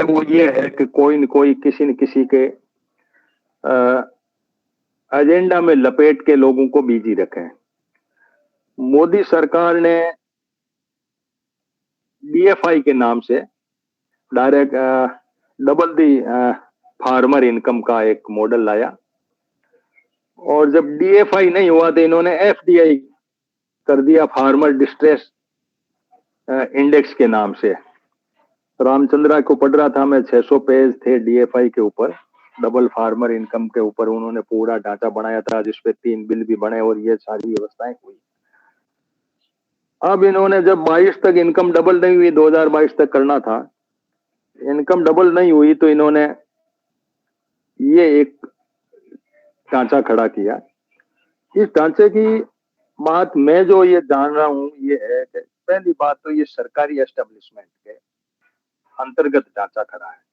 वो ये है कि कोई न कोई किसी न किसी के एजेंडा में लपेट के लोगों को बिजी रखें। मोदी सरकार ने डीएफआई के नाम से direct double the farmer income का एक मॉडल लाया, और जब डीएफआई नहीं हुआ तो इन्होंने एफडीआई कर दिया, फार्मर डिस्ट्रेस इंडेक्स के नाम से। रामचंद्रा को पढ़ रहा था मैं, 600 पेज थे डीएफआई के ऊपर, डबल फार्मर इनकम के ऊपर उन्होंने पूरा ढांचा बनाया था, जिसपे 3 बिल भी बने और ये सारी व्यवस्थाएं हुई। अब इन्होंने जब 22 तक इनकम डबल नहीं हुई, 2022 तक करना था, इनकम डबल नहीं हुई, तो इन्होंने ये एक ढांचा खड़ा किया। इस ढांचे की बात मैं जो ये जान रहा हूं ये है कि पहली बात तो ये सरकारी एस्टेब्लिशमेंट के अंतर्गत ढांचा खड़ा है।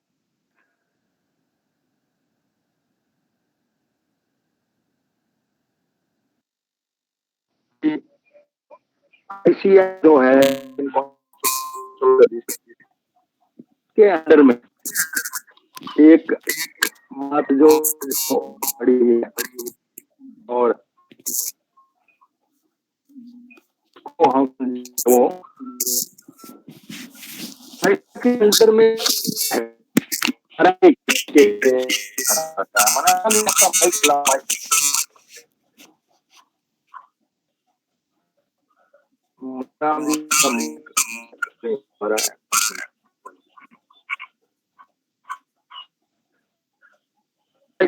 आईसीएम जो है के अंडर में एक बात जो बड़ी है, और हम वो के अंदर में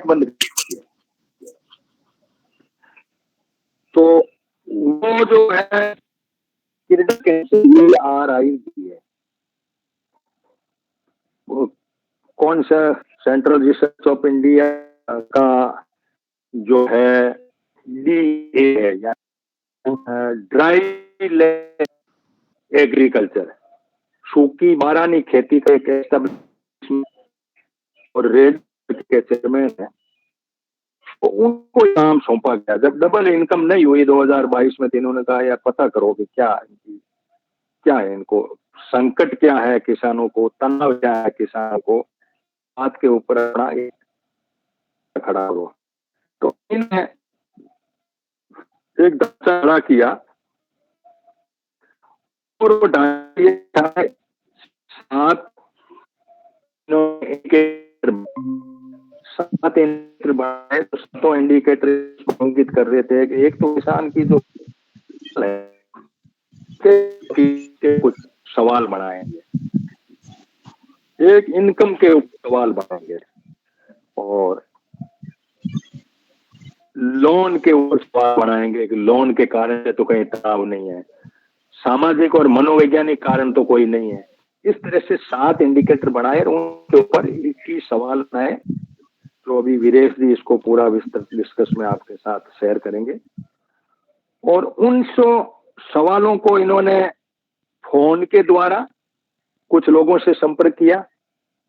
बंद, तो वो जो है RID है, कौन सा सेंट्रल रिसर्च ऑफ इंडिया का जो है DA है, या ड्राई लैंड एग्रीकल्चर, सूखी बारानी खेती का एक एस्टेब्लिशमेंट, और रेड के चेयरमैन है, तो उनको काम सौंपा गया। जब डबल इनकम नहीं हुई 2022 में, तो इन्होंने कहा यार पता करो कि क्या है, इनको संकट क्या है, किसानों को तनाव क्या है, किसानों को हाथ के ऊपर अपना खड़ा हो। तो इन्हें एक ढांचा खड़ा किया, और वो ढांचा 7 इंडिकेटर बनाए, तो 7 इंडिकेटर इंगित कर रहे थे कि एक तो किसान की जो के कुछ सवाल बनाएंगे, एक इनकम के ऊपर सवाल बनाएंगे, और लोन के ऊपर सवाल बनाएंगे कि लोन के कारण से तो कहीं तनाव नहीं है, सामाजिक और मनोवैज्ञानिक कारण तो कोई नहीं है। इस तरह से 7 इंडिकेटर बनाए और उनके ऊपर 21 सवाल बनाए, तो अभी वीरेश जी इसको पूरा विस्तृत डिस्कस में आपके साथ शेयर करेंगे। और उन 100 सवालों को इन्होंने फोन के द्वारा कुछ लोगों से संपर्क किया,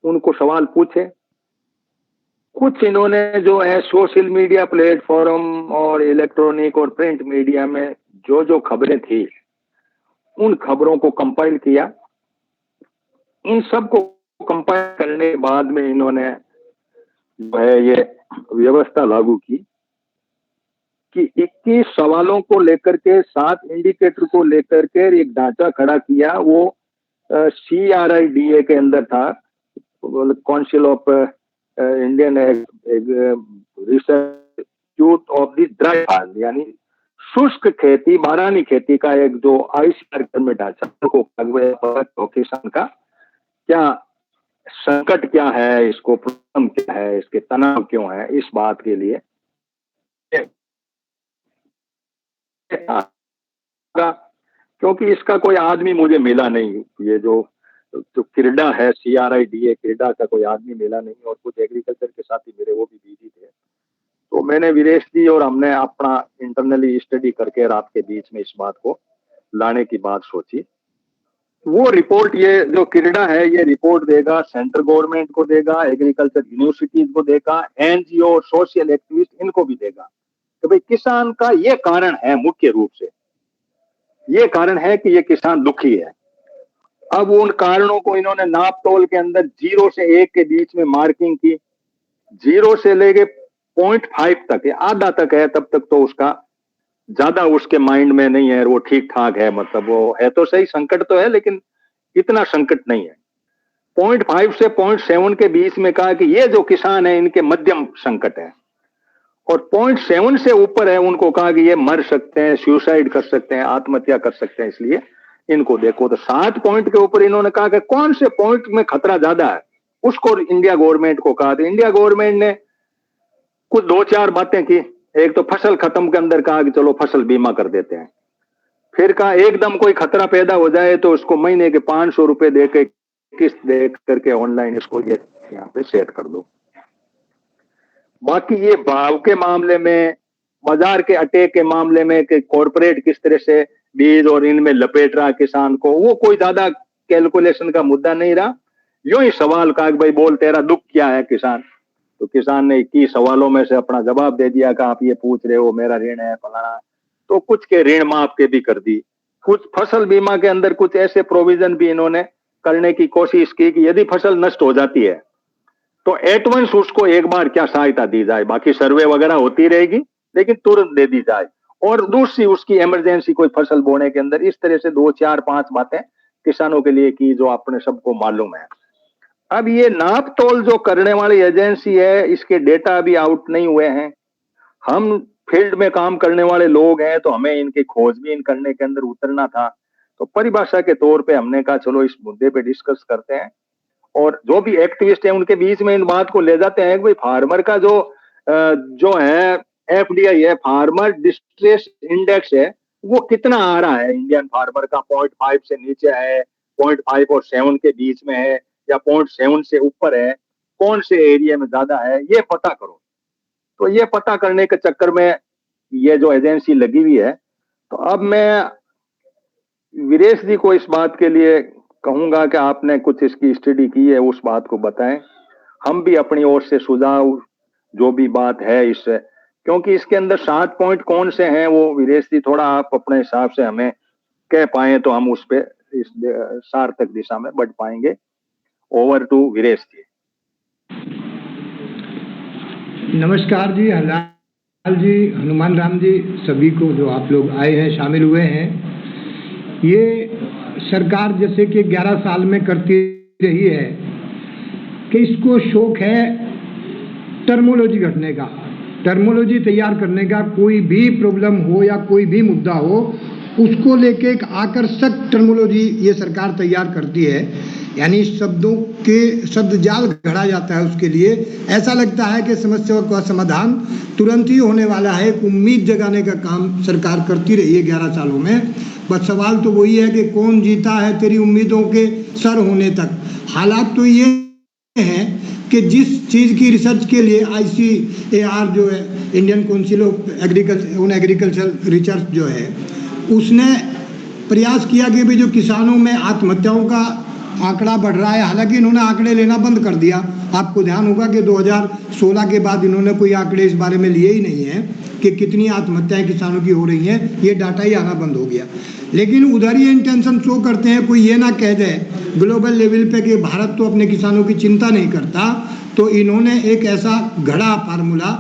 उनको सवाल पूछे। कुछ इन्होंने जो है सोशल मीडिया प्लेटफॉर्म और इलेक्ट्रॉनिक और प्रिंट मीडिया में जो खबरें थी, उन खबरों को कंपाइल किया। इन सब को कंपाइल करने के बाद में इन्होंने जो है ये व्यवस्था लागू की कि 21 सवालों को लेकर के, 7 इंडिकेटर को लेकर के एक ढांचा खड़ा किया। वो CRIDA के अंदर था, council of Indian research institute of the dry farm, यानी शुष्क खेती, बारानी खेती का एक जो ICR में ढांचा को किसान का क्या संकट क्या है, इसको प्रॉब्लम क्या है, इसके तनाव क्यों है, इस बात के लिए क्योंकि इसका कोई आदमी मुझे मिला नहीं। ये जो क्रीडा है, CRIDA क्रीडा का कोई आदमी मिला नहीं, और कुछ एग्रीकल्चर के साथी मेरे वो भी बिजी थे। तो मैंने वीरेश जी और हमने अपना इंटरनली स्टडी करके रात के बीच में इस बात को लाने की बात सोची। वो रिपोर्ट, ये जो क्रीडा है, ये रिपोर्ट देगा सेंट्रल गवर्नमेंट को देगा, एग्रीकल्चर यूनिवर्सिटीज को देगा, NGO सोशल एक्टिविस्ट इनको भी देगा कि भाई किसान का ये कारण है, मुख्य रूप से ये कारण है कि ये किसान दुखी है। अब उन कारणों को इन्होंने नाप तोल के अंदर 0 से 1 के बीच में मार्किंग की, 0 से लेके 0.5 तक, आधा तक है, तब तक तो उसका ज्यादा उसके माइंड में नहीं है, वो ठीक ठाक है, मतलब वो है तो सही, संकट तो है लेकिन इतना संकट नहीं है। 0.5 से 0.7 के बीच में कहा कि ये जो किसान है इनके मध्यम संकट है, और 0.7 से ऊपर है उनको कहा कि ये मर सकते हैं, सुसाइड कर सकते हैं, आत्महत्या कर सकते हैं, इसलिए इनको देखो। तो 7 पॉइंट के ऊपर इन्होंने कहा कि कौन से पॉइंट में खतरा ज्यादा है, उसको इंडिया गवर्नमेंट को कहा। तो इंडिया गवर्नमेंट ने कुछ 2-4 बातें की। एक तो फसल खत्म के अंदर कहा कि चलो फसल बीमा कर देते हैं। फिर कहा एकदम कोई खतरा पैदा हो जाए तो उसको महीने के 500 रुपए दे के, किस्त दे करके ऑनलाइन इसको ये यहाँ पे सेट कर दो। बाकी ये भाव के मामले में, बाजार के अटैक के मामले में कि कॉर्पोरेट किस तरह से बीज और इनमें लपेट रहा किसान को, वो कोई ज्यादा कैलकुलेशन का मुद्दा नहीं रहा। यूं ही सवाल कहा कि भाई बोल तेरा दुख क्या है किसान। तो किसान ने 21 सवालों में से अपना जवाब दे दिया कि आप ये पूछ रहे हो मेरा ऋण है फलाना, तो कुछ के ऋण माफ के भी कर दी। कुछ फसल बीमा के अंदर कुछ ऐसे प्रोविजन भी इन्होंने करने की कोशिश की कि यदि फसल नष्ट हो जाती है तो एट वंस उसको एक बार क्या सहायता दी जाए, बाकी सर्वे वगैरह होती रहेगी लेकिन तुरंत दे दी जाए। और दूसरी उसकी इमरजेंसी कोई फसल बोने के अंदर, इस तरह से 2-4-5 बातें किसानों के लिए की जो अपने सबको मालूम है। अब ये नाप तोल जो करने वाली एजेंसी है, इसके डेटा अभी आउट नहीं हुए हैं। हम फील्ड में काम करने वाले लोग हैं तो हमें इनकी खोजबीन करने के अंदर उतरना था। तो परिभाषा के तौर पे हमने कहा चलो इस मुद्दे पे डिस्कस करते हैं, और जो भी एक्टिविस्ट हैं उनके बीच में इन बात को ले जाते हैं कि भाई फार्मर का जो है एफडीआई है, फार्मर डिस्ट्रेस इंडेक्स है, वो कितना आ रहा है इंडियन फार्मर का। 0.5 से नीचे है, 0.5 और 7 के बीच में है, या 0.7 से ऊपर है, कौन से एरिया में ज्यादा है, ये पता करो। तो ये पता करने के चक्कर में ये जो एजेंसी लगी हुई है। तो अब मैं वीरेश जी को इस बात के लिए कहूंगा कि आपने कुछ इसकी स्टडी की है, उस बात को बताएं। हम भी अपनी ओर से सुझाव जो भी बात है इससे, क्योंकि इसके अंदर 7 पॉइंट कौन से हैं वो वीरेश जी थोड़ा आप अपने हिसाब से हमें कह पाए तो हम उस पे इस सार्थक दिशा में बढ़ पाएंगे। ओवर टू वीरेश जी। नमस्कार जी, हलाल जी, हनुमान राम जी, सभी को जो आप लोग आए हैं, शामिल हुए हैं। ये सरकार जैसे कि 11 साल में करती रही है कि इसको शौक है टर्मोलॉजी घटने का, टर्मोलॉजी तैयार करने का। कोई भी प्रॉब्लम हो या कोई भी मुद्दा हो, उसको लेके एक आकर्षक टर्मोलॉजी ये सरकार तैयार करती है। यानी शब्दों के शब्द जाल गढ़ा जाता है उसके लिए। ऐसा लगता है कि समस्या का समाधान तुरंत ही होने वाला है। एक उम्मीद जगाने का काम सरकार करती रही है 11 सालों में। बस सवाल तो वही है कि कौन जीता है तेरी उम्मीदों के सर होने तक। हालात तो ये हैं कि जिस चीज़ की रिसर्च के लिए ICAR जो है, Indian council of agriculture research जो है, उसने प्रयास किया कि भाई जो किसानों में आत्महत्याओं का आंकड़ा बढ़ रहा है। हालांकि इन्होंने आंकड़े लेना बंद कर दिया। आपको ध्यान होगा कि 2016 के बाद इन्होंने कोई आंकड़े इस बारे में लिए ही नहीं हैं कि कितनी आत्महत्याएं किसानों की हो रही हैं। ये डाटा ही आना बंद हो गया। लेकिन उधर ही इंटेंशन शो करते हैं, कोई ये ना कह दे ग्लोबल लेवल पे कि भारत तो अपने किसानों की चिंता नहीं करता। तो इन्होंने एक ऐसा घड़ा फार्मूला,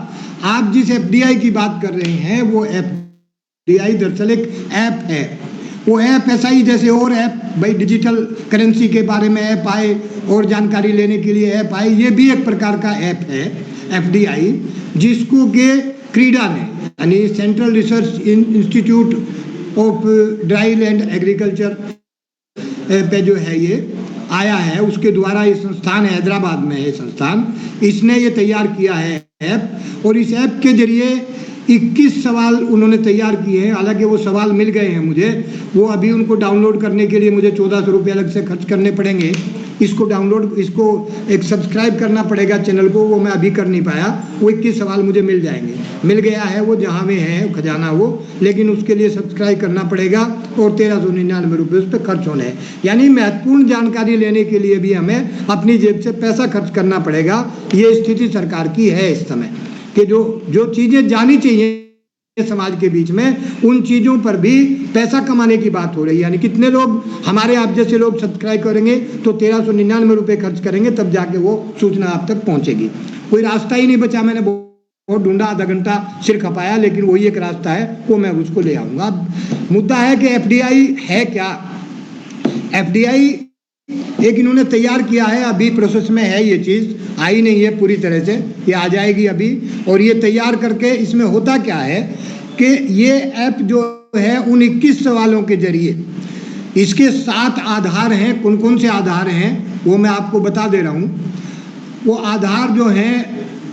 आप जिस FDI की बात कर रहे हैं वो FDI दरअसल एक ऐप है। वो ऐप ऐसा ही जैसे और ऐप, भाई डिजिटल करेंसी के बारे में ऐप आए और जानकारी लेने के लिए ऐप आए, ये भी एक प्रकार का ऐप है FDI, जिसको के क्रीडा ने, यानी central research institute of dry land agriculture पे जो है ये आया है, उसके द्वारा ये संस्थान हैदराबाद में है संस्थान, इसने ये तैयार किया है ऐप। और इस ऐप के जरिए 21 सवाल उन्होंने तैयार किए हैं। हालांकि वो सवाल मिल गए हैं मुझे, वो अभी उनको डाउनलोड करने के लिए मुझे 1400 रुपये अलग से खर्च करने पड़ेंगे। इसको एक सब्सक्राइब करना पड़ेगा चैनल को, वो मैं अभी कर नहीं पाया। वो 21 सवाल मुझे मिल जाएंगे, मिल गया है वो जहाँ में है खजाना वो, लेकिन उसके लिए सब्सक्राइब करना पड़ेगा और 1399 रुपये उस पर खर्च होने हैं। यानी महत्वपूर्ण जानकारी लेने के लिए भी हमें अपनी जेब से पैसा खर्च करना पड़ेगा। ये स्थिति सरकार की है इस समय कि जो चीज़ें जानी चाहिए समाज के बीच में उन चीज़ों पर भी पैसा कमाने की बात हो रही है। यानी कितने लोग हमारे आप जैसे लोग सब्सक्राइब करेंगे तो 1399 रुपये खर्च करेंगे, तब जाके वो सूचना आप तक पहुंचेगी। कोई रास्ता ही नहीं बचा, मैंने बहुत ढूंढा, आधा घंटा सिर खपाया, लेकिन वही एक रास्ता है, वो मैं उसको ले आऊँगा। मुद्दा है कि FDI है क्या। FDI एक इन्होंने तैयार किया है, अभी प्रोसेस में है, ये चीज़ आई नहीं है पूरी तरह से, ये आ जाएगी अभी। और ये तैयार करके इसमें होता क्या है कि ये ऐप जो है उन 21 सवालों के जरिए, इसके 7 आधार हैं। कौन कौन से आधार हैं वो मैं आपको बता दे रहा हूँ। वो आधार जो हैं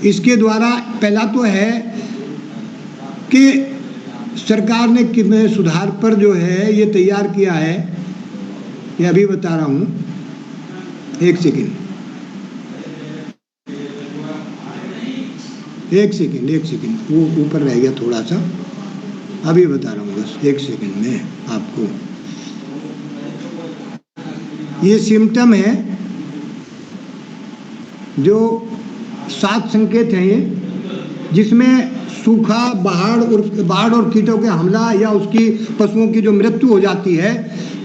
इसके द्वारा, पहला तो है कि सरकार ने कितने सुधार पर जो है ये तैयार किया है, ये अभी बता रहा हूँ, एक सेकेंड वो ऊपर रह गया थोड़ा सा, अभी बता रहा हूँ, बस एक सेकेंड में आपको। ये सिम्टम है, जो 7 संकेत हैं ये, जिसमें सूखा, बाढ़ और कीटों के हमला या उसकी पशुओं की जो मृत्यु हो जाती है,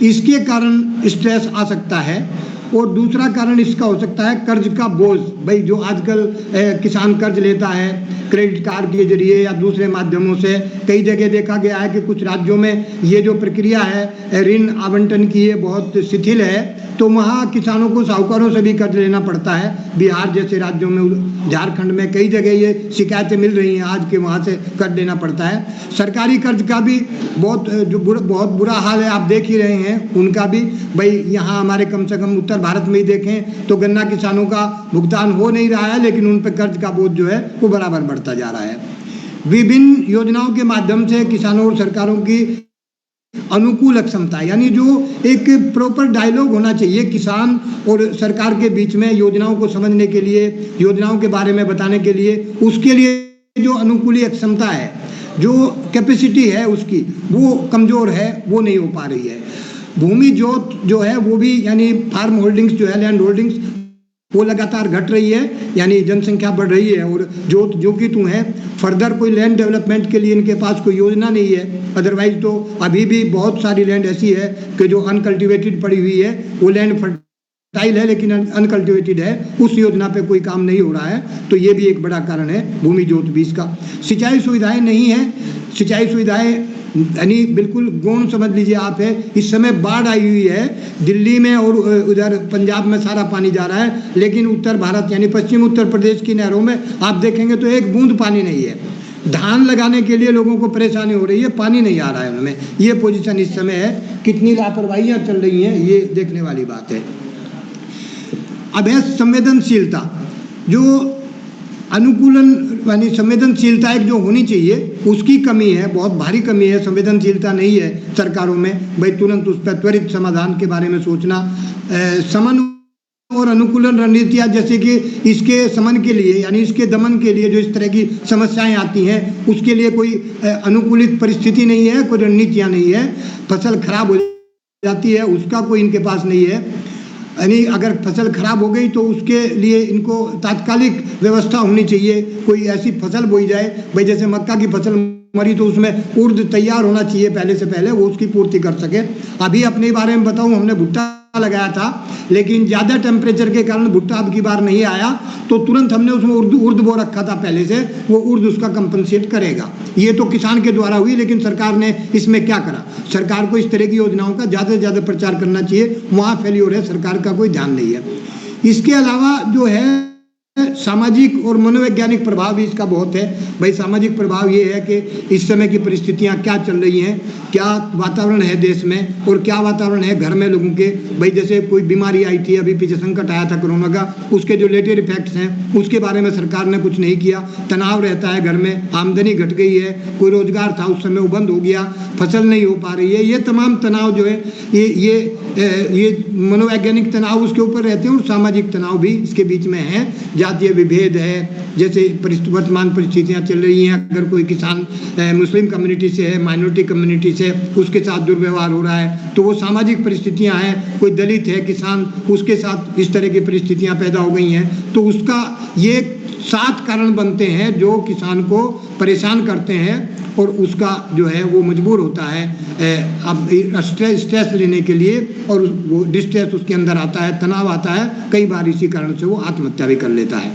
इसके कारण स्ट्रेस आ सकता है। और दूसरा कारण इसका हो सकता है कर्ज का बोझ। भाई जो आजकल किसान कर्ज लेता है क्रेडिट कार्ड के जरिए या दूसरे माध्यमों से, कई जगह देखा गया है कि कुछ राज्यों में ये जो प्रक्रिया है ऋण आवंटन की, ये बहुत शिथिल है, तो वहाँ किसानों को साहूकारों से भी कर्ज लेना पड़ता है। बिहार जैसे राज्यों में, झारखंड में कई जगह ये शिकायतें मिल रही हैं आज के, वहाँ से कर्ज लेना पड़ता है। सरकारी कर्ज का भी बहुत बुरा हाल है, आप देख ही रहे हैं उनका भी। भाई यहाँ हमारे कम से कम उत्तर भारत में ही देखें तो गन्ना किसानों का भुगतान हो नहीं रहा है, लेकिन उन पर कर्ज का बोझ जो है वो बराबर बढ़ता जा रहा है। विभिन्न योजनाओं के माध्यम से किसानों और सरकारों की अनुकूल क्षमता, यानी जो एक प्रॉपर डायलॉग होना चाहिए किसान और सरकार के बीच में, योजनाओं को समझने के लिए, योजनाओं के बारे में बताने के लिए, उसके लिए जो अनुकूली क्षमता है, जो कैपेसिटी है उसकी, वो कमज़ोर है, वो नहीं हो पा रही है। भूमि जोत जो है वो भी, यानी फार्म होल्डिंग्स जो है, लैंड होल्डिंग्स, वो लगातार घट रही है, यानी जनसंख्या बढ़ रही है और जोत जो कि तू है। फर्दर कोई लैंड डेवलपमेंट के लिए इनके पास कोई योजना नहीं है। अदरवाइज तो अभी भी बहुत सारी लैंड ऐसी है कि जो अनकल्टिवेटेड पड़ी हुई है, वो लैंड फर्टाइल है लेकिन अनकल्टिवेटेड है, उस योजना पे कोई काम नहीं हो रहा है। तो ये भी एक बड़ा कारण है भूमि जोत बीज का। सिंचाई सुविधाएं नहीं है, सिंचाई सुविधाएं यानी बिल्कुल गौण समझ लीजिए आप है। इस समय बाढ़ आई हुई है दिल्ली में और उधर पंजाब में सारा पानी जा रहा है, लेकिन उत्तर भारत यानी पश्चिम उत्तर प्रदेश की नहरों में आप देखेंगे तो एक बूंद पानी नहीं है। धान लगाने के लिए लोगों को परेशानी हो रही है, पानी नहीं आ रहा है उनमें। ये पोजीशन इस समय है। कितनी लापरवाहियाँ चल रही हैं ये देखने वाली बात है। अब है संवेदनशीलता, जो अनुकूलन यानी संवेदनशीलता एक जो होनी चाहिए उसकी कमी है, बहुत भारी कमी है। संवेदनशीलता नहीं है सरकारों में, भाई तुरंत उस पर त्वरित समाधान के बारे में सोचना। समन और अनुकूलन रणनीतियाँ, जैसे कि इसके समन के लिए यानी इसके दमन के लिए जो इस तरह की समस्याएं आती हैं, उसके लिए कोई अनुकूलित परिस्थिति नहीं है, कोई रणनीतियाँ नहीं है। फसल खराब हो जाती है उसका कोई इनके पास नहीं है, यानी अगर फसल खराब हो गई तो उसके लिए इनको तात्कालिक व्यवस्था होनी चाहिए। कोई ऐसी फसल बोई जाए, भाई जैसे मक्का की फसल मरी तो उसमें उर्द तैयार होना चाहिए पहले से पहले, वो उसकी पूर्ति कर सके। अभी अपने बारे में बताऊं, हमने भुट्टा लगाया था, लेकिन ज़्यादा टेम्परेचर के कारण भुट्टा अब की बार नहीं आया, तो तुरंत हमने उसमें उर्द बो रखा था पहले से, वो उर्द उसका कंपनसेट करेगा। ये तो किसान के द्वारा हुई, लेकिन सरकार ने इसमें क्या करा? सरकार को इस तरह की योजनाओं का ज़्यादा से ज़्यादा प्रचार करना चाहिए, वहाँ फेल्योर है, सरकार का कोई ध्यान नहीं है। इसके अलावा जो है सामाजिक और मनोवैज्ञानिक प्रभाव भी इसका बहुत है। भाई सामाजिक प्रभाव ये है कि इस समय की परिस्थितियाँ क्या चल रही हैं, क्या वातावरण है देश में और क्या वातावरण है घर में लोगों के। भाई जैसे कोई बीमारी आई थी, अभी पीछे संकट आया था कोरोना का, उसके जो लेटर इफेक्ट्स हैं उसके बारे में सरकार ने कुछ नहीं किया। तनाव रहता है घर में, आमदनी घट गई है, कोई रोजगार था उस समय वो बंद हो गया, फसल नहीं हो पा रही है। ये तमाम तनाव जो है ये मनोवैज्ञानिक तनाव उसके ऊपर रहते हैं और सामाजिक तनाव भी इसके बीच में है। जातीय विभेद है, जैसे वर्तमान परिस्थितियाँ चल रही हैं, अगर कोई किसान मुस्लिम कम्युनिटी से है, माइनॉरिटी कम्युनिटी से, उसके साथ दुर्व्यवहार हो रहा है, तो वो सामाजिक परिस्थितियाँ हैं। कोई दलित है किसान, उसके साथ इस तरह की परिस्थितियाँ पैदा हो गई हैं, तो उसका ये 7 कारण बनते हैं जो किसान को परेशान करते हैं और उसका जो है वो मजबूर होता है अब स्ट्रेस लेने के लिए, और वो डिस्ट्रेस उसके अंदर आता है, तनाव आता है, कई बार इसी कारण से वो आत्महत्या भी कर लेता है।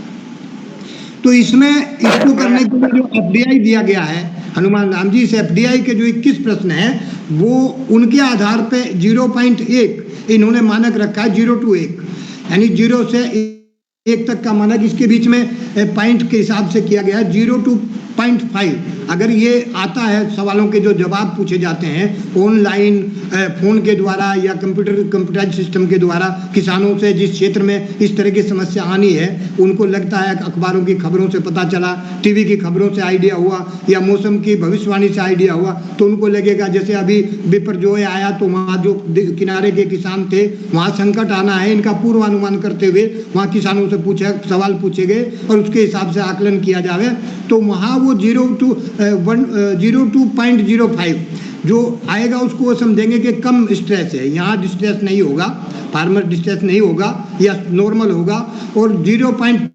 तो इसमें इसको करने के लिए जो एफडीआई दिया गया है हनुमान राम जी, इस एफडीआई के जो 21 प्रश्न हैं वो उनके आधार पे 0.1 इन्होंने मानक रखा है, 0 to 1, यानी 0 से 1 तक का मानक, इसके बीच में पॉइंट के हिसाब से किया गया है 0 to 0.5। अगर ये आता है, सवालों के जो जवाब पूछे जाते हैं ऑनलाइन फ़ोन के द्वारा या कंप्यूटराइज सिस्टम के द्वारा किसानों से, जिस क्षेत्र में इस तरह की समस्या आनी है, उनको लगता है अखबारों की खबरों से पता चला, टीवी की खबरों से आइडिया हुआ या मौसम की भविष्यवाणी से आइडिया हुआ, तो उनको लगेगा जैसे अभी बिपरजोय आया तो वहाँ जो किनारे के किसान थे वहाँ संकट आना है, इनका पूर्वानुमान करते हुए वहाँ किसानों से सवाल पूछे गए और उसके हिसाब से आकलन किया जावे, तो वहाँ वो 0 to 0.05 जो आएगा उसको वो समझेंगे कि कम स्ट्रेस है, यहाँ डिस्ट्रेस नहीं होगा, फार्मर डिस्ट्रेस नहीं होगा या नॉर्मल होगा, और 0.5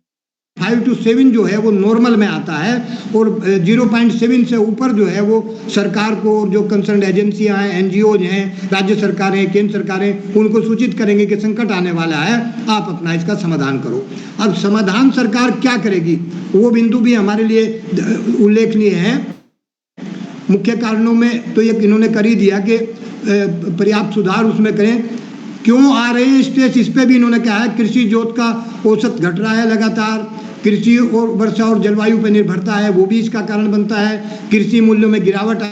to 7 जो है वो नॉर्मल में आता है, और 0.7 से ऊपर जो है वो सरकार को, जो कंसर्न एजेंसियां हैं, एनजीओज हैं, राज्य सरकारें, केंद्र सरकारें, उनको सूचित करेंगे कि संकट आने वाला है, आप अपना इसका समाधान करो। अब समाधान सरकार क्या करेगी, वो बिंदु भी हमारे लिए उल्लेखनीय है। मुख्य कारणों में तो ये इन्होंने कर ही दिया कि पर्याप्त सुधार उसमें करें। क्यों आ रहे हैं स्ट्रेस, इस पे भी इन्होंने कहा है। कृषि जोत का औसत घट रहा है लगातार, कृषि और वर्षा और जलवायु पर निर्भरता है, वो भी इसका कारण बनता है। कृषि मूल्यों में गिरावट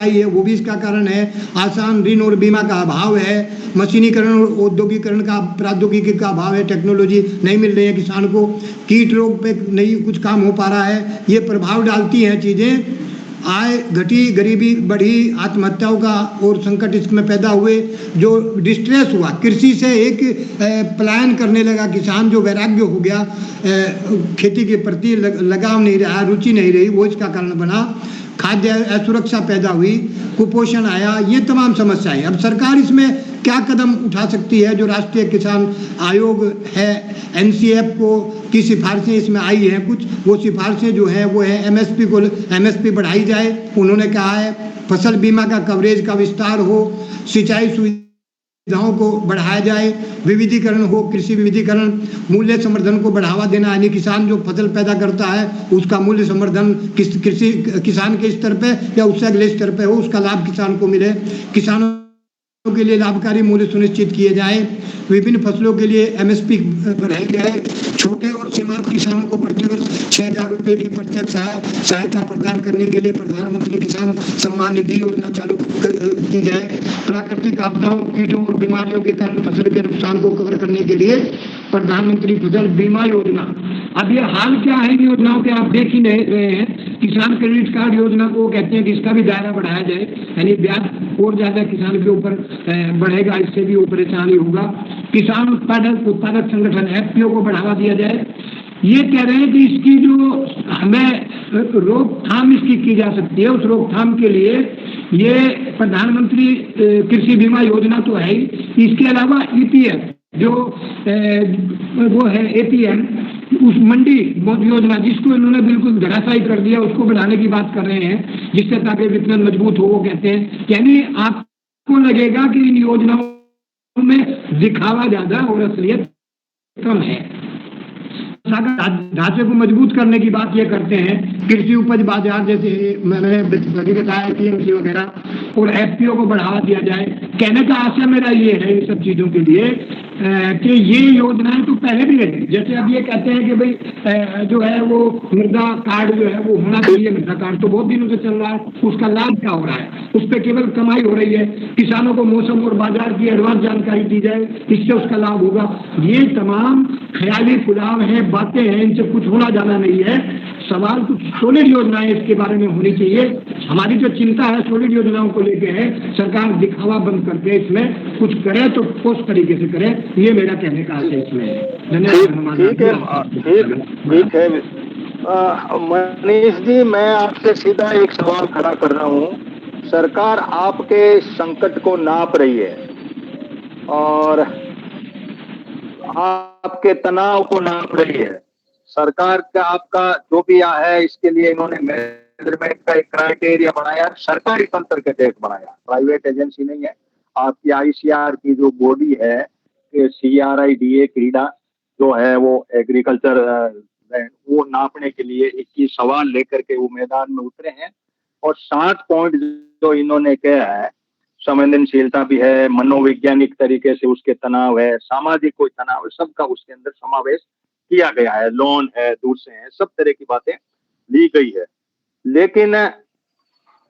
आई है, वो भी इसका कारण है। आसान ऋण और बीमा का अभाव है, मशीनीकरण और औद्योगिकरण का, प्रौद्योगिकी का अभाव है, टेक्नोलॉजी नहीं मिल रही है किसान को, कीट रोग पे नहीं कुछ काम हो पा रहा है, ये प्रभाव डालती हैं चीज़ें। आय घटी, गरीबी बढ़ी, आत्महत्याओं का और संकट इसमें पैदा हुए, जो डिस्ट्रेस हुआ, कृषि से एक पलायन करने लगा किसान, जो वैराग्य हो गया, खेती के प्रति लगाव नहीं रहा, रुचि नहीं रही, वो इसका कारण बना। खाद्य असुरक्षा पैदा हुई, कुपोषण आया, ये तमाम समस्याएं। अब सरकार इसमें क्या कदम उठा सकती है? जो राष्ट्रीय किसान आयोग है, एनसीएफ की सिफारिशें इसमें आई हैं कुछ, वो सिफारिशें जो हैं वो है एमएसपी बढ़ाई जाए। उन्होंने कहा है फसल बीमा का कवरेज का विस्तार हो, सिंचाई सुविधाओं को बढ़ाया जाए, विविधीकरण हो, कृषि विविधीकरण, मूल्य संवर्धन को बढ़ावा देना, यानी किसान जो फसल पैदा करता है उसका मूल्य संवर्धन कृषि किसान के स्तर पे या उससे अगले स्तर पे हो, उसका लाभ किसान को मिले। किसानों के लिए लाभकारी मूल्य सुनिश्चित किए जाए, विभिन्न फसलों के लिए एमएसपी बढ़ाई जाए, छोटे और सीमांत किसानों को प्रति वर्ष 6,000 रुपये की प्रत्यक्ष सहायता प्रदान करने के लिए प्रधानमंत्री किसान सम्मान निधि योजना चालू की जाए। प्राकृतिक आपदाओं, कीटों और बीमारियों के कारण फसल के नुकसान को कवर करने के लिए प्रधानमंत्री फसल बीमा योजना। अब ये हाल क्या है इन योजनाओं के, आप देख ही नहीं रहे हैं। किसान क्रेडिट कार्ड योजना को कहते हैं कि इसका भी दायरा बढ़ाया जाए, यानी ब्याज और ज्यादा किसान के ऊपर बढ़ेगा, इससे भी वो परेशानी होगा। किसान उत्पादक संगठन एफपीओ को बढ़ावा दिया जाए। ये कह रहे हैं कि इसकी जो हमें रोकथाम इसकी की जा सकती है, उस रोकथाम के लिए ये प्रधानमंत्री कृषि बीमा योजना तो है ही, इसके अलावा ईपीएफ जो वो है एपीएम, उस मंडी योजना जिसको इन्होंने बिल्कुल धराशायी कर दिया, उसको बढ़ाने की बात कर रहे हैं, जिससे ताकि विपणन मजबूत हो। वो कहते हैं यानी आपको लगेगा कि इन योजनाओं में दिखावा ज्यादा और असलियत कम है। ढांचे को मजबूत करने की बात ये करते हैं, कृषि उपज बाजार जैसे मैंने बताया टीएमसी वगैरह, और एफपीओ को बढ़ावा दिया जाए। कहने का आशय मेरा ये है इन सब चीजों के लिए कि ये योजनाएं तो पहले भी है, जैसे अब ये कहते हैं कि भाई जो है वो मृदा कार्ड जो है वो होना चाहिए। मृदा कार्ड तो बहुत दिनों से चल रहा है, उसका लाभ क्या हो रहा है? उस पर केवल कमाई हो रही है। किसानों को मौसम और बाजार की एडवांस जानकारी दी जाए, इससे उसका लाभ होगा। ये तमाम ख्याली पुलाव है, बातें हैं, इनसे कुछ होना जाना नहीं है। सवाल कुछ सॉलिड योजनाएं इसके बारे में होनी चाहिए। हमारी जो चिंता है सॉलिड योजनाओं को लेके है, सरकार दिखावा बंद करके इसमें कुछ करे तो ठोस तरीके से करे, ये मेरा कहने का आशय इसमें है। धन्यवाद। ठीक है मनीष जी, मैं आपसे सीधा एक सवाल खड़ा कर रहा हूँ। सरकार आपके संकट को नाप रही है और आपके तनाव को नाप रही है। सरकार का आपका जो भी है इसके लिए इन्होंने मेजरमेंट का एक क्राइटेरिया बनाया, सरकारी तंत्र के तहत बनाया, प्राइवेट एजेंसी नहीं है। आपकी आईसीआर की जो बॉडी है, CRIDA क्रीडा जो है, वो एग्रीकल्चर वो नापने के लिए 21 सवाल लेकर के वो मैदान में उतरे हैं। और 7 पॉइंट जो इन्होंने कहा है, संवेदनशीलता भी है, मनोवैज्ञानिक तरीके से उसके तनाव है, सामाजिक कोई तनाव है, सबका उसके अंदर समावेश किया गया है। लोन है, दूर से है, सब तरह की बातें ली गई है। लेकिन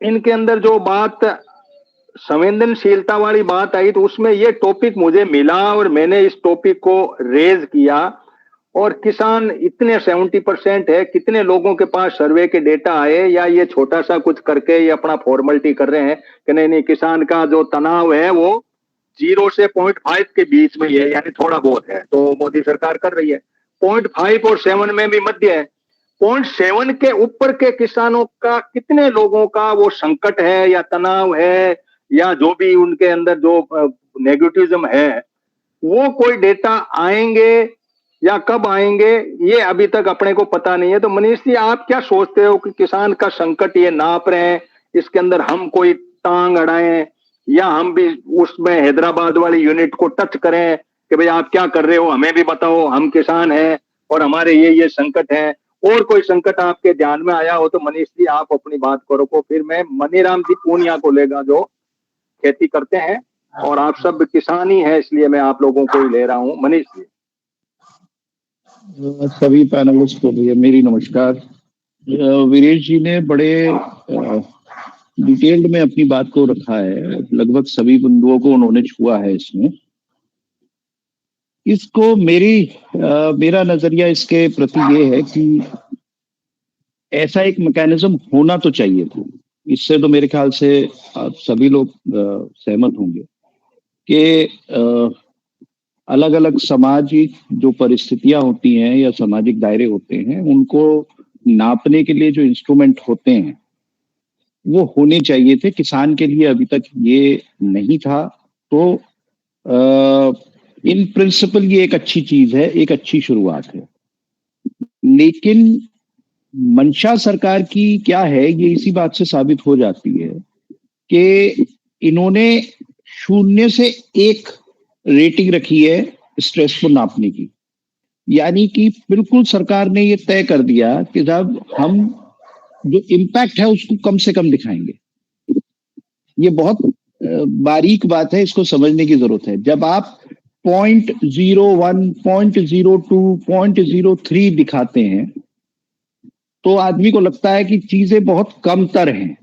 इनके अंदर जो बात संवेदनशीलता वाली बात आई, तो उसमें ये टॉपिक मुझे मिला और मैंने इस टॉपिक को रेज किया। और किसान इतने 70% है, कितने लोगों के पास सर्वे के डेटा आए, या ये छोटा सा कुछ करके ये अपना फॉर्मेलिटी कर रहे हैं कि नहीं नहीं, किसान का जो तनाव है वो 0 से 0.5 के बीच में ही है, यानी थोड़ा बहुत है, तो मोदी सरकार कर रही है। 0.5 और 7 में भी मध्य है। 0.7 के ऊपर के किसानों का कितने लोगों का वो संकट है या तनाव है, या जो भी उनके अंदर जो नेगेटिविज्म है, वो कोई डेटा आएंगे या कब आएंगे, ये अभी तक अपने को पता नहीं है। तो मनीष जी, आप क्या सोचते हो कि किसान का संकट ये नाप रहे हैं, इसके अंदर हम कोई टांग अड़ाएं, या हम भी उसमें हैदराबाद वाली यूनिट को टच करें कि भाई आप क्या कर रहे हो, हमें भी बताओ, हम किसान हैं और हमारे ये संकट हैं। और कोई संकट आपके ध्यान में आया हो तो मनीष जी आप अपनी बात करो को, फिर मैं मनीराम जी पूनिया को लेगा जो खेती करते हैं, और आप सब किसान ही हैं इसलिए मैं आप लोगों को ही ले रहा हूं। मनीष जी। सभी पैनलिस्ट को भी मेरी नमस्कार। वीरेश जी ने बड़े डिटेल्ड में अपनी बात को रखा है, लगभग सभी बिंदुओं को उन्होंने छुआ है इसमें। इसको मेरा नजरिया इसके प्रति ये है कि ऐसा एक मैकेनिज्म होना तो चाहिए था। इससे तो मेरे ख्याल से आप सभी लोग सहमत होंगे कि अलग अलग सामाजिक जो परिस्थितियां होती हैं या सामाजिक दायरे होते हैं, उनको नापने के लिए जो इंस्ट्रूमेंट होते हैं वो होने चाहिए थे। किसान के लिए अभी तक ये नहीं था, तो इन प्रिंसिपल ये एक अच्छी चीज है, एक अच्छी शुरुआत है। लेकिन मंशा सरकार की क्या है, ये इसी बात से साबित हो जाती है कि इन्होंने 0 से 1 रेटिंग रखी है स्ट्रेस को नापने की। यानी कि बिल्कुल सरकार ने ये तय कर दिया कि साहब हम जो इम्पैक्ट है उसको कम से कम दिखाएंगे। ये बहुत बारीक बात है, इसको समझने की जरूरत है। जब आप 0.01, 0.02, 0.03 दिखाते हैं तो आदमी को लगता है कि चीजें बहुत कमतर हैं।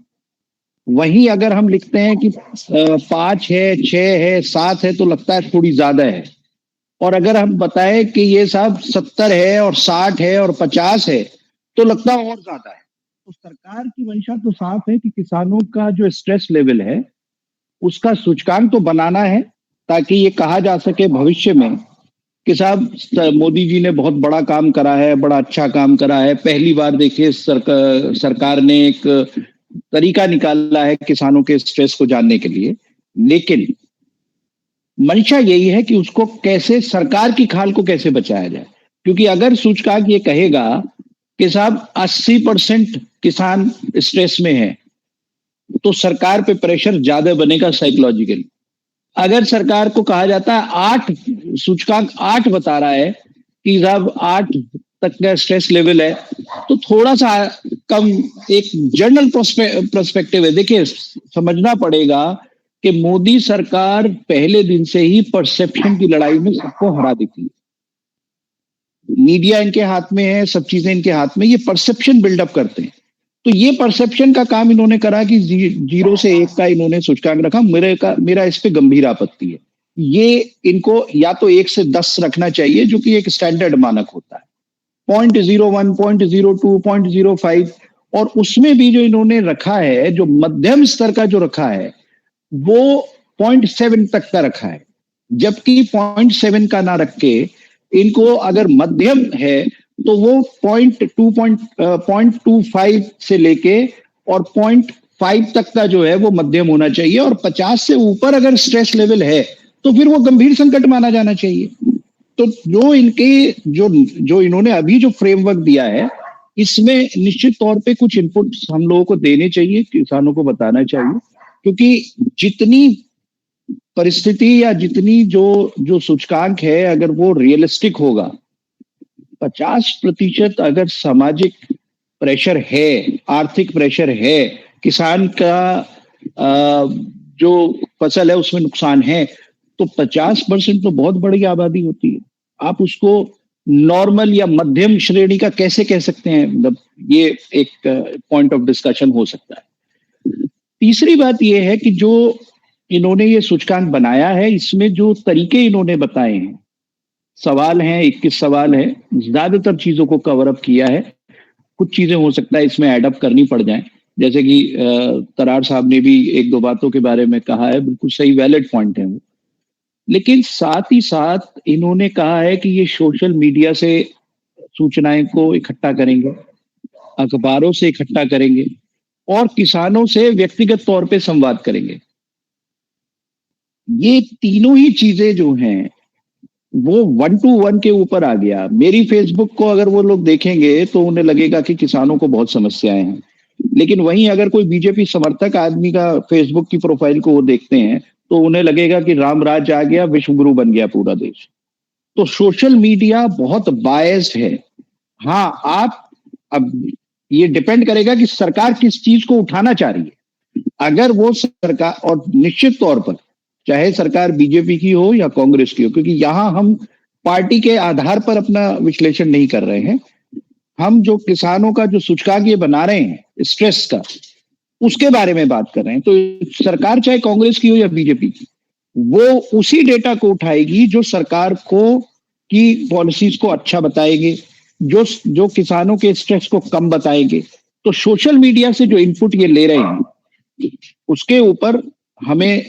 वहीं अगर हम लिखते हैं कि 5 है, 6 है, 7 है, तो लगता है थोड़ी ज्यादा है। और अगर हम बताएं कि ये साहब 70 है और 60 है और 50 है, तो लगता है और ज्यादा है। तो सरकार की मंशा तो साफ है कि किसानों का जो स्ट्रेस लेवल है उसका सूचकांक तो बनाना है, ताकि ये कहा जा सके भविष्य में कि साहब मोदी जी ने बहुत बड़ा काम करा है, बड़ा अच्छा काम करा है। पहली बार देखिए सरकार ने एक तरीका निकाला है किसानों के स्ट्रेस को जानने के लिए। लेकिन मंशा यही है कि उसको कैसे, सरकार की खाल को कैसे बचाया जाए। क्योंकि अगर सूचकांक ये कहेगा कि साहब 80% किसान स्ट्रेस में है, तो सरकार पे प्रेशर ज्यादा बनेगा साइकोलॉजिकली। अगर सरकार को कहा जाता है सूचकांक 8 बता रहा है कि साहब 8 तक का स्ट्रेस लेवल है, तो थोड़ा सा कम, एक जनरल पर्सपेक्टिव है। देखिए, समझना पड़ेगा कि मोदी सरकार पहले दिन से ही परसेप्शन की लड़ाई में सबको हरा देती है। मीडिया इनके हाथ में है, सब चीजें इनके हाथ में, ये परसेप्शन बिल्डअप करते हैं। तो ये परसेप्शन का काम इन्होंने करा कि 0 से 1 का इन्होंने सूचकांक रखा। मेरा इस पे गंभीर आपत्ति है। ये इनको या तो 1 से 10 रखना चाहिए, जो कि एक स्टैंडर्ड मानक होता है, 0.01, 0.02, 0.05। और उसमें भी जो इन्होंने रखा है, जो मध्यम स्तर का जो रखा है, वो 0.7 तक का रखा है। जबकि 0.7 का ना रख के इनको अगर मध्यम है तो वो 0.25 से लेके और 0.5 तक का जो है वो मध्यम होना चाहिए। और 50 से ऊपर अगर स्ट्रेस लेवल है तो फिर वो गंभीर संकट माना जाना चाहिए। तो जो इन्होंने अभी जो फ्रेमवर्क दिया है इसमें निश्चित तौर पे कुछ इनपुट हम लोगों को देने चाहिए, किसानों को बताना चाहिए, क्योंकि जितनी परिस्थिति या जितनी जो जो सूचकांक है, अगर वो रियलिस्टिक होगा, 50% अगर सामाजिक प्रेशर है, आर्थिक प्रेशर है, किसान का जो फसल है उसमें नुकसान है, तो 50% तो बहुत बड़ी आबादी होती है। आप उसको नॉर्मल या मध्यम श्रेणी का कैसे कह सकते हैं? मतलब ये एक पॉइंट ऑफ डिस्कशन हो सकता है। तीसरी बात ये है कि जो इन्होंने ये सूचकांक बनाया है, इसमें जो तरीके इन्होंने बताए हैं, सवाल हैं, 21 सवाल है, ज्यादातर चीजों को कवर अप किया है। कुछ चीजें हो सकता है इसमें एडअप करनी पड़ जाए, जैसे कि तरार साहब ने भी एक दो बातों के बारे में कहा है, बिल्कुल सही वैलिड पॉइंट है वो। लेकिन साथ ही साथ इन्होंने कहा है कि ये सोशल मीडिया से सूचनाएं को इकट्ठा करेंगे, अखबारों से इकट्ठा करेंगे और किसानों से व्यक्तिगत तौर पे संवाद करेंगे। ये तीनों ही चीजें जो हैं वो 1 to 1 के ऊपर आ गया। मेरी फेसबुक को अगर वो लोग देखेंगे तो उन्हें लगेगा कि किसानों को बहुत समस्याएं हैं, लेकिन वहीं अगर कोई बीजेपी समर्थक आदमी का फेसबुक की प्रोफाइल को वो देखते हैं तो उन्हें लगेगा कि राम राज आ गया, विश्व गुरु बन गया पूरा देश। तो सोशल मीडिया बहुत बायस्ड है। हाँ, आप अब ये डिपेंड करेगा कि सरकार किस चीज को उठाना चाह रही है। अगर वो सरकार, और निश्चित तौर पर चाहे सरकार बीजेपी की हो या कांग्रेस की हो, क्योंकि यहां हम पार्टी के आधार पर अपना विश्लेषण नहीं कर रहे हैं, हम जो किसानों का जो सूचकांक ये बना रहे हैं स्ट्रेस का, उसके बारे में बात कर रहे हैं। तो सरकार चाहे कांग्रेस की हो या बीजेपी की, वो उसी डेटा को उठाएगी जो सरकार को की पॉलिसीज को अच्छा बताएंगे, जो किसानों के स्ट्रेस को कम बताएंगे। तो सोशल मीडिया से जो इनपुट ये ले रहे हैं उसके ऊपर हमें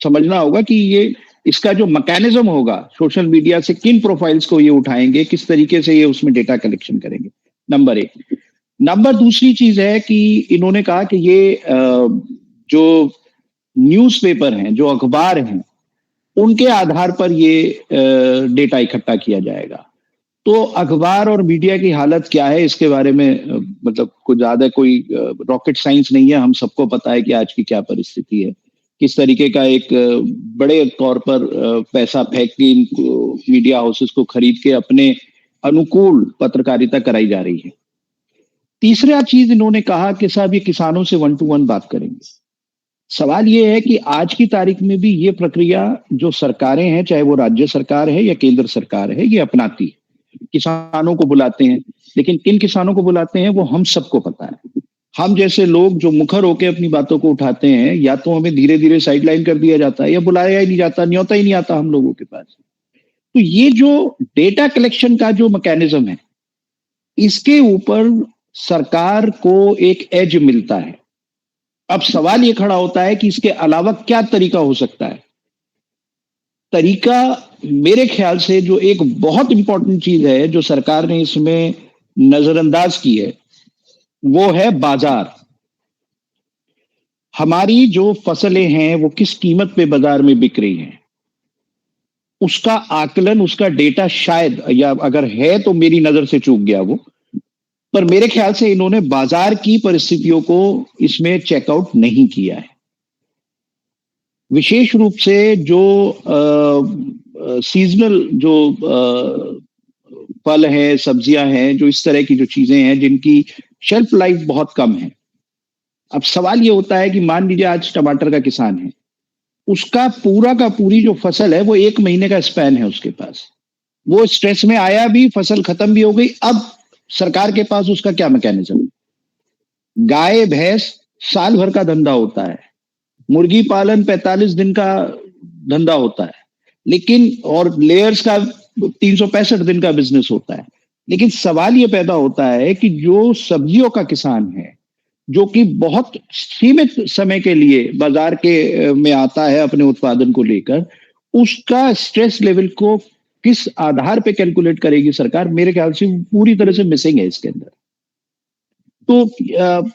समझना होगा कि ये इसका जो मैकेनिज्म होगा, सोशल मीडिया से किन प्रोफाइल्स को ये उठाएंगे, किस तरीके से ये उसमें डेटा कलेक्शन करेंगे, नंबर एक। नंबर दूसरी चीज है कि इन्होंने कहा कि ये जो न्यूज़पेपर हैं, जो अखबार हैं, उनके आधार पर ये डेटा इकट्ठा किया जाएगा। तो अखबार और मीडिया की हालत क्या है इसके बारे में मतलब कुछ ज्यादा कोई रॉकेट साइंस नहीं है। हम सबको पता है कि आज की क्या परिस्थिति है, किस तरीके का एक बड़े तौर पर पैसा फेंक के मीडिया हाउसेस को खरीद के अपने अनुकूल पत्रकारिता कराई जा रही है। तीसरा चीज इन्होंने कहा कि साहब ये किसानों से 1 to 1 बात करेंगे। सवाल ये है कि आज की तारीख में भी ये प्रक्रिया जो सरकारें हैं, चाहे वो राज्य सरकार है या केंद्र सरकार है, ये अपनाती है। किसानों को बुलाते हैं, लेकिन किन किसानों को बुलाते हैं वो हम सबको पता है। हम जैसे लोग जो मुखर होकर अपनी बातों को उठाते हैं, या तो हमें धीरे धीरे साइडलाइन कर दिया जाता है या बुलाया ही नहीं जाता, न्योता ही नहीं आता हम लोगों के पास। तो ये जो डेटा कलेक्शन का जो मैकेनिज्म है, इसके ऊपर सरकार को एक एज मिलता है। अब सवाल ये खड़ा होता है कि इसके अलावा क्या तरीका हो सकता है। तरीका मेरे ख्याल से जो एक बहुत इंपॉर्टेंट चीज है जो सरकार ने इसमें नजरअंदाज की है, वो है बाजार। हमारी जो फसलें हैं वो किस कीमत पे बाजार में बिक रही हैं, उसका आकलन, उसका डेटा शायद, या अगर है तो मेरी नजर से चूक गया वो, पर मेरे ख्याल से इन्होंने बाजार की परिस्थितियों को इसमें चेकआउट नहीं किया है। विशेष रूप से जो सीजनल जो फल है, सब्जियां हैं, जो इस तरह की जो चीजें हैं जिनकी शेल्फ लाइफ बहुत कम है। अब सवाल ये होता है कि मान लीजिए आज टमाटर का किसान है, उसका पूरा का पूरी जो फसल है वो 1 महीने का स्पैन है उसके पास। वो स्ट्रेस में आया भी, फसल खत्म भी हो गई। अब सरकार के पास उसका क्या मैकेनिज्म? गाय भैंस साल भर का धंधा होता है, मुर्गी पालन 45 दिन का धंधा होता है, लेकिन और लेयर्स का 365 दिन का बिजनेस होता है। लेकिन सवाल ये पैदा होता है कि जो सब्जियों का किसान है, जो कि बहुत सीमित समय के लिए बाजार के में आता है अपने उत्पादन को लेकर, उसका स्ट्रेस लेवल को किस आधार पे कैलकुलेट करेगी सरकार? मेरे ख्याल से पूरी तरह से मिसिंग है इसके अंदर। तो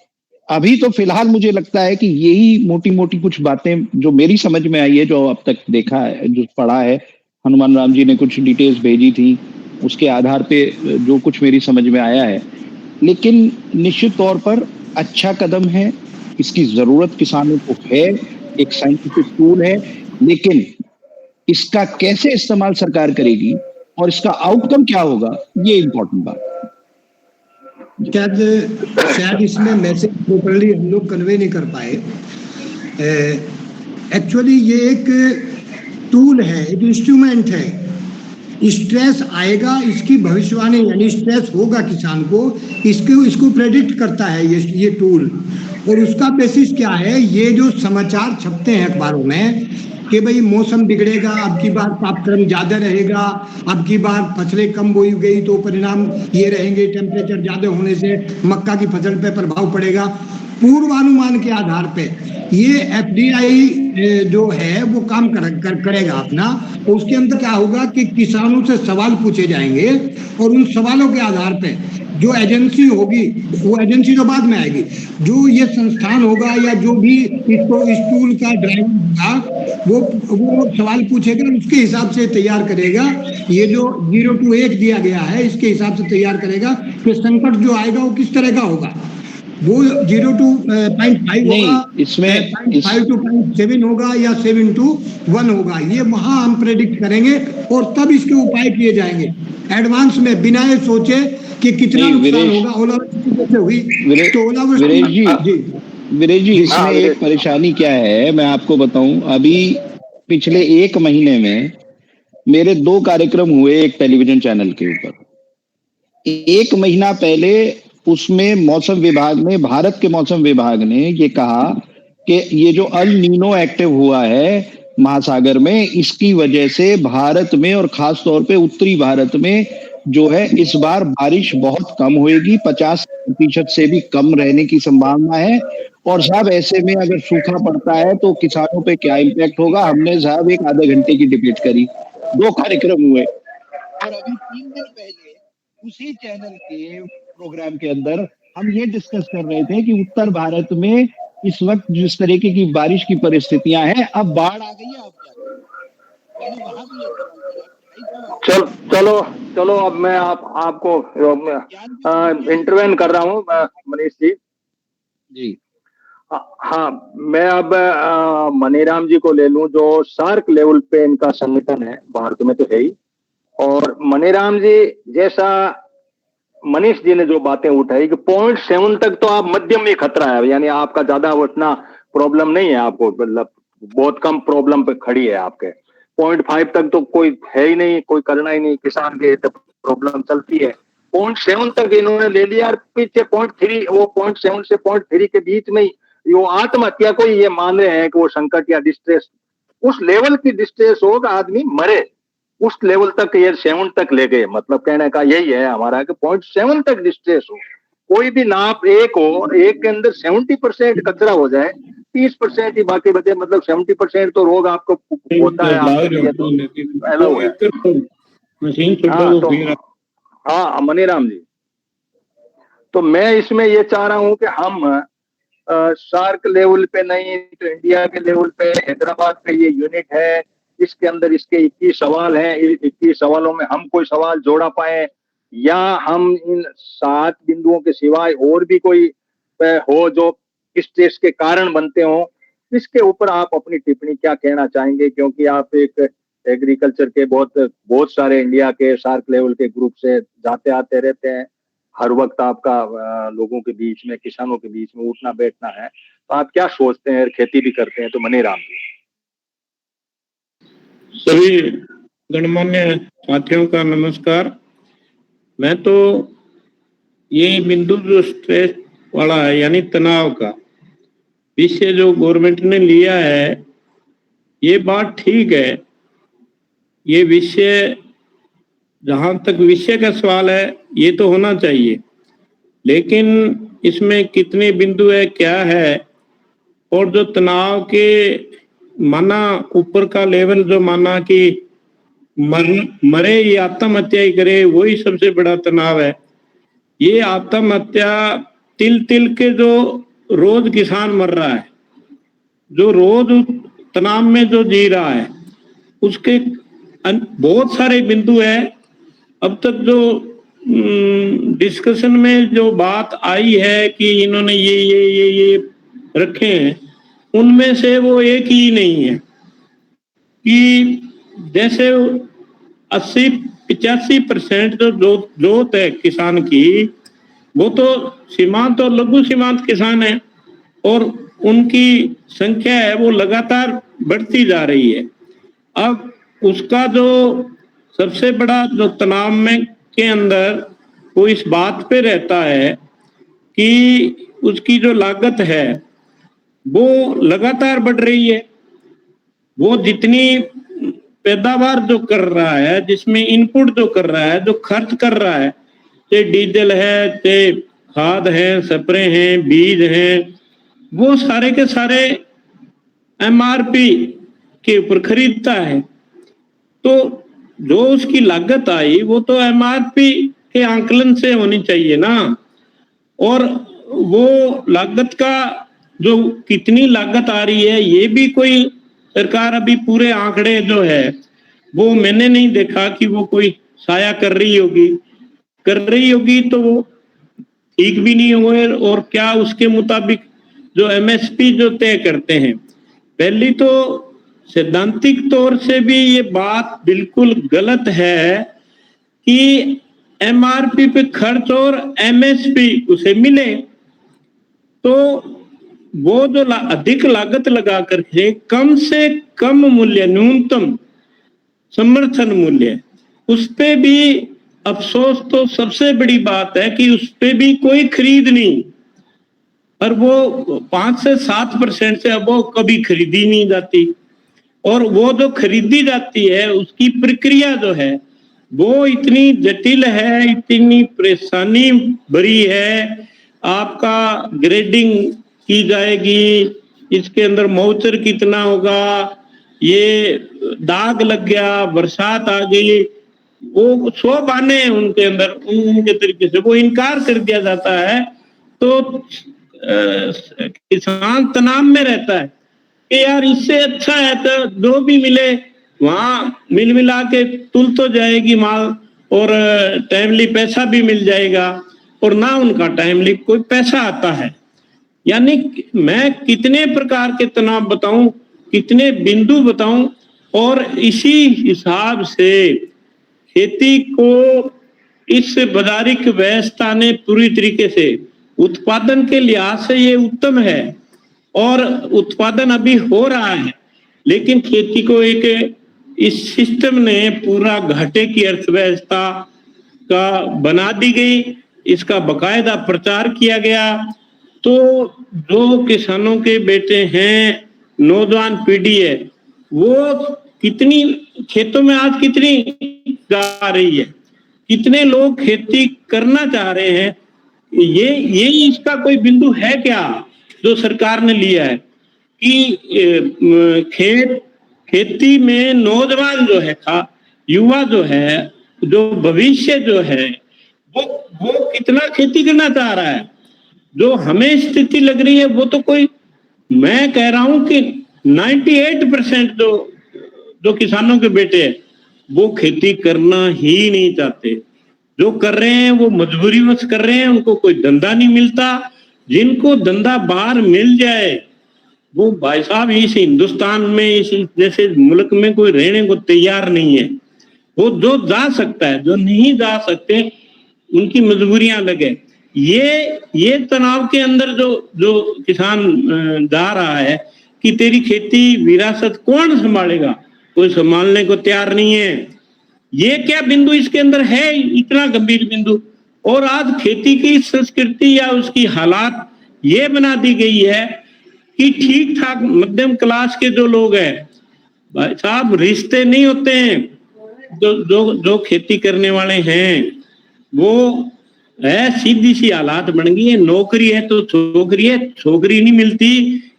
अभी तो फिलहाल मुझे लगता है कि यही मोटी मोटी कुछ बातें जो मेरी समझ में आई है, जो अब तक देखा है, जो पढ़ा है, हनुमान राम जी ने कुछ डिटेल्स भेजी थी, उसके आधार पे जो कुछ मेरी समझ में आया है, लेकिन निश्चित तौर पर अच्छा कदम है, इसकी जरूरत किसानों को है, एक साइंटिफिक टूल है, लेकिन इसका कैसे इस्तेमाल सरकार करेगी और इसका आउटकम क्या होगा, ये इंपॉर्टेंट बात। शायद इसमें मैसेज प्रॉपर्ली हम लोग कन्वे नहीं कर पाए। एक्चुअली ये एक टूल है, एक इंस्ट्रूमेंट है। स्ट्रेस आएगा इसकी भविष्यवाणी, यानी स्ट्रेस होगा किसान को, इसको प्रेडिक्ट करता है ये टूल। और उसका बेसिस क्या है, ये जो समाचार छपते हैं अखबारों में कि भाई मौसम बिगड़ेगा, अब की बार तापक्रम ज्यादा रहेगा, अब की बार फसलें कम बोई गई तो परिणाम ये रहेंगे, टेम्परेचर ज्यादा होने से मक्का की फसल पे प्रभाव पड़ेगा। पूर्वानुमान के आधार पे ये एफडीआई जो है वो काम करेगा अपना। और उसके अंदर क्या होगा कि किसानों से सवाल पूछे जाएंगे और उन सवालों के आधार पे जो एजेंसी होगी, वो एजेंसी तो बाद में आएगी, जो ये संस्थान होगा या जो भी इसको इस टूल का ड्राइवर होगा वो सवाल पूछेगा, उसके हिसाब से तैयार करेगा। ये जो 0 to 1 दिया गया है इसके हिसाब से तैयार करेगा कि संकट जो आएगा वो किस तरह का होगा। वो 0 to 0.5 होगा, इसमें 0.5 to 0.7 होगा या 7 to 1 होगा। ये वहां हम प्रेडिक्ट करेंगे और तब इसके उपाय किए जाएंगे एडवांस में, बिना ये सोचे कि कितना नुकसान होगा। ओलावृष्टि हुई तो ओलावृष्टि। वीरेश जी, इसमें एक परेशानी क्या है मैं आपको बताऊं। अभी पिछले 1 महीने में मेरे 2 कार्यक्रम हुए एक टेलीविजन चैनल के ऊपर। 1 महीना पहले उसमें मौसम विभाग ने, भारत के मौसम विभाग ने ये कहा कि ये जो अल नीनो एक्टिव हुआ है महासागर में, इसकी वजह से भारत में और खास तौर पे उत्तरी भारत में जो है इस बार बारिश बहुत कम होएगी, 50% से भी कम रहने की संभावना है। और साहब ऐसे में अगर सूखा पड़ता है तो किसानों पे क्या इम्पैक्ट होगा। हमने साहब एक आधे घंटे की डिबेट करी, 2 कार्यक्रम हुए। और अभी 3 दिन पहले उसी चैनल के प्रोग्राम के अंदर हम ये डिस्कस कर रहे थे कि उत्तर भारत में इस वक्त जिस तरीके की बारिश की परिस्थितियां हैं, अब बाढ़ आ गई है, अब क्या करें? वहां भी चलो अब मैं आपको इंटरवेन कर रहा हूँ मनीष जी। हाँ, मैं अब मनीराम जी को ले लूं, जो सार्क लेवल पे इनका संगठन है, भारत में तो है ही। और मनीराम जी, जैसा मनीष जी ने जो बातें उठाई कि 0.7 तक तो आप मध्यम ही खतरा है, यानी आपका ज्यादा उतना प्रॉब्लम नहीं है, आपको मतलब बहुत कम प्रॉब्लम पे खड़ी है आपके। 0.5 तक तो कोई है ही नहीं, कोई करना ही नहीं, किसान के तो प्रॉब्लम चलती है। 0.7 तक इन्होंने ले लिया, और पीछे 0.3, वो 0.7 से 0.3 के बीच में वो आत्महत्या को ये मान रहे हैं कि वो संकट या डिस्ट्रेस, उस लेवल की डिस्ट्रेस हो कि आदमी मरे, उस लेवल तक ये 7 तक ले गए। मतलब कहने का यही है हमारा कि 0.7 तक डिस्ट्रेस हो। कोई भी नाप 1 हो, 1 के अंदर 70% कचरा हो जाए, 30% ही बाकी बचे, मतलब 70% तो रोग आपको होता है, हाँ मनीराम जी। तो मैं इसमें ये चाह रहा हूं कि हम सार्क लेवल पे नहीं तो इंडिया के लेवल पे, हैदराबाद पे ये यूनिट है, इसके अंदर इसके 21 सवाल हैं, 21 सवालों में हम कोई सवाल जोड़ा पाए, या हम इन 7 बिंदुओं के सिवाय और भी कोई हो जो इस देश के कारण बनते हो, इसके ऊपर आप अपनी टिप्पणी क्या कहना चाहेंगे? क्योंकि आप एक एग्रीकल्चर के बहुत सारे इंडिया के सार्क लेवल के ग्रुप से जाते आते रहते हैं, हर वक्त आपका लोगों के बीच में, किसानों के बीच में उठना बैठना है, तो आप क्या सोचते हैं? खेती भी करते हैं तो मनीराम जी। सभी गणमान्य साथियों का नमस्कार। मैं तो ये बिंदु जो स्ट्रेस वाला है, यानी तनाव का विषय जो गवर्नमेंट ने लिया है, ये बात ठीक है। ये विषय, जहां तक विषय का सवाल है, ये तो होना चाहिए, लेकिन इसमें कितने बिंदु है, क्या है, और जो तनाव के माना ऊपर का लेवल जो माना कि मरे या आत्महत्या ही करे, वही सबसे बड़ा तनाव है। ये आत्महत्या तिल तिल के जो रोज किसान मर रहा है, जो रोज तनाव में जो जी रहा है, उसके बहुत सारे बिंदु है। अब तक जो डिस्कशन में जो बात आई है कि इन्होंने ये रखे हैं, उनमें से वो एक ही नहीं है कि जैसे 80-85% जो जोत है किसान की, वो तो सीमांत और लघु सीमांत किसान है और उनकी संख्या है वो लगातार बढ़ती जा रही है। अब उसका जो सबसे बड़ा जो तनाव में के अंदर वो इस बात पे रहता है कि उसकी जो लागत है वो लगातार बढ़ रही है। वो जितनी पैदावार जो कर रहा है, जिसमें इनपुट जो कर रहा है, जो खर्च कर रहा है, चाहे डीजल है, चाहे खाद है, स्प्रे हैं, बीज हैं, वो सारे के सारे एमआरपी के ऊपर खरीदता है। तो जो उसकी लागत आई वो तो एमआरपी के आंकलन से होनी चाहिए ना। और वो लागत का जो कितनी लागत आ रही है ये भी कोई सरकार अभी पूरे आंकड़े जो है वो मैंने नहीं देखा कि वो कोई साया कर रही होगी तो वो ठीक भी नहीं हुए। और क्या उसके मुताबिक जो एमएसपी जो तय करते हैं, पहली तो सैद्धांतिक तौर से भी ये बात बिल्कुल गलत है कि एमआरपी पे खर्च और एमएसपी उसे मिले। तो वो जो अधिक लागत लगा करके कम से कम मूल्य, न्यूनतम समर्थन मूल्य, उस पे भी अफसोस तो सबसे बड़ी बात है कि उस पे भी कोई खरीद नहीं। और वो 5 से 7% से अब वो कभी खरीदी नहीं जाती। और वो जो खरीदी जाती है उसकी प्रक्रिया जो है वो इतनी जटिल है, इतनी परेशानी भरी है। आपका ग्रेडिंग की जाएगी, इसके अंदर मौचर कितना होगा, ये दाग लग गया, बरसात आ गई, वो 100 बहाने हैं उनके अंदर, उनके तरीके से वो इनकार कर दिया जाता है। तो किसान तनाव में रहता है कि यार इससे अच्छा है तो जो भी मिले वहां मिल मिला के तुल तो जाएगी माल और टाइमली पैसा भी मिल जाएगा, और ना उनका टाइमली कोई पैसा आता है। यानी मैं कितने प्रकार के तनाव बताऊं, कितने बिंदु बताऊं, और इसी हिसाब से खेती को इस बाजारिक व्यवस्था ने पूरी तरीके से उत्पादन के लिहाज से ये उत्तम है और उत्पादन अभी हो रहा है। लेकिन खेती को एक इस सिस्टम ने पूरा घाटे की अर्थव्यवस्था का बना दी गई, इसका बकायदा प्रचार किया गया। तो जो किसानों के बेटे हैं, नौजवान पीढ़ी है, वो कितनी खेतों में आज कितनी जा रही है, कितने लोग खेती करना चाह रहे हैं, ये इसका कोई बिंदु है क्या जो सरकार ने लिया है कि खेती में नौजवान जो है, युवा जो है, जो भविष्य जो है वो कितना खेती करना चाह रहा है। जो हमें स्थिति लग रही है वो तो कोई, मैं कह रहा हूं कि 98% जो किसानों के बेटे हैं वो खेती करना ही नहीं चाहते। जो कर रहे हैं वो मजबूरीवश कर रहे हैं, उनको कोई धंधा नहीं मिलता। जिनको धंधा बाहर मिल जाए वो भाई साहब इस हिंदुस्तान में, इस जैसे मुल्क में कोई रहने को तैयार नहीं है। वो जो जा सकता है, जो नहीं जा सकते उनकी मजबूरियां अलग है। ये तनाव के अंदर जो किसान जा रहा है कि तेरी खेती विरासत कौन संभालेगा, कोई संभालने को तैयार नहीं है। ये क्या बिंदु इसके अंदर है, इतना गंभीर बिंदु। और आज खेती की संस्कृति या उसकी हालात ये बना दी गई है कि ठीक ठाक मध्यम क्लास के जो लोग हैं भाई साहब, रिश्ते नहीं होते हैं। जो खेती करने वाले हैं वो है, सीधी सी हालात बन गई है। नौकरी है तो छोकरी है, छोकरी नहीं मिलती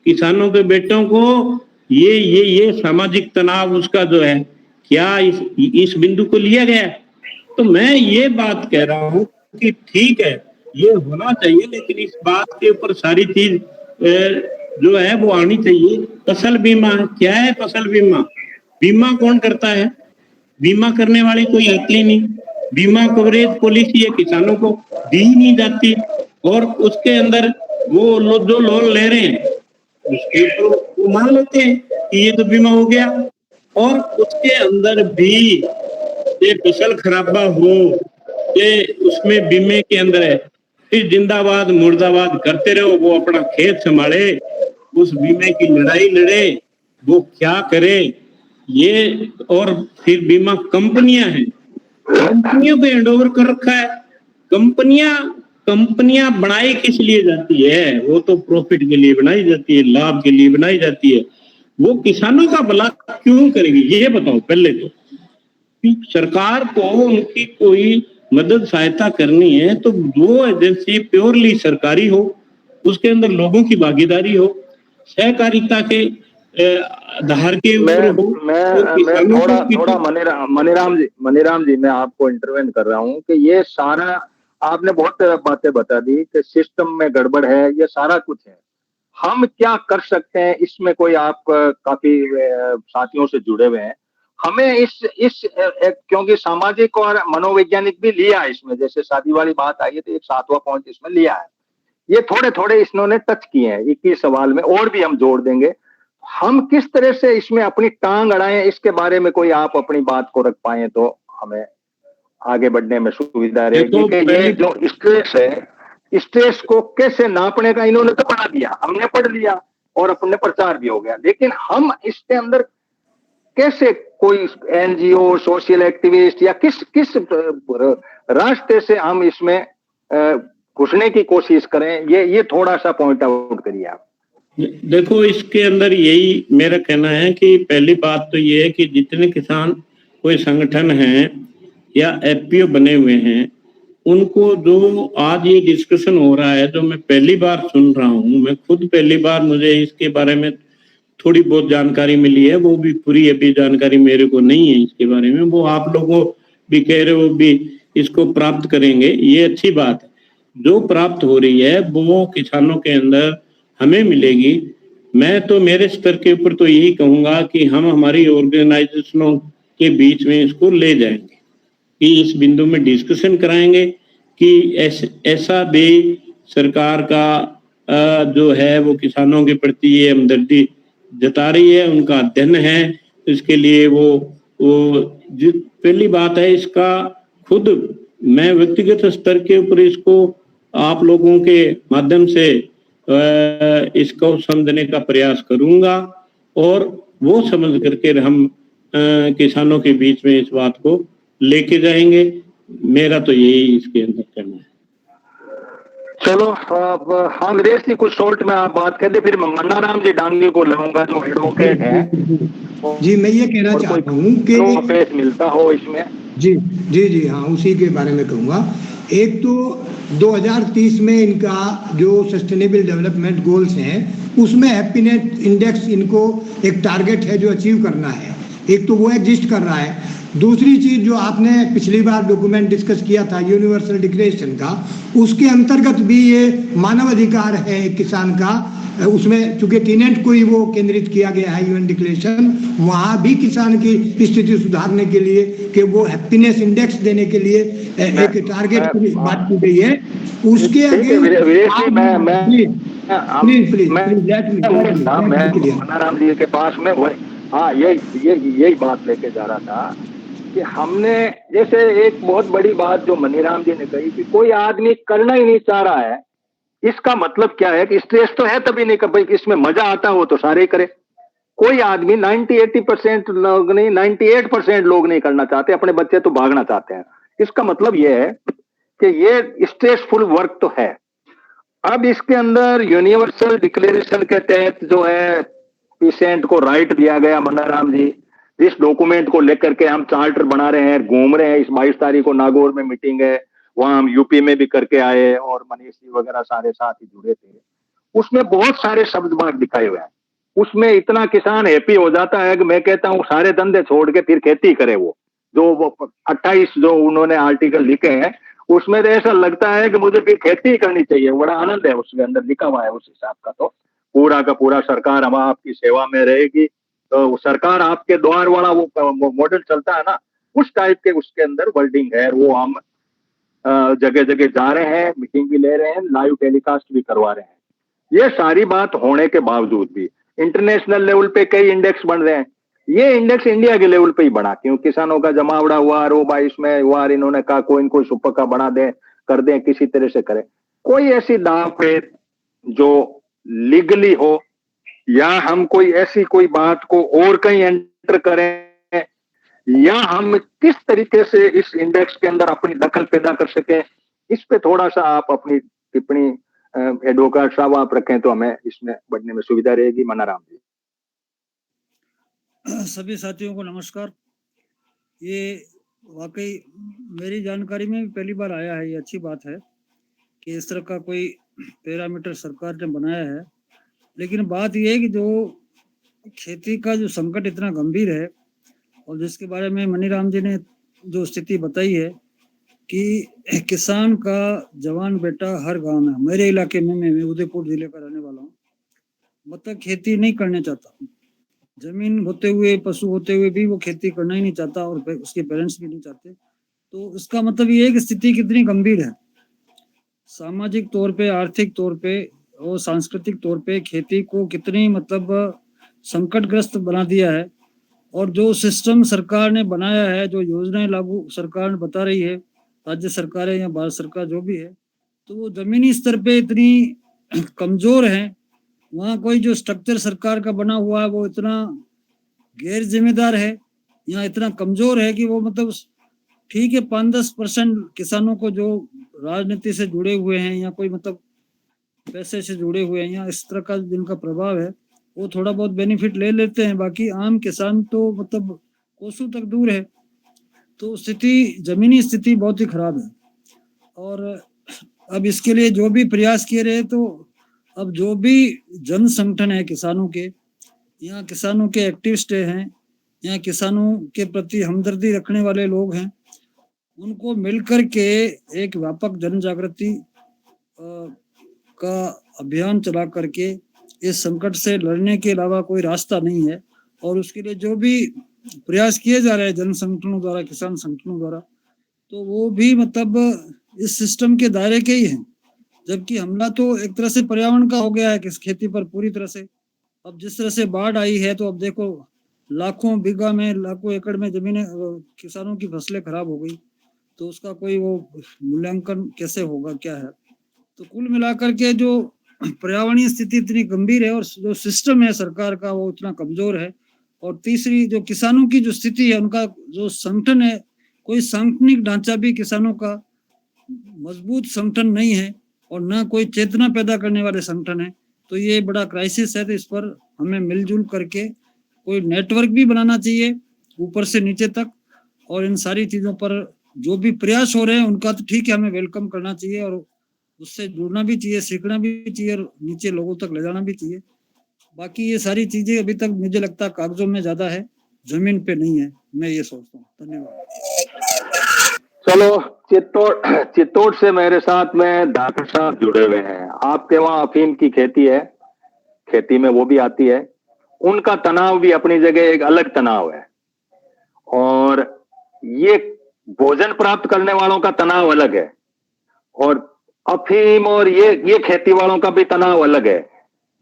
किसानों के बेटों को। ये सामाजिक तनाव उसका जो है, क्या इस बिंदु को लिया गया। तो मैं ये बात कह रहा हूं कि ठीक है ये होना चाहिए, लेकिन इस बात के ऊपर सारी चीज जो है वो आनी चाहिए। फसल बीमा क्या है? फसल बीमा कौन करता है? बीमा करने वाले कोई आते ही नहीं। बीमा कवरेज पॉलिसी है किसानों को दी ही नहीं जाती, और उसके अंदर वो जो लोन ले रहे हैं उसके तो वो मान लेते हैं कि ये तो बीमा हो गया, और उसके अंदर भी ये फसल खराबा हो, ये उसमें बीमे के अंदर है, फिर जिंदाबाद मुर्दाबाद करते रहो, वो अपना खेत संभाले, उस बीमे की लड़ाई लड़े, वो क्या करे ये। और फिर बीमा कंपनियां हैं, कंपनियों पे हैंडओवर कर रखा है। कंपनियां कंपनियां बनाई किस लिए जाती है? वो तो प्रॉफिट के लिए बनाई जाती है, लाभ के लिए बनाई जाती है। वो किसानों का भला क्यों करेगी ये बताओ पहले तो। सरकार को उनकी कोई मदद सहायता करनी है तो वो एजेंसी प्योरली सरकारी हो, उसके अंदर लोगों की भागीदारी हो, सहकारिता के आधार के ऊपर हो। मैं थोड़ा मनीराम जी मैं आपको इंटरवेन कर रहा हूँ कि ये सारा आपने बहुत बातें बता दी कि सिस्टम में गड़बड़ है, ये सारा कुछ है। हम क्या कर सकते हैं इसमें? कोई आप काफी साथियों से जुड़े हुए हैं, हमें इस क्योंकि सामाजिक और मनोवैज्ञानिक भी लिया इसमें, जैसे शादी वाली बात आई है तो एक 7वां पॉइंट इसमें लिया है। ये थोड़े थोड़े इन्होंने टच किए हैं 21 सवाल में, और भी हम जोड़ देंगे। हम किस तरह से इसमें अपनी टांग अड़ाएं, इसके बारे में कोई आप अपनी बात को रख पाए तो हमें आगे बढ़ने में सुविधा रहेगी। कि ये जो स्ट्रेस है, स्ट्रेस को कैसे नापने का इन्होंने तो पढ़ा दिया, हमने पढ़ लिया और अपने प्रचार भी हो गया, लेकिन हम इसके अंदर कैसे कोई एनजीओ, सोशल एक्टिविस्ट या किस किस रास्ते से हम इसमें घुसने की कोशिश करें, ये थोड़ा सा पॉइंट आउट करिए आप। देखो इसके अंदर यही मेरा कहना है कि पहली बात तो ये है कि जितने किसान कोई संगठन हैं या एफपीओ बने हुए हैं, उनको जो आज ये डिस्कशन हो रहा है जो मैं पहली बार सुन रहा हूँ, मैं खुद पहली बार मुझे इसके बारे में थोड़ी बहुत जानकारी मिली है, वो भी पूरी अभी जानकारी मेरे को नहीं है इसके बारे में। वो आप लोगों भी कह रहे हो भी इसको प्राप्त करेंगे, ये अच्छी बात है। जो प्राप्त हो रही है वो किसानों के अंदर हमें मिलेगी। मैं तो मेरे स्तर के ऊपर तो यही कहूंगा कि हम हमारी ऑर्गेनाइजेशनों के बीच में इसको ले जाएंगे, कि इस बिंदु में डिस्कशन कराएंगे कि ऐसा भी सरकार का जो है वो किसानों के प्रति ये हमदर्दी जता रही है, उनका अध्ययन है। इसके लिए वो पहली बात है, इसका खुद मैं व्यक्तिगत स्तर के ऊपर इसको आप लोगों के माध्यम से इसको समझने का प्रयास करूंगा, और वो समझ करके हम किसानों के बीच में इस बात को लेके जाएंगे। मेरा तो यही इसके अंदर कहना है। चलो अंग्रेज की कुछ शॉर्ट में आप बात कर दे, फिर मन्नाराम जी डांगी को लाऊंगा जो एडवोकेट है। जी मैं ये कहना चाहता हूँ कि फेस मिलता हो इसमें। जी जी जी हाँ, उसी के बारे में कहूँगा। एक तो 2030 में इनका जो सस्टेनेबल डेवलपमेंट गोल्स हैं उसमें हैप्पीनेस इंडेक्स इनको एक टारगेट है जो अचीव करना है। एक तो वो एग्जिस्ट कर रहा है। दूसरी चीज़ जो आपने पिछली बार डॉक्यूमेंट डिस्कस किया था यूनिवर्सल डिक्लेरेशन का, उसके अंतर्गत भी ये मानव अधिकार है एक किसान का, उसमें चूंकि टीनेंट को ही वो केंद्रित किया गया है यूएन डिक्लेरेशन, वहाँ भी किसान की स्थिति सुधारने के लिए कि वो हैप्पीनेस इंडेक्स देने के लिए एक टारगेट की बात की गई है। उसके आगे प्लीज मन्नाराम जी के पास में हाँ यही बात लेके जा रहा था कि हमने जैसे एक बहुत बड़ी बात जो मनीराम जी ने कही कि कोई आदमी करना ही नहीं चाह रहा है, इसका मतलब क्या है कि स्ट्रेस तो है तभी नहीं कर भाई, इसमें मजा आता हो तो सारे करे। कोई आदमी 90-80% लोग नहीं, 98% लोग नहीं करना चाहते, अपने बच्चे तो भागना चाहते हैं। इसका मतलब यह है कि ये स्ट्रेसफुल वर्क तो है। अब इसके अंदर यूनिवर्सल डिक्लेरेशन के तहत जो है पेशेंट को राइट दिया गया, मन्नाराम जी इस डॉक्यूमेंट को लेकर के हम चार्टर बना रहे हैं, घूम रहे हैं। इस 22 तारीख को नागौर में मीटिंग है, वहां हम यूपी में भी करके आए और मनीष जी वगैरह सारे साथ ही जुड़े थे। उसमें बहुत सारे शब्द बाग दिखाए हुए हैं। उसमें इतना किसान हैप्पी हो जाता है कि मैं कहता हूँ सारे धंधे छोड़ के फिर खेती करे। वो 28 जो उन्होंने आर्टिकल लिखे हैं उसमें तो ऐसा लगता है कि मुझे फिर खेती करनी चाहिए। बड़ा आनंद है उसके अंदर लिखा हुआ है उस हिसाब का। तो पूरा का पूरा सरकार हम आपकी सेवा में रहेगी, तो सरकार आपके द्वार वाला वो मॉडल चलता है ना, उस टाइप के उसके अंदर वर्डिंग है। वो हम जगह जगह जा रहे हैं, मीटिंग भी ले रहे हैं, लाइव टेलीकास्ट भी करवा रहे हैं। ये सारी बात होने के बावजूद भी इंटरनेशनल लेवल पे कई इंडेक्स बन रहे हैं, ये इंडेक्स इंडिया के लेवल पे ही बना, क्यों किसानों का जमावड़ा हुआ, रो 22 में हुआ, इन्होंने कहा कोई इनको सुपर का बना दें, कर दें, किसी तरह से करें। कोई ऐसी दाव पे जो लीगली हो, या हम कोई ऐसी कोई बात को और कहीं एंटर करें, या हम किस तरीके से इस इंडेक्स के अंदर अपनी दखल पैदा कर सकें, इस पे थोड़ा सा आप अपनी टिप्पणी एडवोकेट साहब आप रखें तो हमें इसमें बढ़ने में सुविधा रहेगी। मनाराम जी। सभी साथियों को नमस्कार। ये वाकई मेरी जानकारी में भी पहली बार आया है, ये अच्छी बात है कि इस तरह का कोई पैरामीटर सरकार ने बनाया है। लेकिन बात ये है कि जो खेती का जो संकट इतना गंभीर है और जिसके बारे में मनीराम जी ने जो स्थिति बताई है कि किसान का जवान बेटा हर गांव में, मेरे इलाके में, मैं उदयपुर जिले का रहने वाला हूँ, मतलब खेती नहीं करना चाहता, जमीन होते हुए, पशु होते हुए भी वो खेती करना ही नहीं चाहता और उसके पेरेंट्स भी नहीं चाहते। तो इसका मतलब ये है कि स्थिति कितनी गंभीर है। सामाजिक तौर पे, आर्थिक तौर पे और सांस्कृतिक तौर पे खेती को कितनी मतलब संकटग्रस्त बना दिया है। और जो सिस्टम सरकार ने बनाया है, जो योजनाएं लागू सरकार बता रही है, राज्य सरकारें या भारत सरकार जो भी है, तो वो जमीनी स्तर पे इतनी कमजोर है। वहाँ कोई जो स्ट्रक्चर सरकार का बना हुआ है वो इतना गैर जिम्मेदार है या इतना कमजोर है कि वो मतलब ठीक है 5-10% किसानों को जो राजनीति से जुड़े हुए हैं या कोई मतलब पैसे से जुड़े हुए हैं या इस तरह का जिनका प्रभाव है, वो थोड़ा बहुत बेनिफिट ले लेते हैं। बाकी आम किसान तो मतलब कोसों तक दूर है। तो स्थिति, जमीनी स्थिति बहुत ही खराब है। और अब इसके लिए जो भी प्रयास किए रहे, तो अब जो भी जन संगठन है किसानों के, या किसानों के एक्टिविस्ट हैं, या किसानों के प्रति हमदर्दी रखने वाले लोग हैं, उनको मिलकर के एक व्यापक जन जागृति का अभियान चला करके इस संकट से लड़ने के अलावा कोई रास्ता नहीं है। और उसके लिए जो भी प्रयास किए जा रहे हैं जन संगठनों द्वारा, किसान संगठनों द्वारा, तो वो भी मतलब इस सिस्टम के दायरे के ही हैं। जबकि हमला तो एक तरह से पर्यावरण का हो गया है किस खेती पर पूरी तरह से। अब जिस तरह से बाढ़ आई है, तो अब देखो लाखों बीघा में, लाखों एकड़ में जमीनें, किसानों की फसलें खराब हो गई, तो उसका कोई वो मूल्यांकन कैसे होगा, क्या है। तो कुल मिलाकर के जो पर्यावरणीय स्थिति इतनी गंभीर है और जो सिस्टम है सरकार का वो इतना कमजोर है। और तीसरी जो किसानों की जो स्थिति है, उनका जो संगठन है, कोई सांगठनिक ढांचा भी किसानों का मजबूत संगठन नहीं है और ना कोई चेतना पैदा करने वाले संगठन है। तो ये बड़ा क्राइसिस है। तो इस पर हमें मिलजुल करके कोई नेटवर्क भी बनाना चाहिए ऊपर से नीचे तक। और इन सारी चीजों पर जो भी प्रयास हो रहे हैं उनका तो ठीक है, हमें वेलकम करना चाहिए और उससे जुड़ना भी चाहिए, सीखना भी चाहिए और नीचे लोगों तक ले जाना भी चाहिए। बाकी ये सारी चीजें अभी तक मुझे लगता है कागजों में ज्यादा है, जमीन पे नहीं है, मैं ये सोचता हूँ। धन्यवाद। चलो, चित्तौड़ से मेरे साथ में डॉक्टर साहब जुड़े हुए हैं। आपके वहाँ अफीम की खेती है, खेती में वो भी आती है। उनका तनाव भी अपनी जगह एक अलग तनाव है, और ये भोजन प्राप्त करने वालों का तनाव अलग है, और अफीम और ये खेती वालों का भी तनाव अलग है।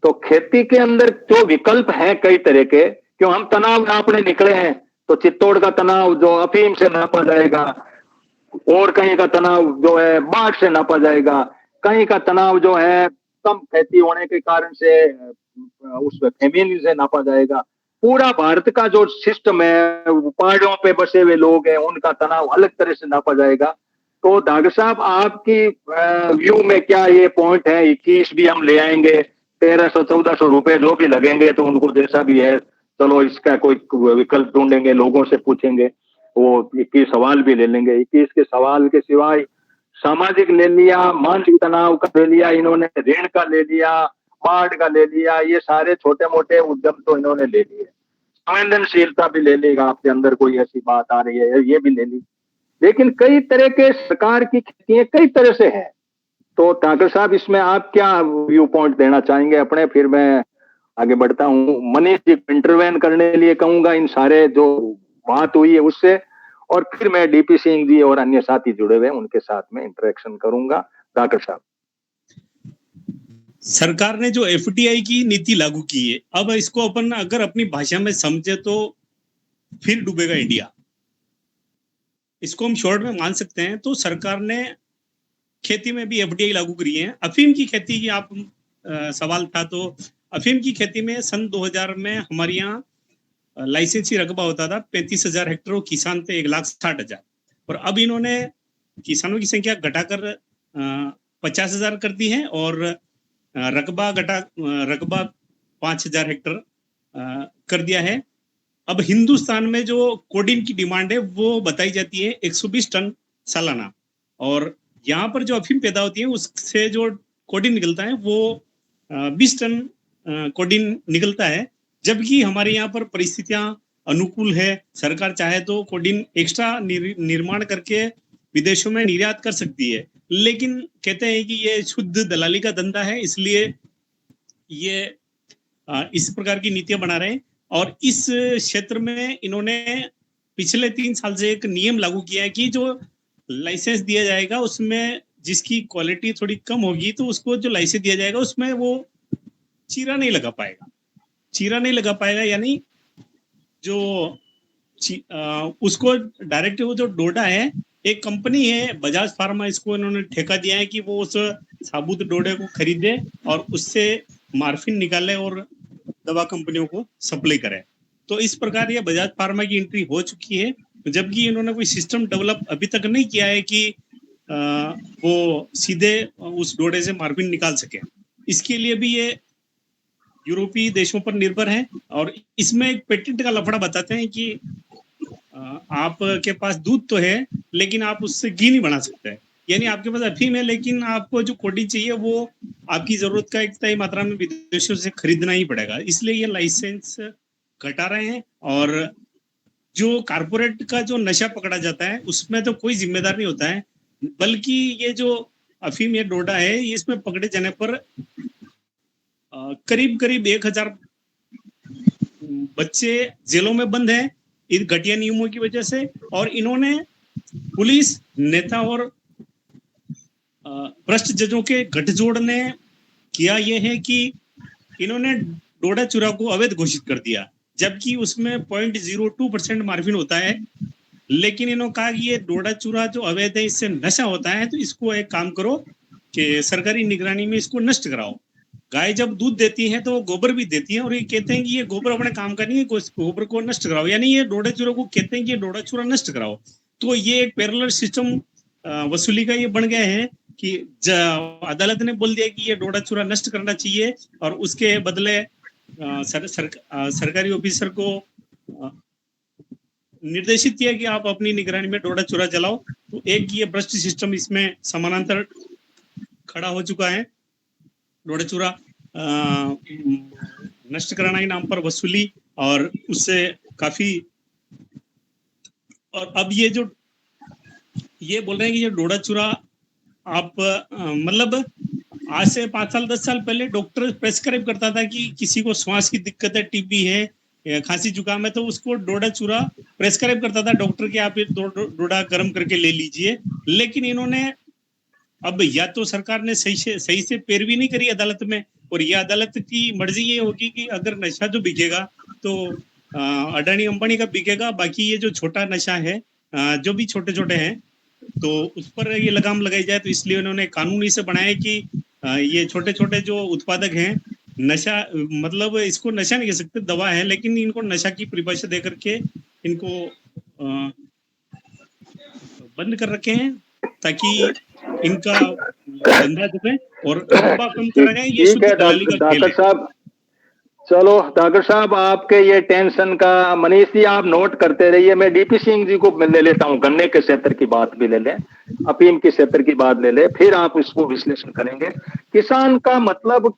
तो खेती के अंदर जो विकल्प हैं कई तरह के, क्यों हम तनाव नापने निकले हैं, तो चित्तौड़ का तनाव जो अफीम से नापा जाएगा, और कहीं का तनाव जो है बाढ़ से नापा जाएगा, कहीं का तनाव जो है कम खेती होने के कारण से उसमें फेमिन से नापा जाएगा। पूरा भारत का जो सिस्टम है, पहाड़ों पे बसे हुए लोग हैं, उनका तनाव अलग तरह से नापा जाएगा। तो डॉक्टर साहब, आपकी व्यू में क्या ये पॉइंट है? 21 भी हम ले आएंगे, 1300-1400 रुपए जो भी लगेंगे, तो उनको जैसा भी है, चलो इसका कोई विकल्प ढूंढेंगे, लोगों से पूछेंगे, वो 21 सवाल भी ले लेंगे। 21 के सवाल के सिवाय सामाजिक ले लिया, मानसिक तनाव का ले लिया इन्होंने, ऋण का ले लिया, बाढ़ का ले लिया, ये सारे छोटे मोटे उद्यम तो इन्होंने ले लिए। संवेदनशीलता भी ले लेगा, आपके अंदर कोई ऐसी बात आ रही है, ये भी ले ली। लेकिन कई तरह के सरकार की खेतियां कई तरह से है। तो ठाकर साहब, इसमें आप क्या व्यू पॉइंट देना चाहेंगे अपने? फिर मैं आगे बढ़ता हूँ। मनीष जी इंटरवेन करने के लिए कहूंगा इन सारे जो बात हुई है उससे, और फिर मैं डीपी सिंह जी और अन्य साथी जुड़े हुए उनके साथ में इंटरेक्शन करूंगा। डॉक्टर साहब, सरकार ने जो एफडीआई की नीति लागू की है, अब इसको अपन अगर अपनी भाषा में समझे तो फिर डूबेगा इंडिया, इसको हम शॉर्ट में मान सकते हैं। तो सरकार ने खेती में भी एफडीआई लागू करी है। अफीम की खेती की आप सवाल था, तो अफीम की खेती में सन 2000 में हमारे यहाँ लाइसेंसी रकबा होता था 35,000 हेक्टेयर, किसान थे 1,60,000, और अब इन्होंने किसानों की संख्या घटाकर 50,000 कर दी है और रकबा 5,000 हेक्टेयर कर दिया है। अब हिंदुस्तान में जो कोडिन की डिमांड है वो बताई जाती है 120 टन सालाना, और यहाँ पर जो अफीम पैदा होती है उससे जो कोडिन निकलता है वो 20 टन कोडिन निकलता है। जबकि हमारे यहाँ पर परिस्थितियां अनुकूल है, सरकार चाहे तो कोडिन एक्स्ट्रा निर्माण करके विदेशों में निर्यात कर सकती है, लेकिन कहते हैं कि ये शुद्ध दलाली का धंधा है, इसलिए ये इस प्रकार की नीतियां बना रहे हैं। और इस क्षेत्र में इन्होंने पिछले 3 साल से एक नियम लागू किया है कि जो लाइसेंस दिया जाएगा उसमें जिसकी क्वालिटी थोड़ी कम होगी तो उसको जो लाइसेंस दिया जाएगा उसमें वो चीरा नहीं लगा पाएगा। चीरा नहीं लगा पाएगा यानी जो उसको डायरेक्ट वो जो डोडा है, एक कंपनी है बजाज फार्मा, इसको इन्होंने ठेका दिया है कि वो उस साबुत डोडे को खरीदे और उससे मार्फिन निकाले और दवा कंपनियों को सप्लाई करे। तो इस प्रकार ये बजाज फार्मा की एंट्री हो चुकी है, जबकि इन्होंने कोई सिस्टम डेवलप अभी तक नहीं किया है कि वो सीधे उस डोडे से मार्फिन निकाल सके। इसके लिए भी ये यूरोपीय देशों पर निर्भर है। और इसमें एक पेटेंट का लफड़ा बताते हैं कि आपके पास दूध तो है लेकिन आप उससे घी नहीं बना सकते, यानी आपके पास अफीम है लेकिन आपको जो कोडिन चाहिए वो आपकी जरूरत का एक तय मात्रा में विदेशों से खरीदना ही पड़ेगा। इसलिए ये लाइसेंस घटा रहे हैं। और जो कारपोरेट का जो नशा पकड़ा जाता है उसमें तो कोई जिम्मेदार नहीं होता है, बल्कि ये जो अफीम या डोडा है इसमें पकड़े जाने पर करीब करीब 1,000 बच्चे जेलों में बंद हैं इन घटिया नियमों की वजह से। और इन्होंने पुलिस, नेता और भ्रष्ट जजों के गठजोड़ ने किया यह है कि इन्होंने डोडा चूरा को अवैध घोषित कर दिया, जबकि उसमें 0.02% मार्जिन होता है। लेकिन इन्होंने कहा कि ये डोडा चूरा जो अवैध है इससे नशा होता है, तो इसको एक काम करो कि सरकारी निगरानी में इसको नष्ट कराओ। गाय जब दूध देती है तो वो गोबर भी देती है, और ये कहते हैं कि ये गोबर अपने काम का नहीं है, गोबर को नष्ट कराओ, यानी ये डोडा चूरा को कहते हैं कि ये डोडा चूरा नष्ट कराओ। तो ये एक पैरेलल सिस्टम वसूली का ये बन गया है कि अदालत ने बोल दिया कि ये डोडा चूरा नष्ट करना चाहिए और उसके बदले सरकारी ऑफिसर को निर्देशित किया कि आप अपनी निगरानी में डोडा चूरा चलाओ। तो एक ये भ्रष्ट सिस्टम इसमें समानांतर खड़ा हो चुका है। डोडा चूरा नष्ट कराना के नाम पर वसूली और उससे काफी, और अब ये जो ये बोल रहे हैं कि ये डोडा चूरा आप मतलब आज से 5 साल 10 साल पहले डॉक्टर प्रेस्क्राइब करता था कि किसी को श्वास की दिक्कत है, टीबी है, खांसी जुकाम है, तो उसको डोडा चूरा प्रेस्क्राइब करता था डॉक्टर कि आप ये डोडा गर्म करके ले लीजिए। लेकिन इन्होंने अब या तो सरकार ने सही से पैरवी नहीं करी अदालत में, और ये अदालत की मर्जी ये होगी कि अगर नशा जो बिकेगा तो अडानी अंबानी का बिकेगा, बाकी ये जो छोटा नशा है जो भी छोटे छोटे हैं तो उस पर ये लगाम लगाई जाए। तो इसलिए उन्होंने कानून इसे बनाया कि ये छोटे छोटे जो उत्पादक हैं, नशा मतलब इसको नशा नहीं कह सकते, दवा है, लेकिन इनको नशा की परिभाषा दे करके इनको बंद कर रखे हैं ताकि इनका धंधा चले और रकबा कम करा जाए। ये शुद्ध दलाली का खेल है। डॉक्टर साहब, चलो डॉक्टर साहब आपके ये टेंशन का मनीष जी आप नोट करते रहिए, मैं डीपी सिंह जी को ले लेता हूँ, गन्ने के क्षेत्र की बात भी ले लें, अफीम के क्षेत्र की बात ले ले, फिर आप इसको विश्लेषण करेंगे। किसान का मतलब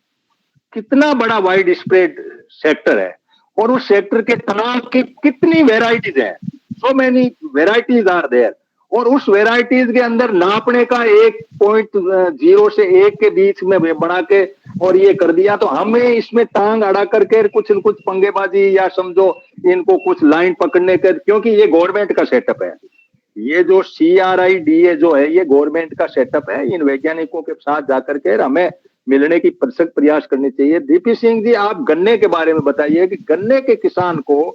कितना बड़ा वाइड स्प्रेड सेक्टर है और उस सेक्टर के तनाव की कितनी वेराइटीज है, so many varieties are there, और उस वेराइटीज के अंदर नापने का 1.0 से 1 के बीच में बढ़ा के और ये कर दिया, तो हमें इसमें टांग अड़ा करके कुछ न कुछ पंगेबाजी या समझो इनको कुछ लाइन पकड़ने के, क्योंकि ये गवर्नमेंट का सेटअप है, ये जो CRIDA जो है ये गवर्नमेंट का सेटअप है। इन वैज्ञानिकों के साथ जाकर के हमें मिलने की परसक प्रयास करनी चाहिए। DP सिंह जी, आप गन्ने के बारे में बताइए कि गन्ने के किसान को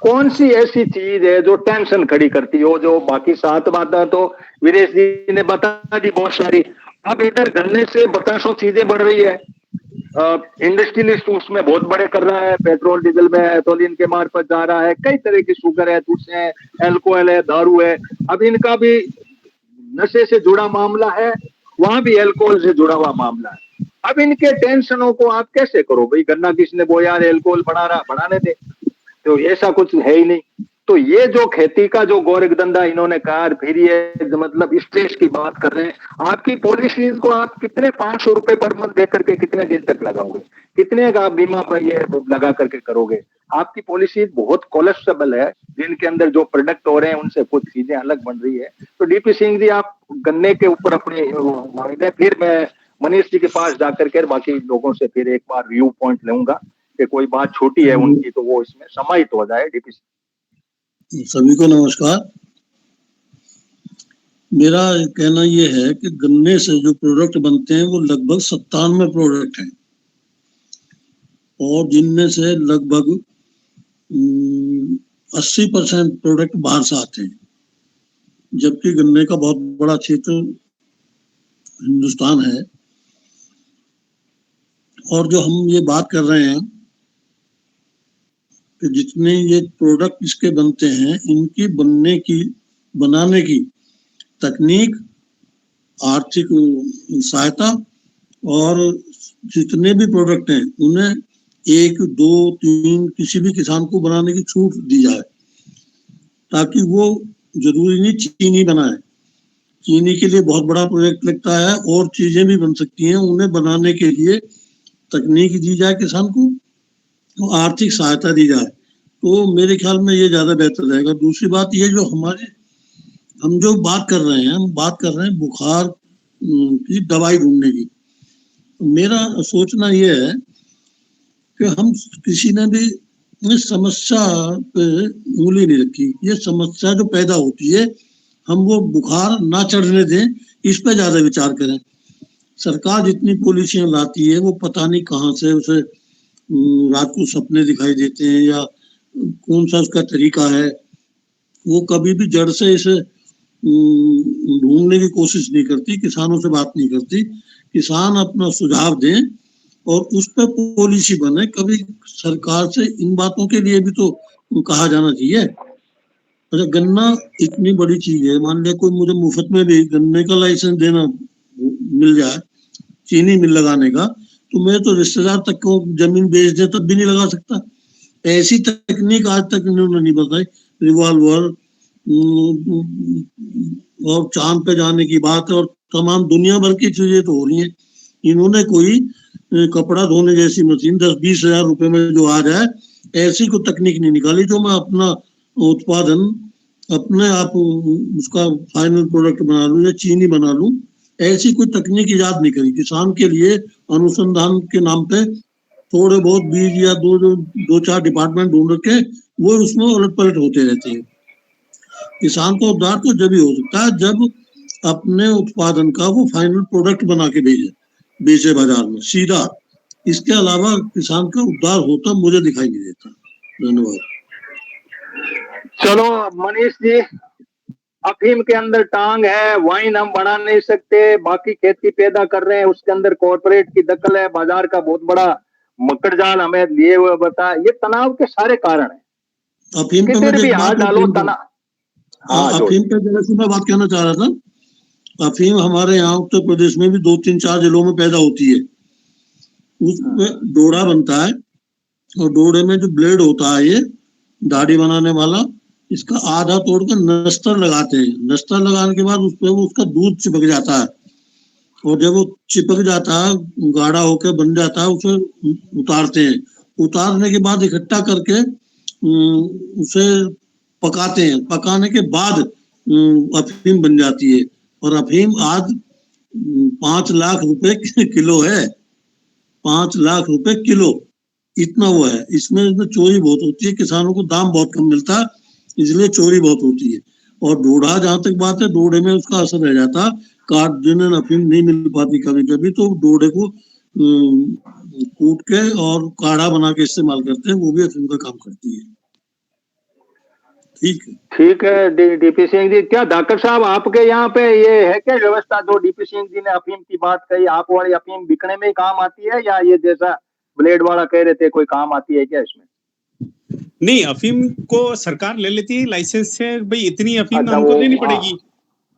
कौन सी ऐसी चीज है जो टेंशन खड़ी करती हो, जो बाकी 7 बातें तो वीरेश जी ने बता दी बहुत सारी। अब इधर गन्ने से 1200 चीजें बढ़ रही है। इंडस्ट्रियलिस्ट उसमें बहुत बड़े कर रहा है, पेट्रोल डीजल में एथोलिन के मार्फत जा रहा है, कई तरह की शुगर है, दूध है, एल्कोहल है, दारू है। अब इनका भी नशे से जुड़ा मामला है, वहां भी एल्कोहल से जुड़ा हुआ मामला है। अब इनके टेंशनों को आप कैसे करो भाई, गन्ना किसने बोया, एल्कोहल बना रहा, बनाने दे, तो ऐसा कुछ है ही नहीं। तो ये जो खेती का जो गोरखधंधा इन्होंने कहा, फिर ये मतलब स्ट्रेस की बात कर रहे हैं। आपकी पॉलिसीज को आप कितने 500 रुपए पर मंथ दे करके कितने दिन तक लगाओगे, कितने का आप बीमा पर ये लगा करके करोगे? आपकी पॉलिसी बहुत कोलेस्टेबल है, जिनके अंदर जो प्रोडक्ट हो रहे हैं उनसे कुछ चीजें अलग बन रही है। तो DP सिंह जी, आप गन्ने के ऊपर अपने फिर मैं मनीष जी के पास जाकर के बाकी लोगों से फिर एक बार व्यू पॉइंट लूंगा कि कोई बात छोटी है उनकी तो वो इसमें समाहित हो जाए। DP सभी को नमस्कार। मेरा कहना ये है कि गन्ने से जो प्रोडक्ट बनते हैं वो लगभग 97 प्रोडक्ट हैं और जिनमें से लगभग 80% प्रोडक्ट बाहर से आते हैं, जबकि गन्ने का बहुत बड़ा क्षेत्र हिंदुस्तान है। और जो हम ये बात कर रहे हैं कि जितने ये प्रोडक्ट इसके बनते हैं, इनकी बनाने की तकनीक, आर्थिक सहायता और जितने भी प्रोडक्ट हैं उन्हें 1, 2, 3 किसी भी किसान को बनाने की छूट दी जाए, ताकि वो जरूरी नहीं चीनी बनाए। चीनी के लिए बहुत बड़ा प्रोजेक्ट लगता है और चीजें भी बन सकती हैं, उन्हें बनाने के लिए तकनीक दी जाए किसान को, तो आर्थिक सहायता दी जाए, तो मेरे ख्याल में ये ज्यादा बेहतर रहेगा। दूसरी बात ये जो हम जो बात कर रहे हैं, हम बात कर रहे हैं बुखार की दवाई ढूंढने की। मेरा सोचना ये है कि हम किसी ने भी इस समस्या पे उंगली नहीं रखी। ये समस्या जो पैदा होती है, हम वो बुखार ना चढ़ने दें, इस पे ज्यादा विचार करें। सरकार जितनी पॉलिसियां लाती है वो पता नहीं कहाँ से उसे रात को सपने दिखाई देते हैं या कौन सा उसका तरीका है, वो कभी भी जड़ से इसे ढूंढने की कोशिश नहीं करती, किसानों से बात नहीं करती। किसान अपना सुझाव दें और उस पर पॉलिसी बने। कभी सरकार से इन बातों के लिए भी तो कहा जाना चाहिए। अच्छा, गन्ना इतनी बड़ी चीज है, मान लिया कोई मुझे मुफ्त में भी गन्ने का लाइसेंस देना मिल जाए, चीनी मिल लगाने का, तो मैं तो रिश्तेदार तक को जमीन बेच दे तब भी नहीं लगा सकता। ऐसी तकनीक आज तक इन्होंने नहीं बताई। रिवॉल्वर और चांद पे जाने की बात है और तमाम दुनिया भर की चीजें तो हो रही हैं। इन्होंने कोई कपड़ा धोने जैसी मशीन 10-20 हजार रुपए में जो आ जाए, ऐसी कोई तकनीक नहीं निकाली जो मैं अपना उत्पादन अपने आप उसका फाइनल प्रोडक्ट बना लूं या चीनी बना लूं। ऐसी कोई तकनीक इजाद नहीं करी। किसान के लिए अनुसंधान के नाम पे थोड़े बहुत बीज या 2-4 डिपार्टमेंट ढूंढ रखे, वो उसमें उलट पलट होते रहते हैं। किसान का उद्धार तो जब ही हो सकता है जब अपने उत्पादन का वो फाइनल प्रोडक्ट बना के बेचे बाजार में सीधा। इसके अलावा किसान का उद्धार होता मुझे दिखाई नहीं देता। धन्यवाद। चलो मनीष जी, अफीम के अंदर टांग है, वाइन हम बना नहीं सकते, बाकी खेती पैदा कर रहे हैं, उसके अंदर कॉर्पोरेट की दखल है, बाजार का बहुत बड़ा मकड़जाल हमें लिए हुए बता। ये तनाव के सारे कारण है। अफीम पे भी हाथ डालो तनाव। अफीम पे मैं बात कहना चाह रहा था। अफीम हमारे यहाँ उत्तर प्रदेश में भी 2-3-4 जिलों में पैदा होती है। उसमें डोरा बनता है और डोरे में जो ब्लेड होता है, ये दाढ़ी बनाने वाला, इसका आधा तोड़कर नस्तर लगाते हैं। नस्तर लगाने के बाद उस पर उसका दूध चिपक जाता है और जब वो चिपक जाता है, गाढ़ा होकर बन जाता है, उसे उतारते हैं। उतारने के बाद इकट्ठा करके उसे पकाते हैं। पकाने के बाद अफीम बन जाती है और अफीम आज 5 लाख रुपए किलो है। 5 लाख रुपए किलो इतना वो है। इसमें चोरी बहुत होती है, किसानों को दाम बहुत कम मिलता है, इसलिए चोरी बहुत होती है। और डोडा, जहां तक बात है, डोडे में उसका असर रह जाता। काट जिन्हें अफीम नहीं मिल पाती कभी कभी, तो डोडे को कूट के और काढ़ा बना के इस्तेमाल करते हैं, वो भी अफीम का काम करती है। ठीक है। ठीक है डीपी सिंह जी, क्या डॉक्टर साहब आपके यहाँ पे ये है क्या व्यवस्था, जो डीपी सिंह जी ने अफीम की बात कही, आप वाली अफीम बिकने में ही काम आती है, या ये जैसा ब्लेड वाला कह रहे थे कोई काम आती है क्या इसमें? नहीं, अफीम को सरकार ले लेती है लाइसेंस से, भाई इतनी अफीम अच्छा, हमको वो लेनी पड़ेगी।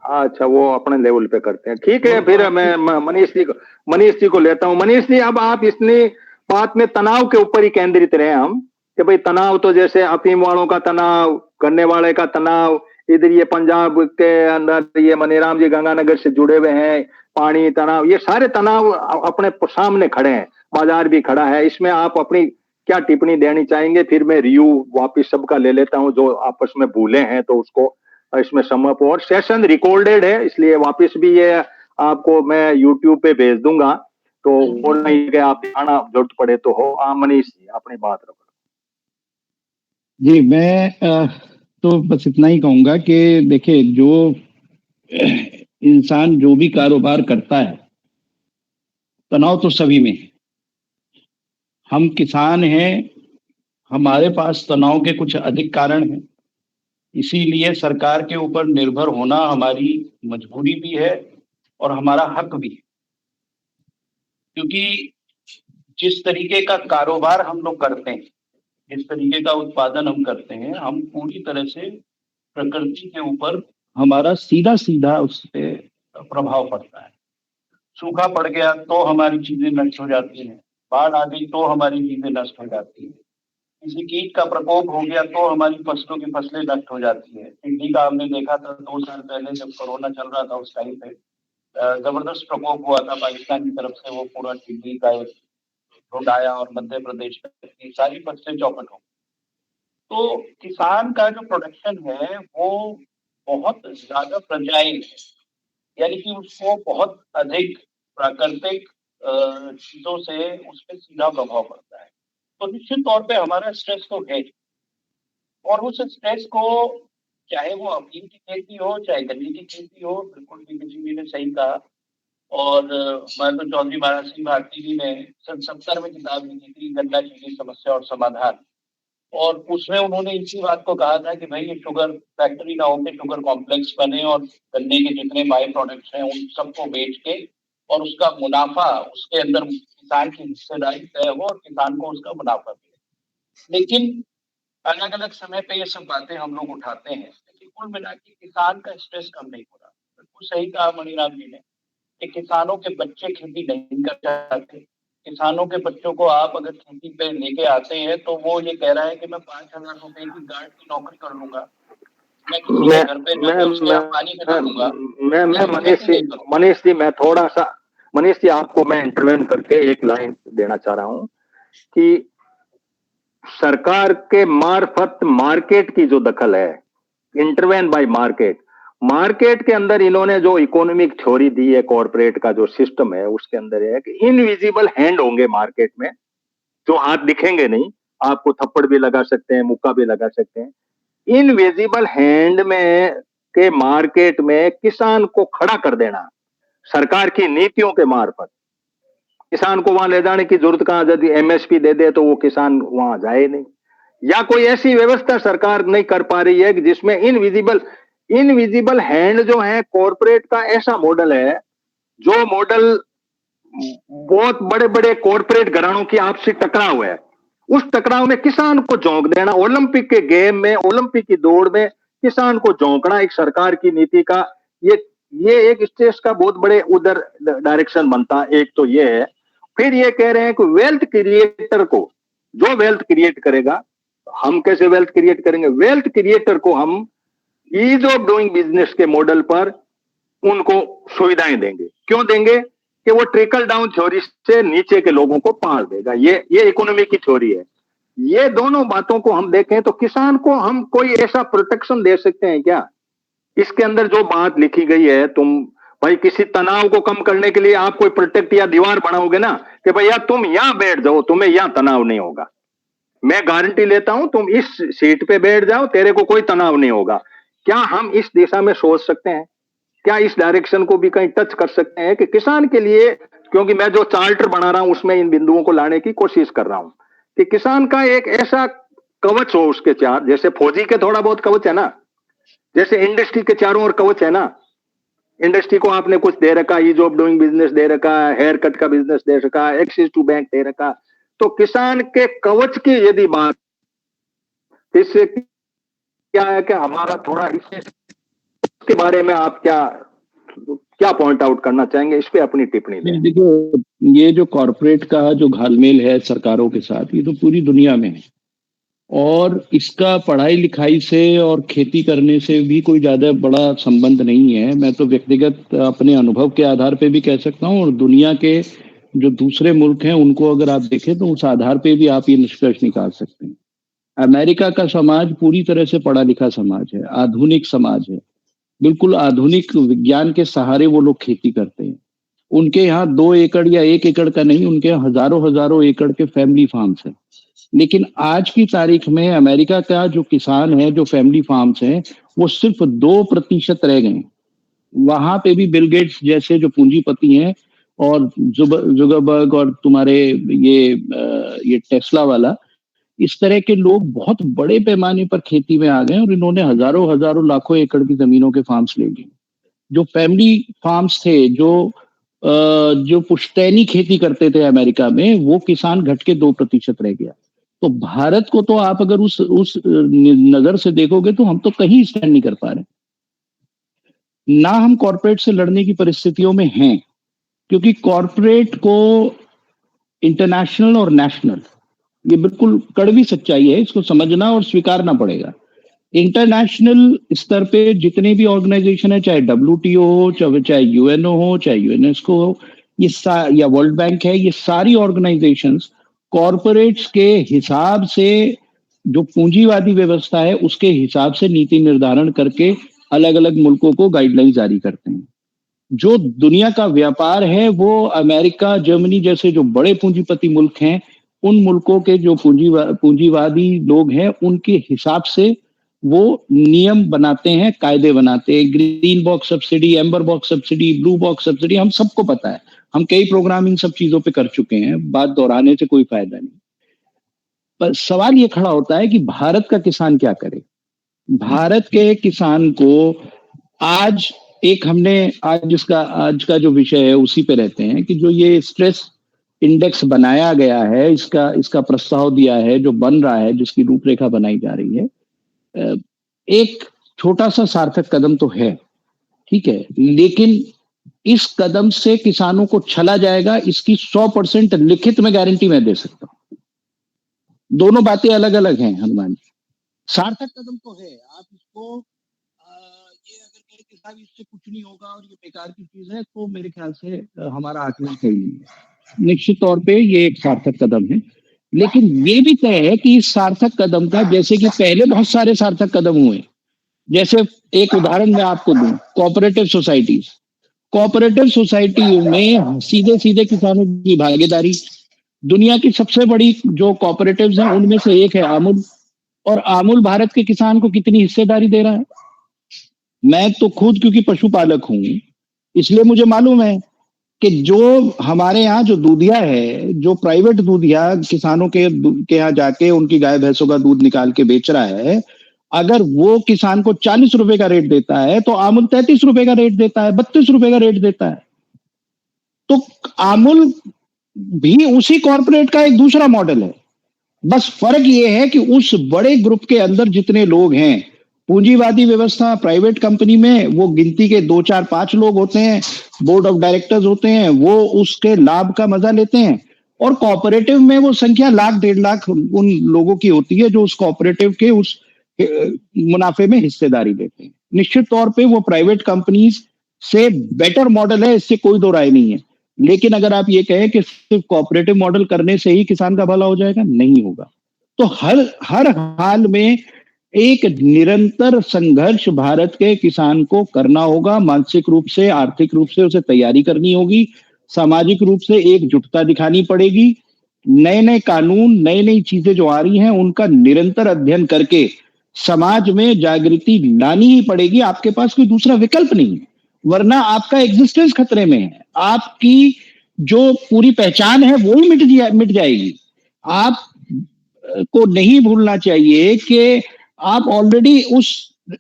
अच्छा, वो अपने लेवल पे करते हैं। ठीक है, फिर मैं मनीष जी को लेता हूँ। मनीष जी, अब आप इतनी बात में तनाव के ऊपर ही केंद्रित रहे हम, कि भाई तनाव तो जैसे अफीम वालों का तनाव, गन्ने वाले का तनाव, इधर ये पंजाब के अंदर ये मनीराम जी गंगानगर से जुड़े हुए हैं, पानी तनाव, ये सारे तनाव अपने सामने खड़े हैं, बाजार भी खड़ा है। इसमें आप अपनी क्या टिप्पणी देनी चाहेंगे? फिर मैं रिव्यू वापिस सबका ले लेता हूँ, जो आपस में भूले हैं तो उसको इसमें समअप। और सेशन रिकॉर्डेड है, इसलिए वापस भी ये आपको मैं यूट्यूब पे भेज दूंगा, तो वो नहीं कि आप आना जरूरत पड़े तो हो। मनीष जी, अपनी बात रखो। जी, मैं तो बस इतना ही कहूंगा कि देखिए, जो इंसान जो भी कारोबार करता है, तनाव तो सभी में है। हम किसान हैं, हमारे पास तनाव के कुछ अधिक कारण हैं, इसीलिए सरकार के ऊपर निर्भर होना हमारी मजबूरी भी है और हमारा हक भी है। क्योंकि जिस तरीके का कारोबार हम लोग करते हैं, जिस तरीके का उत्पादन हम करते हैं, हम पूरी तरह से प्रकृति के ऊपर हमारा सीधा सीधा उस पे प्रभाव पड़ता है। सूखा पड़ गया तो हमारी चीजें नष्ट हो जाती हैं, बाढ़ आ गई तो हमारी चीजें नष्ट हो जाती हैं, किसी कीट का प्रकोप हो गया तो हमारी फसलों की फसलें नष्ट हो जाती है। टिड्डी का हमने देखा था 2 साल पहले, जब कोरोना चल रहा था, उस टाइम पे जबरदस्त प्रकोप हुआ था पाकिस्तान की तरफ से। वो पूरा टिड्डी का एक झुंड आया और मध्य प्रदेश में सारी फसलें चौपट हो। तो किसान का जो प्रोडक्शन है वो बहुत ज्यादा फ्रजाइल है, यानी कि उसको बहुत अधिक प्राकृतिक चीजों से उस पर सीधा प्रभाव पड़ता है। तो निश्चित तौर पे हमारा स्ट्रेस तो है, और उस स्ट्रेस को, चाहे वो अफीम की खेती हो, चाहे गन्ने की खेती हो, बिल्कुल जी ने सही कहा। और हमारे तो चौधरी महाराज सिंह भारती जी ने सन 70 में किताब लिखी थी, गन्ना चीनी समस्या और समाधान, और उसमें उन्होंने इसी बात को कहा था कि भाई ये शुगर फैक्ट्री ना होकर शुगर कॉम्प्लेक्स बने, और गन्ने के जितने बाई प्रोडक्ट्स हैं उन सबको बेच के और उसका मुनाफा, उसके अंदर किसान की हिस्सेदारी तय हो और किसान को उसका मुनाफा मिले। लेकिन अलग अलग समय पे ये सब बातें हम लोग उठाते हैं, लेकिन कुल मिला के किसान का स्ट्रेस कम नहीं हो रहा। बिल्कुल सही कहा मणिराम जी ने कि किसानों के बच्चे खेती नहीं कर चाहते। किसानों के बच्चों को आप अगर खेती पे लेके आते हैं तो वो ये कह रहा है कि मैं 5,000 रुपए की गार्ड की नौकरी कर लूंगा, मैं किसी के घर पे जाके उसके यहाँ पानी पिला दूंगा। मनीष जी, मैं थोड़ा सा, मनीष जी आपको मैं इंटरवेन करके एक लाइन देना चाह रहा हूं कि सरकार के मार्फत मार्केट की जो दखल है, इंटरवेन बाय मार्केट, मार्केट के अंदर इन्होंने जो इकोनॉमिक थ्योरी दी है, कॉर्पोरेट का जो सिस्टम है, उसके अंदर है कि इनविजिबल हैंड होंगे मार्केट में, जो हाथ दिखेंगे नहीं, आपको थप्पड़ भी लगा सकते हैं, मुक्का भी लगा सकते हैं। इनविजिबल हैंड में के मार्केट में किसान को खड़ा कर देना सरकार की नीतियों के मार्फत। किसान को वहां ले जाने की जरूरत कहां, यदि एमएसपी दे दे तो वो किसान वहां जाए नहीं, या कोई ऐसी व्यवस्था सरकार नहीं कर पा रही है कि जिसमें इनविजिबल हैंड जो है कॉर्पोरेट का, ऐसा मॉडल है जो मॉडल बहुत बड़े बड़े कॉर्पोरेट घरानों की आपसी टकराव है, उस टकराव में किसान को झोंक देना, ओलंपिक के गेम में, ओलंपिक की दौड़ में किसान को झोंकना एक सरकार की नीति का, ये एक स्टेज का बहुत बड़े उधर डायरेक्शन बनता है। एक तो ये है। फिर ये कह रहे हैं कि वेल्थ क्रिएटर को, जो वेल्थ क्रिएट करेगा, हम कैसे वेल्थ क्रिएट करेंगे? वेल्थ क्रिएटर को हम ईज ऑफ डूइंग बिजनेस के मॉडल पर उनको सुविधाएं देंगे। क्यों देंगे? कि वो ट्रिकल डाउन थ्योरी से नीचे के लोगों को पाल देगा। ये इकोनॉमी की थ्योरी है। ये दोनों बातों को हम देखें तो किसान को हम कोई ऐसा प्रोटेक्शन दे सकते हैं क्या? इसके अंदर जो बात लिखी गई है, तुम भाई किसी तनाव को कम करने के लिए आप कोई प्रोटेक्ट या दीवार बनाओगे ना, कि भैया तुम यहां बैठ जाओ, तुम्हें यहां तनाव नहीं होगा, मैं गारंटी लेता हूं, तुम इस सीट पे बैठ जाओ, तेरे को कोई तनाव नहीं होगा। क्या हम इस दिशा में सोच सकते हैं? क्या इस डायरेक्शन को भी कहीं टच कर सकते हैं कि किसान के लिए, क्योंकि मैं जो चार्टर बना रहा हूं उसमें इन बिंदुओं को लाने की कोशिश कर रहा हूं कि किसान का एक ऐसा कवच हो उसके चार, जैसे फौजी के थोड़ा बहुत कवच है ना, जैसे इंडस्ट्री के चारों ओर कवच है ना। इंडस्ट्री को आपने कुछ दे रखा, ईज ऑफ डूइंग बिजनेस दे रखा, हेयर कट का बिजनेस दे रखा, एक्सेस टू बैंक दे रखा। तो किसान के कवच की यदि बात, इससे क्या है कि हमारा थोड़ा इसके बारे में आप क्या पॉइंट आउट करना चाहेंगे? इस पे अपनी टिप्पणी दें। देखो, ये जो कॉरपोरेट का जो घालमेल है सरकारों के साथ, ये तो पूरी दुनिया में है, और इसका पढ़ाई लिखाई से और खेती करने से भी कोई ज्यादा बड़ा संबंध नहीं है। मैं तो व्यक्तिगत अपने अनुभव के आधार पे भी कह सकता हूँ, और दुनिया के जो दूसरे मुल्क हैं उनको अगर आप देखें तो उस आधार पे भी आप ये निष्कर्ष निकाल सकते हैं। अमेरिका का समाज पूरी तरह से पढ़ा लिखा समाज है, आधुनिक समाज है, बिल्कुल आधुनिक विज्ञान के सहारे वो लोग खेती करते हैं। उनके यहाँ 2 एकड़ या 1 एकड़ का नहीं, उनके यहाँ हजारों हजारों एकड़ के फैमिली फार्म्स हैं। लेकिन आज की तारीख में अमेरिका का जो किसान है, जो फैमिली फार्म्स हैं, वो सिर्फ 2% रह गए। वहां पे भी बिल गेट्स जैसे जो पूंजीपति हैं, और जुगरबर्ग और तुम्हारे ये टेस्ला वाला, इस तरह के लोग बहुत बड़े पैमाने पर खेती में आ गए, और इन्होंने हजारों हजारों लाखों एकड़ की जमीनों के फार्म्स ले लिए। जो फैमिली फार्म्स थे, जो पुश्तैनी खेती करते थे अमेरिका में, वो किसान घट के 2% रह गया। तो भारत को तो आप अगर उस नजर से देखोगे तो हम तो कहीं स्टैंड नहीं कर पा रहे। ना हम कॉर्पोरेट से लड़ने की परिस्थितियों में हैं, क्योंकि कॉर्पोरेट को इंटरनेशनल और नेशनल, ये बिल्कुल कड़वी सच्चाई है, इसको समझना और स्वीकारना पड़ेगा। इंटरनेशनल स्तर पे जितने भी ऑर्गेनाइजेशन है, चाहे WTO हो, चाहे UNO हो, चाहे UNESCO हो, या वर्ल्ड बैंक है, ये सारी ऑर्गेनाइजेशंस कॉर्पोरेट्स के हिसाब से, जो पूंजीवादी व्यवस्था है उसके हिसाब से नीति निर्धारण करके अलग अलग मुल्कों को गाइडलाइन जारी करते हैं। जो दुनिया का व्यापार है वो अमेरिका, जर्मनी जैसे जो बड़े पूंजीपति मुल्क हैं, उन मुल्कों के जो पूंजीवादी लोग हैं, उनके हिसाब से वो नियम बनाते हैं, कायदे बनाते हैं। Green box subsidy, amber box subsidy, blue box subsidy, हम सबको पता है, हम कई प्रोग्राम इन सब चीजों पे कर चुके हैं, बात दोहराने से कोई फायदा नहीं। पर सवाल ये खड़ा होता है कि भारत का किसान क्या करे। भारत के किसान को आज आज का जो विषय है उसी पे रहते हैं कि जो ये स्ट्रेस इंडेक्स बनाया गया है, इसका प्रस्ताव दिया है, जो बन रहा है, जिसकी रूपरेखा बनाई जा रही है, एक छोटा सा सार्थक कदम तो है, ठीक है, लेकिन इस कदम से किसानों को छला जाएगा, इसकी 100% लिखित में गारंटी मैं दे सकता हूं। दोनों बातें अलग अलग हैं हनुमान जी। सार्थक कदम तो है, आप इसको ये अगर कहें कि साहब इससे कुछ नहीं होगा और ये बेकार की चीज है, तो मेरे ख्याल से हमारा आकलन सही नहीं है। निश्चित तौर पे ये एक सार्थक कदम है, लेकिन ये भी तय है कि इस सार्थक कदम का, जैसे कि पहले बहुत सारे सार्थक कदम हुए, जैसे एक उदाहरण मैं आपको दूं, कोऑपरेटिव सोसाइटीज। कोऑपरेटिव सोसाइटी में सीधे सीधे किसानों की भागीदारी। दुनिया की सबसे बड़ी जो कोऑपरेटिव्स हैं उनमें से एक है अमूल, और अमूल भारत के किसान को कितनी हिस्सेदारी दे रहा है। मैं तो खुद क्योंकि पशुपालक हूं, इसलिए मुझे मालूम है कि जो हमारे यहाँ जो दूधिया है, जो प्राइवेट दूधिया किसानों के यहाँ जाके उनकी गाय भैंसों का दूध निकाल के बेच रहा है, अगर वो किसान को 40 रुपए का रेट देता है तो अमूल 33 रुपए का रेट देता है, 32 रुपए का रेट देता है। तो अमूल भी उसी कॉर्पोरेट का एक दूसरा मॉडल है। बस फर्क ये है कि उस बड़े ग्रुप के अंदर जितने लोग हैं, पूंजीवादी व्यवस्था प्राइवेट कंपनी में वो गिनती के 2, 4, 5 लोग होते हैं, बोर्ड ऑफ डायरेक्टर्स होते हैं, वो उसके लाभ का मजा लेते हैं। और कोऑपरेटिव में वो संख्या 1,00,000 1.5 लाख उन लोगों की होती है जो उस कोऑपरेटिव के उस मुनाफे में हिस्सेदारी लेते हैं। निश्चित तौर पे वो प्राइवेट कंपनीज से बेटर मॉडल है, इससे कोई दो राय नहीं है। लेकिन अगर आप ये कहें कि सिर्फ कोऑपरेटिव मॉडल करने से ही किसान का भला हो जाएगा, नहीं होगा। तो हर हाल में एक निरंतर संघर्ष भारत के किसान को करना होगा। मानसिक रूप से, आर्थिक रूप से उसे तैयारी करनी होगी, सामाजिक रूप से एकजुटता दिखानी पड़ेगी। नए नए कानून, नई नई चीजें जो आ रही हैं उनका निरंतर अध्ययन करके समाज में जागृति लानी ही पड़ेगी, आपके पास कोई दूसरा विकल्प नहीं है, वरना आपका एग्जिस्टेंस खतरे में है, आपकी जो पूरी पहचान है वो ही मिट जाएगी। आप को नहीं भूलना चाहिए कि आप ऑलरेडी उस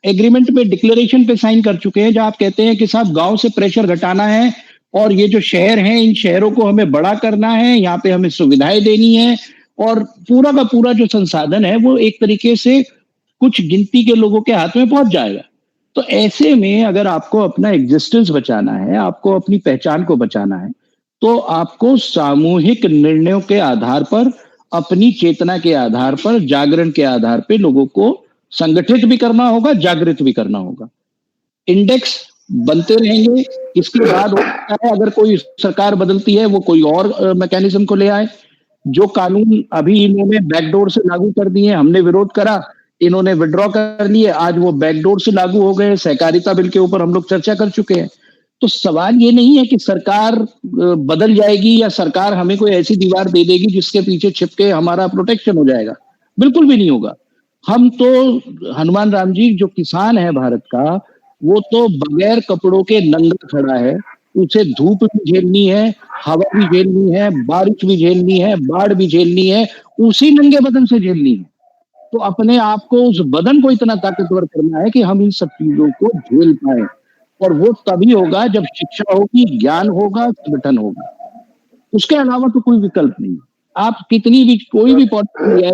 एग्रीमेंट पे, डिक्लेरेशन पे साइन कर चुके हैं, जहां आप कहते हैं कि साहब गांव से प्रेशर घटाना है और ये जो शहर हैं इन शहरों को हमें बड़ा करना है, यहाँ पे हमें सुविधाएं देनी है और पूरा का पूरा जो संसाधन है वो एक तरीके से कुछ गिनती के लोगों के हाथ में पहुंच जाएगा। तो ऐसे में अगर आपको अपना एग्जिस्टेंस बचाना है, आपको अपनी पहचान को बचाना है, तो आपको सामूहिक निर्णयों के आधार पर, अपनी चेतना के आधार पर, जागरण के आधार पर लोगों को संगठित भी करना होगा, जागृत भी करना होगा। इंडेक्स बनते रहेंगे, इसके बाद हो सकता है अगर कोई सरकार बदलती है वो कोई और मैकेनिज्म को ले आए। जो कानून अभी इन्होंने बैकडोर से लागू कर दिए, हमने विरोध करा, इन्होंने विड्रॉ कर लिए, आज वो बैकडोर से लागू हो गए। सहकारिता बिल के ऊपर हम लोग चर्चा कर चुके हैं। तो सवाल ये नहीं है कि सरकार बदल जाएगी या सरकार हमें कोई ऐसी दीवार दे देगी जिसके पीछे छिपके हमारा प्रोटेक्शन हो जाएगा, बिल्कुल भी नहीं होगा। हम तो हनुमान राम जी, जो किसान है भारत का, वो तो बगैर कपड़ों के नंगा खड़ा है, उसे धूप भी झेलनी है, हवा भी झेलनी है, बारिश भी झेलनी है, बाढ़ भी झेलनी है, उसी नंगे बदन से झेलनी है। तो अपने आप को, उस बदन को इतना ताकतवर करना है कि हम इन सब चीजों को झेल पाए, और वो तभी होगा जब शिक्षा होगी, ज्ञान होगा, संगठन होगा। उसके अलावा तो कोई विकल्प नहीं। आप कितनी भी कोई भी पॉलिसी है,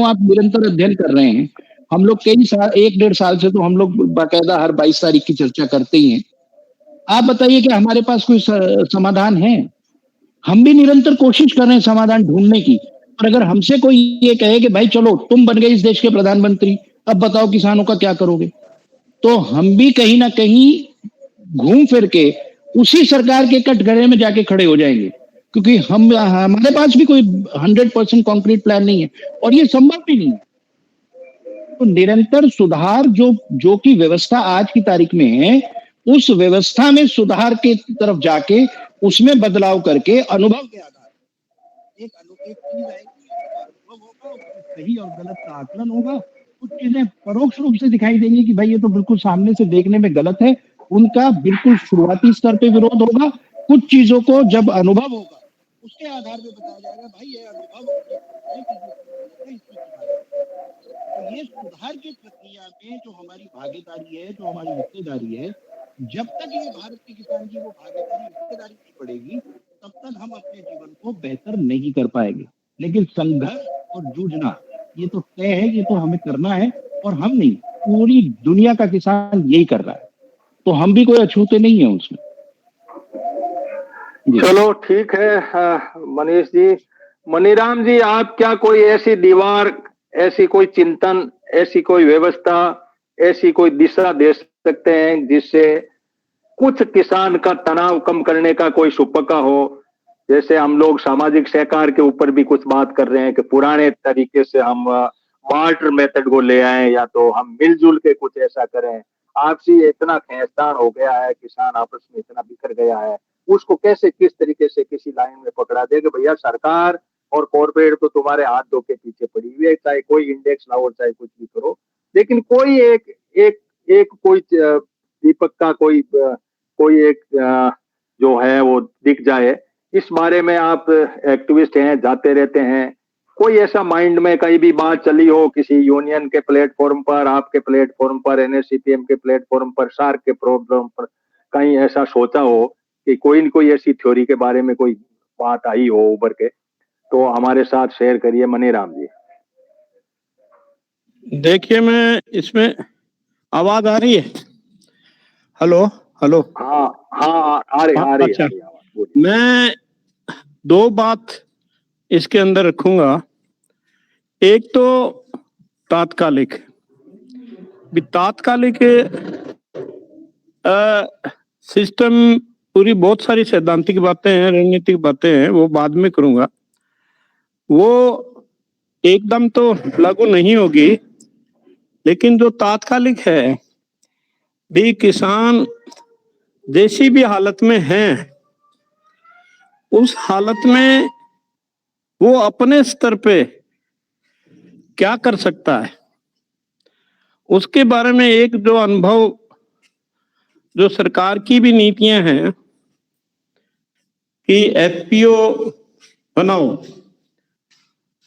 आप निरंतर अध्ययन कर रहे हैं। हम लोग कई साल, 1-1.5 साल से तो हम लोग बाकायदा हर 22 तारीख की चर्चा करते ही हैं। आप बताइए कि हमारे पास कोई समाधान है? हम भी निरंतर कोशिश कर रहे हैं समाधान ढूंढने की। और अगर हमसे कोई ये कहे कि भाई चलो तुम बन गए इस देश के प्रधानमंत्री, अब बताओ किसानों का क्या करोगे, तो हम भी कहीं ना कहीं घूम फिर के उसी सरकार के कटघरे में जाके खड़े हो जाएंगे, क्योंकि हमारे पास भी कोई 100% कॉन्क्रीट प्लान नहीं है और ये संभव भी नहीं है। तो निरंतर सुधार जो कि व्यवस्था आज की तारीख में है, उस व्यवस्था में सुधार के तरफ जाके उसमें बदलाव करके अनुभव के आधार एक चीज आएगी, अनुभव होगा, सही और गलत का आकलन होगा। कुछ चीजें परोक्ष रूप से दिखाई देंगी कि भाई ये तो बिल्कुल सामने से देखने में गलत है, उनका बिल्कुल शुरुआती स्तर पे विरोध होगा। कुछ चीजों को जब अनुभव होगा उसके आधार पे बताया जाएगा भाई ये अनुभव तो ये सुधार की प्रक्रिया में जो हमारी भागीदारी है, जो हमारी हिस्सेदारी है, जब तक ये भारत के किसान की वो भागीदारी, हिस्सेदारी नहीं पड़ेगी, तब तक हम अपने जीवन को बेहतर नहीं कर पाएंगे। लेकिन संघर्ष और जूझना ये तो तय है, ये तो हमें करना है, और हम नहीं, पूरी दुनिया का किसान यही कर रहा है, तो हम भी कोई अछूते नहीं है उसमें। चलो ठीक है मनीष जी। मनीराम जी, आप क्या कोई ऐसी दीवार, ऐसी कोई चिंतन, ऐसी कोई व्यवस्था, ऐसी कोई दिशा दे सकते हैं जिससे कुछ किसान का तनाव कम करने का कोई सुपका हो? जैसे हम लोग सामाजिक सहकार के ऊपर भी कुछ बात कर रहे हैं कि पुराने तरीके से हम बार्टर मेथड को ले आए, या तो हम मिलजुल के कुछ ऐसा करें। आपसी इतना खींचतान हो गया है, किसान आपस में इतना बिखर गया है, उसको कैसे, किस तरीके से किसी लाइन में पकड़ा दे कि भैया सरकार और कॉर्पोरेट तो तुम्हारे हाथ धो के पीछे पड़ी हुई है, चाहे कोई इंडेक्स लाओ, चाहे कुछ भी करो, लेकिन कोई एक एक एक कोई दीपक का कोई एक जो है वो दिख जाए। इस बारे में आप एक्टिविस्ट हैं, जाते रहते हैं, कोई ऐसा माइंड में कहीं भी बात चली हो, किसी यूनियन के प्लेटफॉर्म पर, आपके प्लेटफॉर्म पर, एनएससीपीएम के प्लेटफॉर्म पर, सार्क के प्रोग्राम पर, कहीं ऐसा सोचा हो कि कोई न कोई ऐसी थ्योरी के बारे में कोई बात आई हो उभर के, तो हमारे साथ शेयर करिए मनीराम जी। देखिए, मैं इसमें आवाज आ रही है? Hello hello. हाँ हाँ, आ रही अच्छा, आवाज। मैं 2 बात इसके अंदर रखूंगा। एक तो तात्कालिक सिस्टम, पूरी बहुत सारी सैद्धांतिक बातें हैं, रणनीतिक बातें हैं, वो बाद में करूंगा। वो एकदम तो लागू नहीं होगी, लेकिन जो तात्कालिक है भी, किसान जैसी भी हालत में हैं, उस हालत में वो अपने स्तर पे क्या कर सकता है, उसके बारे में एक जो अनुभव, जो सरकार की भी नीतियां हैं कि एफपीओ बनाओ,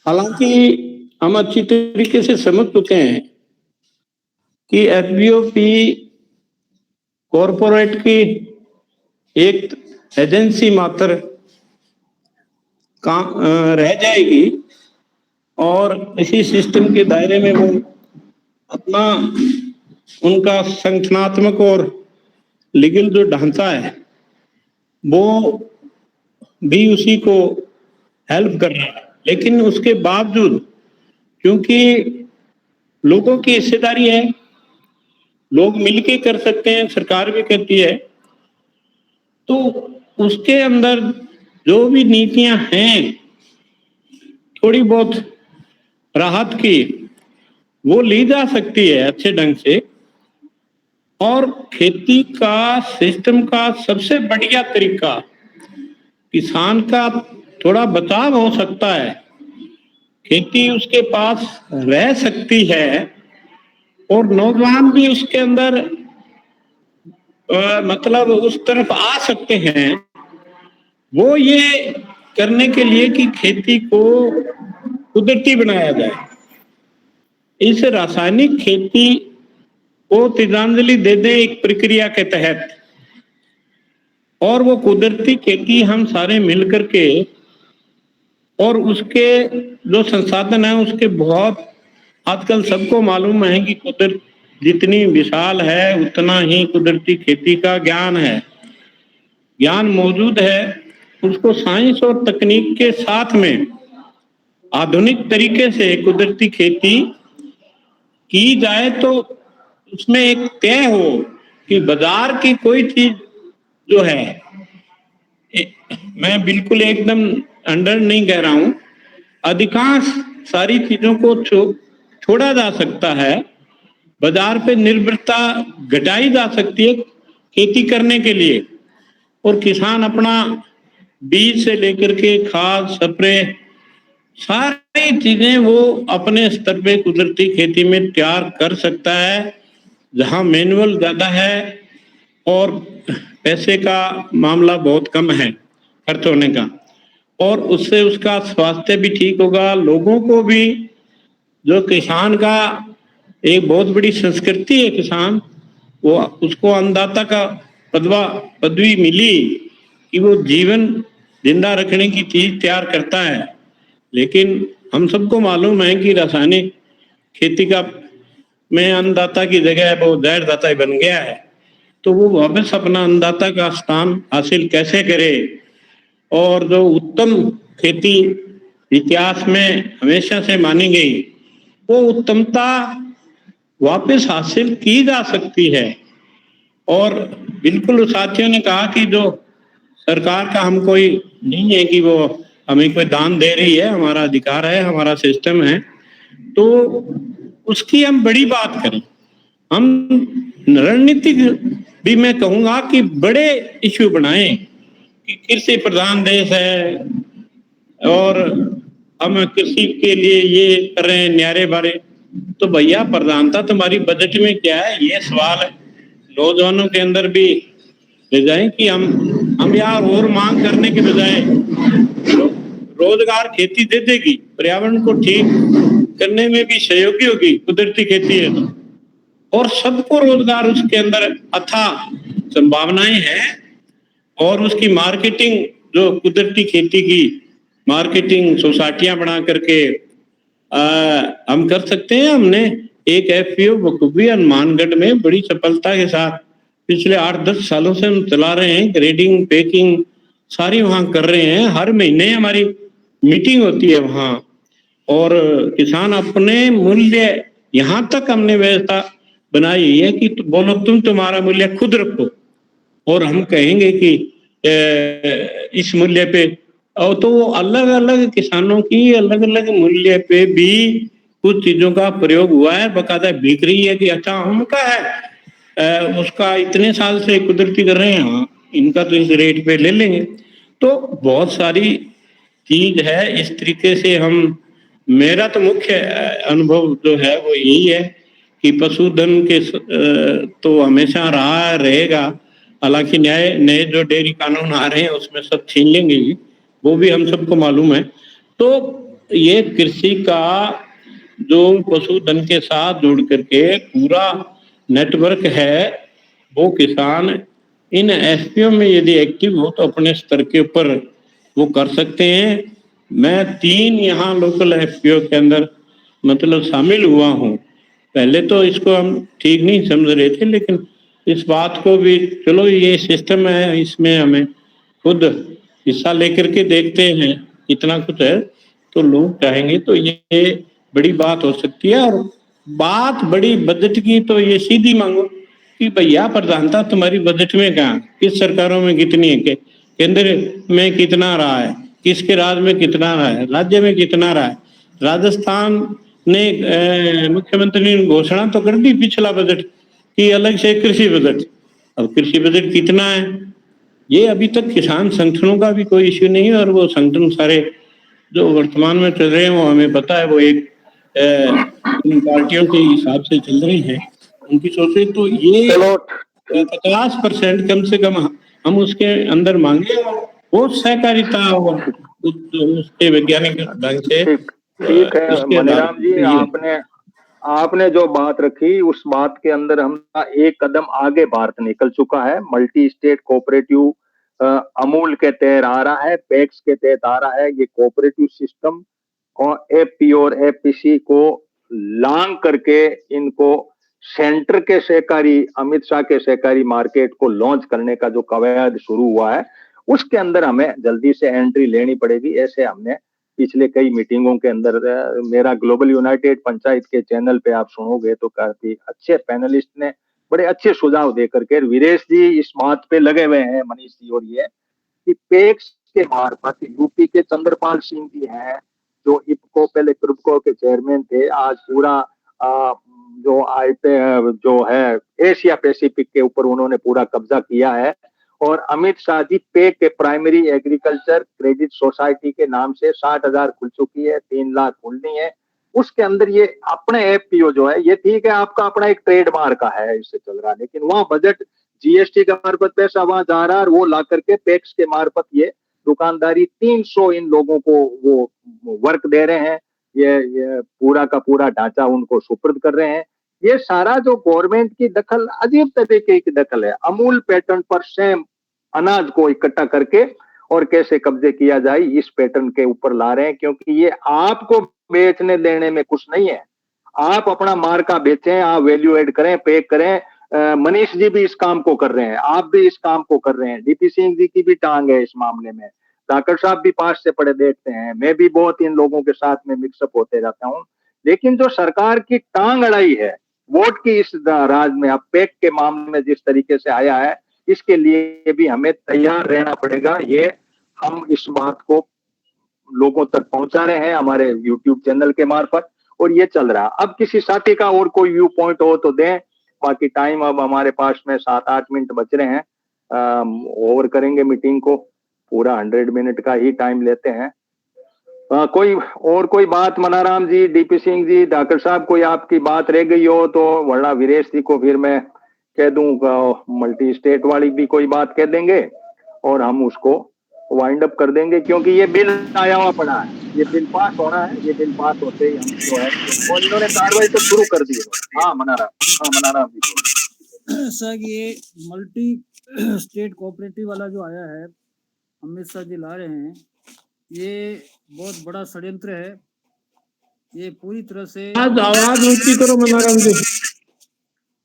हालांकि हम अच्छी तरीके से समझ चुके हैं कि एफपीओ भी कॉरपोरेट की एक एजेंसी मात्र काम रह जाएगी और इसी सिस्टम के दायरे में वो अपना उनका संगठनात्मक और लीगल जो ढांचा है वो भी उसी को हेल्प कर रहा है। लेकिन उसके बावजूद क्योंकि लोगों की हिस्सेदारी है, लोग मिलके कर सकते हैं, सरकार भी करती है, तो उसके अंदर जो भी नीतियां हैं थोड़ी बहुत राहत की वो ली जा सकती है अच्छे ढंग से। और खेती का सिस्टम का सबसे बढ़िया तरीका किसान का थोड़ा बचाव हो सकता है, खेती उसके पास रह सकती है और नौजवान भी उसके अंदर मतलब उस तरफ आ सकते हैं, वो ये करने के लिए कि खेती को कुदरती बनाया जाए। इस रासायनिक खेती को तिलांजलि दे दे एक प्रक्रिया के तहत, और वो कुदरती खेती हम सारे मिलकर के, और उसके जो संसाधन है उसके बहुत आजकल सबको मालूम है कि कुदरत जितनी विशाल है उतना ही कुदरती खेती का ज्ञान है, ज्ञान मौजूद है। उसको साइंस और तकनीक के साथ में आधुनिक तरीके से कुदरती खेती की जाए तो उसमें एक तय हो कि बाजार की कोई चीज जो है, मैं बिल्कुल एकदम अंडर नहीं कह रहा हूं, अधिकांश सारी चीजों को छोड़ा जा सकता है, बाजार पे निर्भरता घटाई जा सकती है खेती करने के लिए, और किसान अपना बीज से लेकर के खाद स्प्रे सारी चीजें वो अपने स्तर पे कुदरती खेती में तैयार कर सकता है, जहां मैनुअल ज्यादा है और पैसे का मामला बहुत कम है खर्च होने का, और उससे उसका स्वास्थ्य भी ठीक होगा। लोगों को भी, जो किसान का एक बहुत बड़ी संस्कृति है किसान, वो उसको अन्नदाता का पदवी मिली कि वो जीवन जिंदा रखने की चीज तैयार करता है। लेकिन हम सबको मालूम है कि रासायनिक खेती का में अन्नदाता की जगह वो जहरदाता ही बन गया है, तो वो वापस अपना अन्नदाता का स्थान हासिल कैसे करे। और जो उत्तम खेती इतिहास में हमेशा से मानी गई, वो उत्तमता वापस हासिल की जा सकती है। और बिल्कुल साथियों ने कहा कि जो सरकार का हम कोई नहीं है कि वो हमें कोई दान दे रही है, हमारा अधिकार है, हमारा सिस्टम है, तो उसकी हम बड़ी बात करें। हम रणनीतिक भी मैं कहूंगा कि बड़े इश्यू बनाएं कि कृषि प्रधान देश है और हम कृषि के लिए ये कर रहे हैं न्यारे बारे, तो भैया प्रधानता तुम्हारी बजट में क्या है, ये सवाल है नौजवानों के अंदर भी ले जाएं कि हम यार और मांग करने के बजाय रोजगार खेती दे देगी, पर्यावरण को ठीक करने में भी सहयोगी होगी, कुदरती खेती है तो, और सबको रोजगार उसके अंदर अथाह संभावनाएं हैं। और उसकी मार्केटिंग, जो कुदरती खेती की मार्केटिंग सोसाइटियां बना करके हम कर सकते हैं। हमने एक एफपीओ बखूबी हनुमानगढ़ में बड़ी सफलता के साथ पिछले 8-10 सालों से हम चला रहे हैं, ग्रेडिंग पैकिंग सारी वहां कर रहे हैं, हर महीने हमारी मीटिंग होती है वहां, और किसान अपने मूल्य, यहाँ तक हमने व्यवस्था बनाई है कि बोलो तुम तुम्हारा मूल्य खुद रखो और हम कहेंगे कि इस मूल्य पे, और तो वो अलग अलग किसानों की अलग अलग मूल्य पे भी कुछ चीजों का प्रयोग हुआ है, बकायदा बिक रही है कि अच्छा उनका है उसका इतने साल से कुदरती कर रहे हैं, हाँ इनका तो इस रेट पे ले लेंगे। तो बहुत सारी चीज है, इस तरीके से हम, मेरा तो मुख्य अनुभव जो है वो यही है कि पशुधन के तो हमेशा रहा रहेगा, हालांकि नए जो डेयरी कानून आ रहे हैं उसमें सब छीन लेंगे ही, वो भी हम सबको मालूम है। तो ये कृषि का जो पशुधन के साथ जुड़ करके पूरा नेटवर्क है, वो किसान इन एफपीओ में यदि एक्टिव हो तो अपने स्तर के ऊपर वो कर सकते हैं। मैं 3 यहाँ लोकल एफपीओ के अंदर मतलब शामिल हुआ हूँ। पहले तो इसको हम ठीक नहीं समझ रहे थे, लेकिन इस बात को भी चलो ये सिस्टम है, इसमें हमें खुद हिस्सा लेकर के देखते हैं कितना कुछ है, तो लोग चाहेंगे तो ये बड़ी बात हो सकती है। और बात बड़ी बजट की तो ये सीधी मांगो कि भैया प्रधानता तुम्हारी बजट में कहाँ, किस सरकारों में कितनी है, केंद्र में कितना रहा है, किसके राज्य में कितना रहा है, राज्य में कितना रहा है। राजस्थान ने मुख्यमंत्री ने घोषणा तो कर दी पिछला बजट की अलग से कृषि बजट, अब कृषि बजट कितना है ये अभी तक किसान संगठनों का भी कोई इश्यू नहीं है। और वो संगठन सारे जो वर्तमान में चल रहे हैं वो हमें पता है, वो एक पार्टियों के हिसाब से चल रही हैं, उनकी सोचे तो ये 50% कम से कम हम उसके अंदर मांगे, वो सहकारिता और उसके वैज्ञानिक ढंग से ठीक है मनीराम जी, आपने जो बात रखी उस बात के अंदर हम एक कदम आगे भारत निकल चुका है। मल्टी स्टेट कोऑपरेटिव अमूल के तहत आ रहा है, पैक्स के तहत आ रहा है। ये कोऑपरेटिव सिस्टम और एपी और एपीसी को लांग करके इनको सेंटर के सहकारी अमित शाह के सहकारी मार्केट को लॉन्च करने का जो कवायद शुरू हुआ है, उसके अंदर हमें जल्दी से एंट्री लेनी पड़ेगी। ऐसे हमने पिछले कई मीटिंगों के अंदर मेरा ग्लोबल यूनाइटेड पंचायत के चैनल पे आप सुनोगे तो काफी अच्छे पैनलिस्ट ने बड़े अच्छे सुझाव देकर के, वीरेश जी इस बात पे लगे हुए हैं, मनीष जी, और ये कि पेक्स के मार्फत यूपी के चंद्रपाल सिंह जी हैं जो इपको पहले क्रिप्को के चेयरमैन थे, आज पूरा जो आईपे जो है एशिया पैसिफिक के ऊपर उन्होंने पूरा कब्जा किया है। और अमित शाह जी पेक के प्राइमरी एग्रीकल्चर क्रेडिट सोसाइटी के नाम से 60,000 खुल चुकी है, 3 लाख खुलनी है। उसके अंदर ये अपने एफपीओ जो है, ये ठीक है आपका अपना एक ट्रेडमार्क का है, इससे चल रहा है, लेकिन वहां बजट जीएसटी के मार्फत पैसा वहां जा रहा है और वो ला करके पैक्स के मार्फत ये दुकानदारी 300 इन लोगों को वो वर्क दे रहे हैं, ये पूरा का पूरा ढांचा उनको सुपुर्द कर रहे हैं। ये सारा जो गवर्नमेंट की दखल अजीब तरीके की दखल है, अमूल पैटर्न पर सेम अनाज को इकट्ठा करके और कैसे कब्जे किया जाए इस पैटर्न के ऊपर ला रहे हैं, क्योंकि ये आपको बेचने देने में कुछ नहीं है। आप अपना मार्का बेचें, आप वैल्यू एड करें, पैक करें। मनीष जी भी इस काम को कर रहे हैं, आप भी इस काम को कर रहे हैं, डीपी सिंह जी की भी टांग है इस मामले में, धाकड़ साहब भी पास से पड़े देखते हैं, मैं भी बहुत इन लोगों के साथ में मिक्सअप होते रहता हूं। लेकिन जो सरकार की टांग अड़ाई है वोट की इस राज में, अब पैक के मामले में जिस तरीके से आया है, इसके लिए भी हमें तैयार रहना पड़ेगा। ये हम इस बात को लोगों तक पहुंचा रहे हैं हमारे यूट्यूब चैनल के मार्फत, और ये चल रहा है। अब किसी साथी का और कोई व्यू पॉइंट हो तो दें, बाकी टाइम अब हमारे पास में 7-8 मिनट बच रहे हैं, ओवर करेंगे मीटिंग को, पूरा 100 मिनट का ही टाइम लेते हैं। कोई बात मनाराम जी, डीपी सिंह जी, डॉक्टर साहब, कोई आपकी बात रह गई हो तो, वरना वीरेश जी को फिर मैं कह दूंगा मल्टी स्टेट वाली भी कोई बात कह देंगे और हम उसको वाइंड अप कर देंगे, क्योंकि ये बिल आया हुआ पड़ा है, ये बिल पास होना है, ये बिल पास होते ही हम जो है, और इन्होंने कार्रवाई तो शुरू कर दी है। हाँ मनाराम जी। सर ये मल्टी स्टेट कोऑपरेटिव वाला जो आया है, अमित शाह जी ला रहे हैं, ये बहुत बड़ा षड्यंत्र है। ये पूरी तरह से आवाज ऊंची करो मनाराम जी।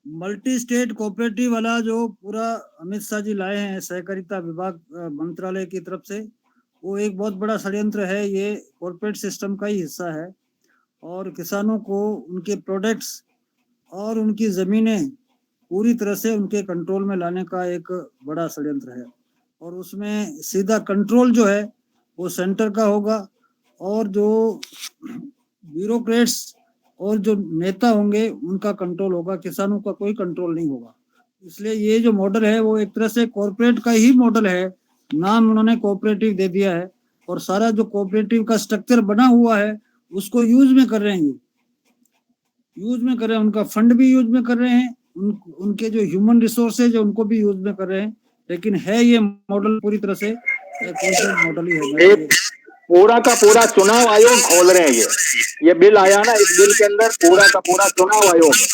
मल्टी स्टेट कोऑपरेटिव वाला जो पूरा अमित शाह जी लाए हैं सहकारिता विभाग मंत्रालय की तरफ से, वो एक बहुत बड़ा षड्यंत्र है। ये कॉर्पोरेट सिस्टम का ही हिस्सा है और किसानों को उनके प्रोडक्ट्स और उनकी जमीनें पूरी तरह से उनके कंट्रोल में लाने का एक बड़ा षड्यंत्र है। और उसमें सीधा कंट्रोल जो है वो सेंटर का होगा और जो ब्यूरोक्रेट्स और जो नेता होंगे उनका कंट्रोल होगा, किसानों का कोई कंट्रोल नहीं होगा। इसलिए ये जो मॉडल है वो एक तरह से कॉर्पोरेट का ही मॉडल है, नाम उन्होंने कोऑपरेटिव दे दिया है और सारा जो कोऑपरेटिव का स्ट्रक्चर बना हुआ है उसको यूज में कर रहे हैं। यूज में कर रहे हैं, उनका फंड भी यूज में कर रहे हैं, उनके जो ह्यूमन रिसोर्सेज है उनको भी यूज में कर रहे हैं। लेकिन है ये मॉडल पूरी तरह से मॉडल ही है। एक पूरा का पूरा चुनाव आयोग खोल रहे हैं ये बिल आया ना, इस बिल के अंदर पूरा का पूरा चुनाव आयोग है,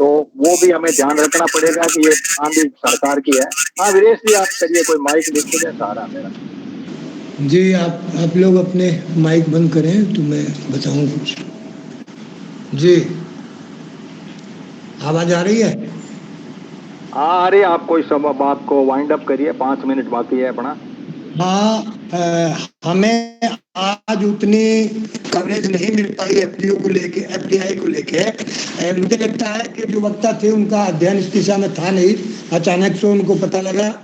तो वो भी हमें ध्यान रखना पड़ेगा कि ये आंधी सरकार की है। हाँ वीरेश जी, आप करिए, कोई माइक देखते हैं सहारा मेरा। जी आप लोग अपने माइक बंद करें तो मैं बताऊं कुछ। जी आवाज आ रही है? हाँ अरे आप कोई सब बात को वाइंड अप करिए, 5 मिनट बाकी है अपना। हाँ, हमें आज उतनी कवरेज नहीं मिल पाई एफडीओ को लेके, एफडीआई को लेके। मुझे लगता है कि जो वक्ता थे उनका अध्ययन इस दिशा में था नहीं, अचानक से उनको पता लगा।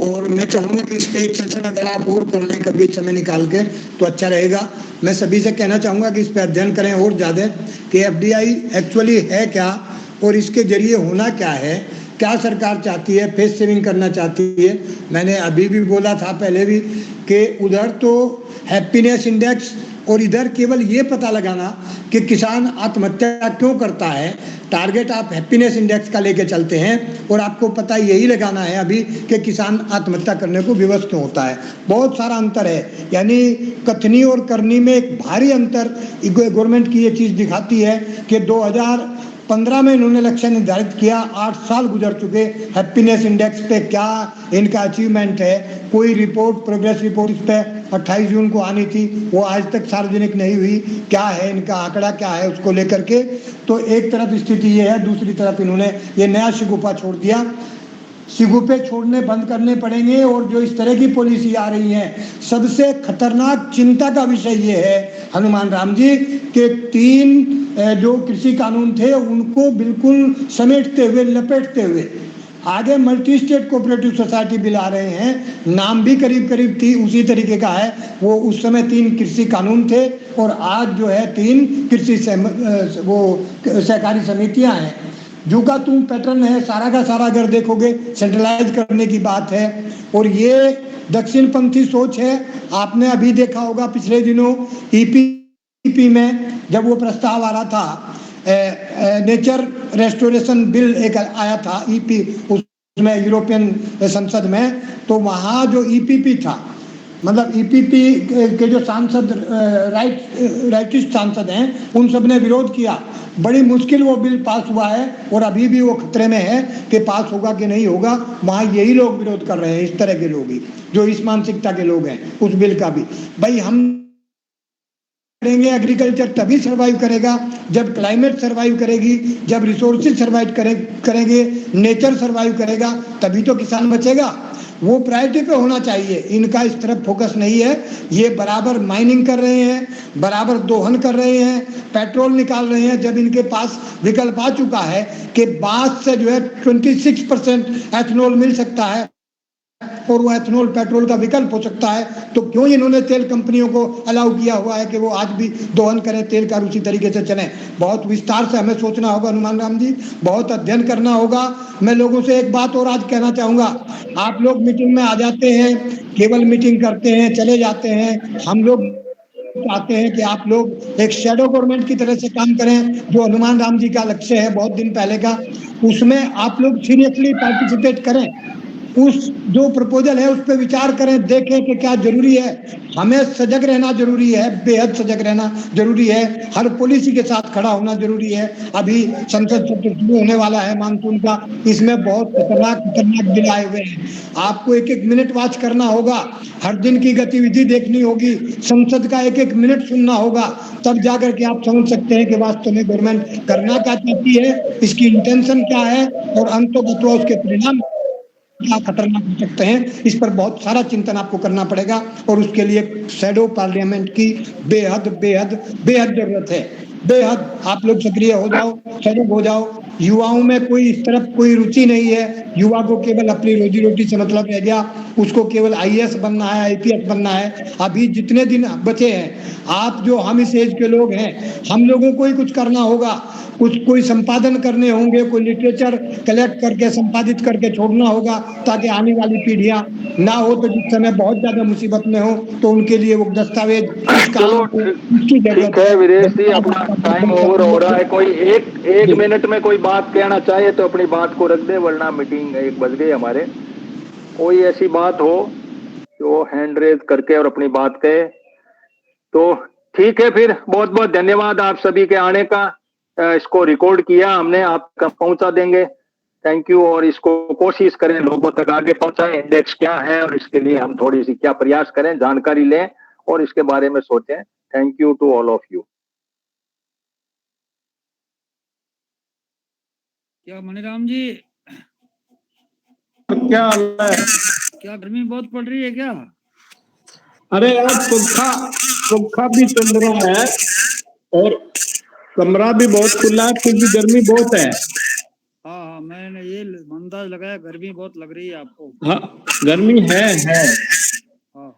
और मैं चाहूँगा कि इस पे एक सेशन अगर आप और कर लें कभी समय निकाल के तो अच्छा रहेगा। मैं सभी से कहना चाहूँगा कि इस पे अध्ययन करें और ज़्यादा कि एफडीआई एक्चुअली है क्या और इसके जरिए होना क्या है, क्या सरकार चाहती है, फेस सेविंग करना चाहती है। मैंने अभी भी बोला था पहले भी कि उधर तो हैप्पीनेस इंडेक्स और इधर केवल ये पता लगाना कि किसान आत्महत्या क्यों करता है, टारगेट आप हैप्पीनेस इंडेक्स का लेके चलते हैं और आपको पता यही लगाना है अभी कि किसान आत्महत्या करने को विवश क्यों होता है। बहुत सारा अंतर है, यानी कथनी और करनी में एक भारी अंतर गवर्नमेंट की ये चीज़ दिखाती है कि 2015 में इन्होंने लक्ष्य निर्धारित किया, 8 साल गुजर चुके, हैप्पीनेस इंडेक्स पे क्या इनका अचीवमेंट है, कोई रिपोर्ट, प्रोग्रेस रिपोर्ट इस पे 28 जून को आनी थी, वो आज तक सार्वजनिक नहीं हुई। क्या है इनका आंकड़ा, क्या है उसको लेकर के। तो एक तरफ स्थिति ये है, दूसरी तरफ इन्होंने ये नया शिगुफा छोड़ दिया। शिगुफे छोड़ने बंद करने पड़ेंगे और जो इस तरह की पॉलिसी आ रही है, सबसे खतरनाक चिंता का विषय ये है हनुमान राम जी के 3 जो कृषि कानून थे उनको बिल्कुल समेटते हुए, लपेटते हुए आगे multi state cooperative society bill आ रहे हैं। नाम भी करीब करीब उसी तरीके का है। वो उस समय 3 कृषि कानून थे और आज जो है 3 कृषि सहकारी समितियां हैं। जो का तुम पैटर्न है सारा का सारा अगर देखोगे सेंट्रलाइज करने की बात है और ये दक्षिण पंथी सोच है। आपने अभी देखा होगा पिछले दिनों ईपीपी में जब वो प्रस्ताव आ रहा था, नेचर रेस्टोरेशन बिल एक आया था ईपी उसमें यूरोपियन संसद में, तो वहाँ जो ईपीपी था, मतलब ईपीपी के जो सांसद राइटिस्ट सांसद हैं उन सब ने विरोध किया। बड़ी मुश्किल वो बिल पास हुआ है और अभी भी वो खतरे में है कि पास होगा कि नहीं होगा। वहाँ यही लोग विरोध कर रहे हैं, इस तरह के लोग ही, जो इस मानसिकता के लोग हैं उस बिल का भी। भाई हम करेंगे, एग्रीकल्चर तभी सर्वाइव करेगा जब क्लाइमेट सर्वाइव करेगी, जब रिसोर्सेज सर्वाइव करेंगे, नेचर सर्वाइव करेगा, तभी तो किसान बचेगा। वो प्रायोरिटी पे होना चाहिए, इनका इस तरफ फोकस नहीं है। ये बराबर माइनिंग कर रहे हैं, बराबर दोहन कर रहे हैं, पेट्रोल निकाल रहे हैं, जब इनके पास विकल्प आ चुका है कि बांस से जो है 26% एथेनॉल मिल सकता है और वो एथेनॉल पेट्रोल का विकल्प हो सकता है, तो क्यों इन्होंने तेल कंपनियों को अलाउ किया हुआ है कि वो आज भी दोहन करें तेल का, उसी तरीके से चलें। बहुत विस्तार से हमें सोचना होगा हनुमान राम जी, बहुत अध्ययन करना होगा। मैं लोगों से एक बात और आज कहना चाहूँगा, आप लोग मीटिंग में आ जाते हैं, केवल मीटिंग करते हैं, चले जाते हैं। हम लोग चाहते हैं कि आप लोग एक शैडो गवर्नमेंट की तरह से काम करें, जो हनुमान राम जी का लक्ष्य है बहुत दिन पहले का, उसमें आप लोग सीरियसली पार्टिसिपेट करें। उस जो प्रपोजल है उस पर विचार करें, देखें कि क्या जरूरी है। हमें सजग रहना जरूरी है, बेहद सजग रहना जरूरी है, हर पॉलिसी के साथ खड़ा होना जरूरी है। अभी संसद सत्र शुरू होने वाला है मानसून का, इसमें बहुत खतरनाक बिल आए हुए हैं। आपको 1-1 मिनट वॉच करना होगा, हर दिन की गतिविधि देखनी होगी, संसद का 1-1 मिनट सुनना होगा, तब जाकर के आप समझ सकते हैं कि वास्तव में गवर्नमेंट करना क्या चाहती है, इसकी इंटेंशन क्या है और अंततः उसके परिणाम क्या खतरनाक हो सकते हैं। इस पर बहुत सारा चिंतन आपको करना पड़ेगा और उसके लिए शैडो पार्लियामेंट की बेहद बेहद बेहद जरूरत है। बेहद आप लोग सक्रिय हो जाओ, सजग हो जाओ। युवाओं में कोई इस तरफ कोई रुचि नहीं है, युवा को केवल अपनी रोजी रोटी से मतलब रह गया, उसको केवल आईएएस बनना है, आईपीएस बनना है। अभी जितने दिन बचे हैं, आप जो हम इस एज के लोग हैं, हम लोगों को ही कुछ करना होगा, कुछ कोई संपादन करने होंगे, कोई लिटरेचर कलेक्ट करके संपादित करके छोड़ना होगा, ताकि आने वाली पीढ़ियां ना हो तो जिस समय बहुत ज्यादा मुसीबत में हो तो उनके लिए वो दस्तावेज इस काम को, उसकी जरूरत है। वीरेश जी, अपना टाइम ओवर हो रहा है। कोई एक मिनट में कोई बात कहना चाहे तो अपनी बात को रख दे, वरना मीटिंग 1 बज गई हमारे। कोई ऐसी बात हो जो हैंड रेज करके और अपनी बात कहे तो ठीक है। फिर बहुत बहुत धन्यवाद आप सभी के आने का। इसको रिकॉर्ड किया हमने, आप तक पहुंचा देंगे। Thank you. और इसको कोशिश करें लोगों तक आगे पहुंचाएं, इंडेक्स क्या है और इसके लिए हम थोड़ी सी क्या प्रयास करें, जानकारी लें और इसके बारे में सोचें। Thank you to all of you. क्या मनीराम जी, क्या हाल है? क्या गर्मी बहुत पड़ रही है क्या? अरे यार, पंखा भी चल रहा है और कमरा भी बहुत खुला है, फिर भी गर्मी बहुत है। हाँ, मैंने ये अंदाज लगाया, गर्मी बहुत लग रही है आपको। हाँ, गर्मी है। हाँ।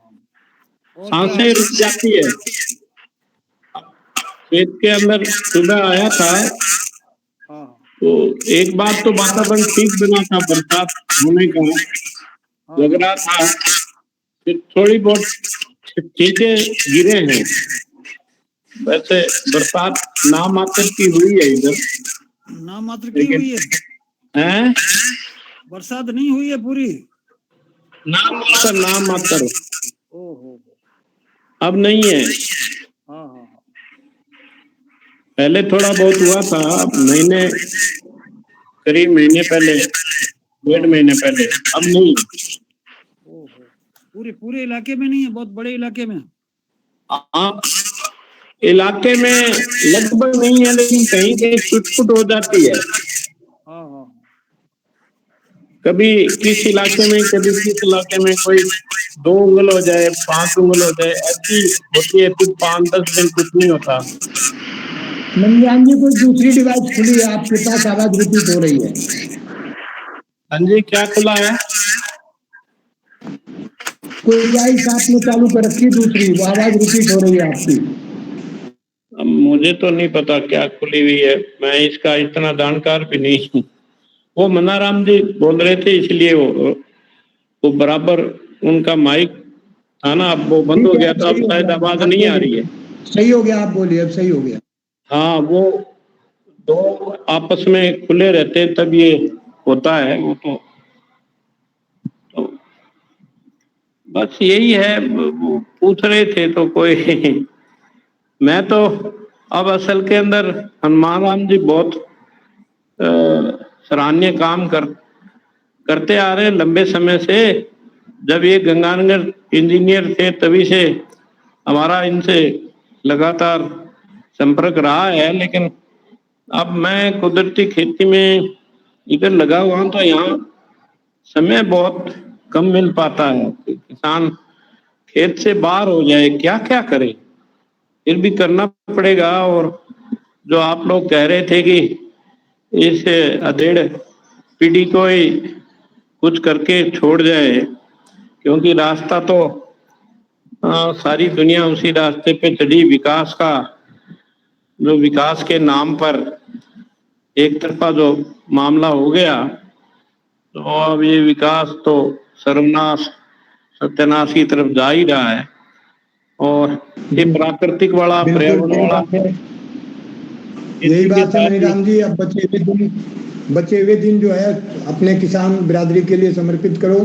और सांसें रुक जाती है। खेत के अंदर सुबह आया था तो एक बार तो वातावरण ठीक बना था, बरसात होने का लग रहा था, फिर थोड़ी बहुत चीजें गिरे हैं। वैसे बरसात नाम मात्र की हुई है इधर। नाम मात्र की हुई है? बरसात नहीं हुई है पूरी? नाम मात्र। ओहो, अब नहीं है। हाँ। पहले थोड़ा बहुत हुआ था, करीब महीने पहले, 1.5 महीने पहले। अब नहीं। पूरे इलाके में नहीं है, बहुत बड़े इलाके में? इलाके में लगभग नहीं है, लेकिन कहीं कहीं छुटपुट हो जाती है। हाँ। कभी किस इलाके में, कभी किस इलाके में कोई 2 उंगल हो जाए, 5 उंगल हो जाए, ऐसी होती है। फिर 5-10 दिन कुछ नहीं होता। मनीराम जी, कोई दूसरी डिवाइस खुली है आपके पास, आवाज रिपीट हो रही है। हाँ जी, क्या खुला है? कोई डिवाइस आपने चालू कर रखी दूसरी, वो आवाज रिपीट हो रही है आपकी। अब मुझे तो नहीं पता क्या खुली हुई है, मैं इसका इतना जानकार भी नहीं हूँ। वो मनाराम जी बोल रहे थे, इसलिए वो बराबर उनका माइक था ना, अब वो बंद हो गया, तो अब शायद आवाज नहीं आ रही है। सही हो गया, आप बोलिए, अब सही हो गया। हाँ, वो 2 आपस में खुले रहते हैं तब ये होता है। वो तो बस यही है। वो पूछ रहे थे तो कोई मैं तो अब असल के अंदर हनुमान राम जी बहुत सराहनीय काम करते आ रहे हैं लंबे समय से। जब ये गंगानगर इंजीनियर थे तभी से हमारा इनसे लगातार संपर्क रहा है। लेकिन अब मैं कुदरती खेती में इधर लगा हुआ हूं तो यहाँ समय बहुत कम मिल पाता है। किसान खेत से बाहर हो जाए, क्या क्या करे, फिर भी करना पड़ेगा। और जो आप लोग कह रहे थे कि इस अधेड़ पीढ़ी को ही कुछ करके छोड़ जाए, क्योंकि रास्ता तो सारी दुनिया उसी रास्ते पे चढ़ी। विकास का जो विकास के नाम पर एक तरफा जो मामला हो गया, तो अब ये विकास तो सर्वनाश सत्यानाश की तरफ जा ही रहा है। और ये प्राकृतिक वाला, पर्यावरण वाला, यही बात है मनीराम जी। अब बचे हुए दिन जो है अपने किसान बिरादरी के लिए समर्पित करो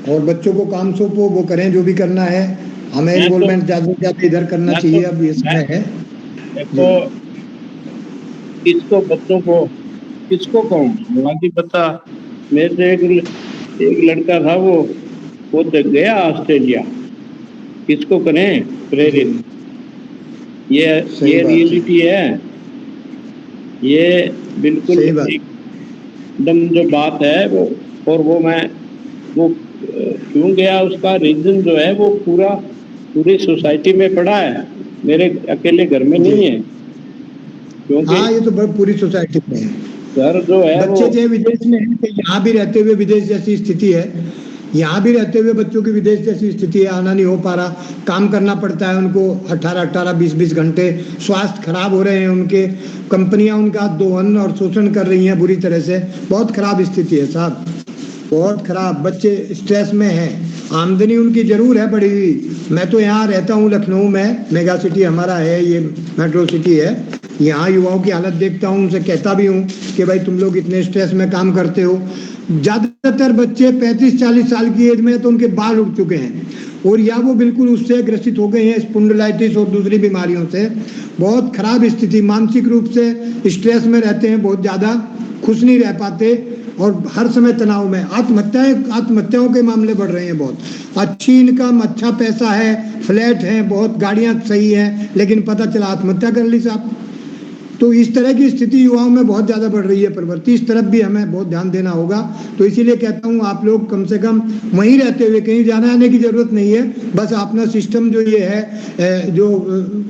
और बच्चों को काम सौंपो, वो करें जो भी करना है। हमें इन्वॉल्वमेंट ज्यादा से ज्यादा इधर करना चाहिए, अब ये समय है। देखो, किसको बच्चों को किसको कहूँ, बाकी पता। मेरे से एक लड़का था, वो गया ऑस्ट्रेलिया, किसको करें प्रेरित। ये रियलिटी है, ये बिल्कुल एकदम जो बात है वो। और वो क्यों गया, उसका रीजन जो है वो पूरी सोसाइटी में पड़ा है, मेरे अकेले घर में नहीं है। क्योंकि हाँ, ये तो पूरी सोसाइटी में है। घर जो है बच्चे जो विदेश में हैं, यहाँ भी रहते हुए विदेश जैसी स्थिति है। यहाँ भी रहते हुए बच्चों की विदेश जैसी स्थिति है, आना नहीं हो पा रहा, काम करना पड़ता है उनको 18-18, 20-20 घंटे। स्वास्थ्य खराब हो रहे हैं उनके, कंपनियां उनका दोहन और शोषण कर रही हैं बुरी तरह से। बहुत खराब स्थिति है साहब, बहुत खराब। बच्चे स्ट्रेस में हैं, आमदनी उनकी जरूर है बढ़ी हुई। मैं तो यहाँ रहता हूँ लखनऊ में, मेगा सिटी हमारा है, ये मेट्रो सिटी है। यहाँ युवाओं की हालत देखता हूँ, उनसे कहता भी हूँ कि भाई तुम लोग इतने स्ट्रेस में काम करते हो। ज़्यादातर बच्चे 35-40 साल की एज में तो उनके बाल उठ चुके हैं और या वो बिल्कुल उससे ग्रसित हो गए हैं, स्पॉन्डिलाइटिस और दूसरी बीमारियों से। बहुत खराब स्थिति, मानसिक रूप से स्ट्रेस में रहते हैं, बहुत ज़्यादा खुश नहीं रह पाते और हर समय तनाव में। आत्महत्याओं के मामले बढ़ रहे हैं बहुत। अच्छी इनकम, अच्छा पैसा है, फ्लैट है, बहुत गाड़ियां सही हैं, लेकिन पता चला आत्महत्या कर ली साहब। तो इस तरह की स्थिति युवाओं में बहुत ज़्यादा बढ़ रही है प्रवृत्ति। इस तरफ भी हमें बहुत ध्यान देना होगा। तो इसीलिए कहता हूँ आप लोग कम से कम वहीं रहते हुए, कहीं जाने आने की ज़रूरत नहीं है, बस अपना सिस्टम जो ये है जो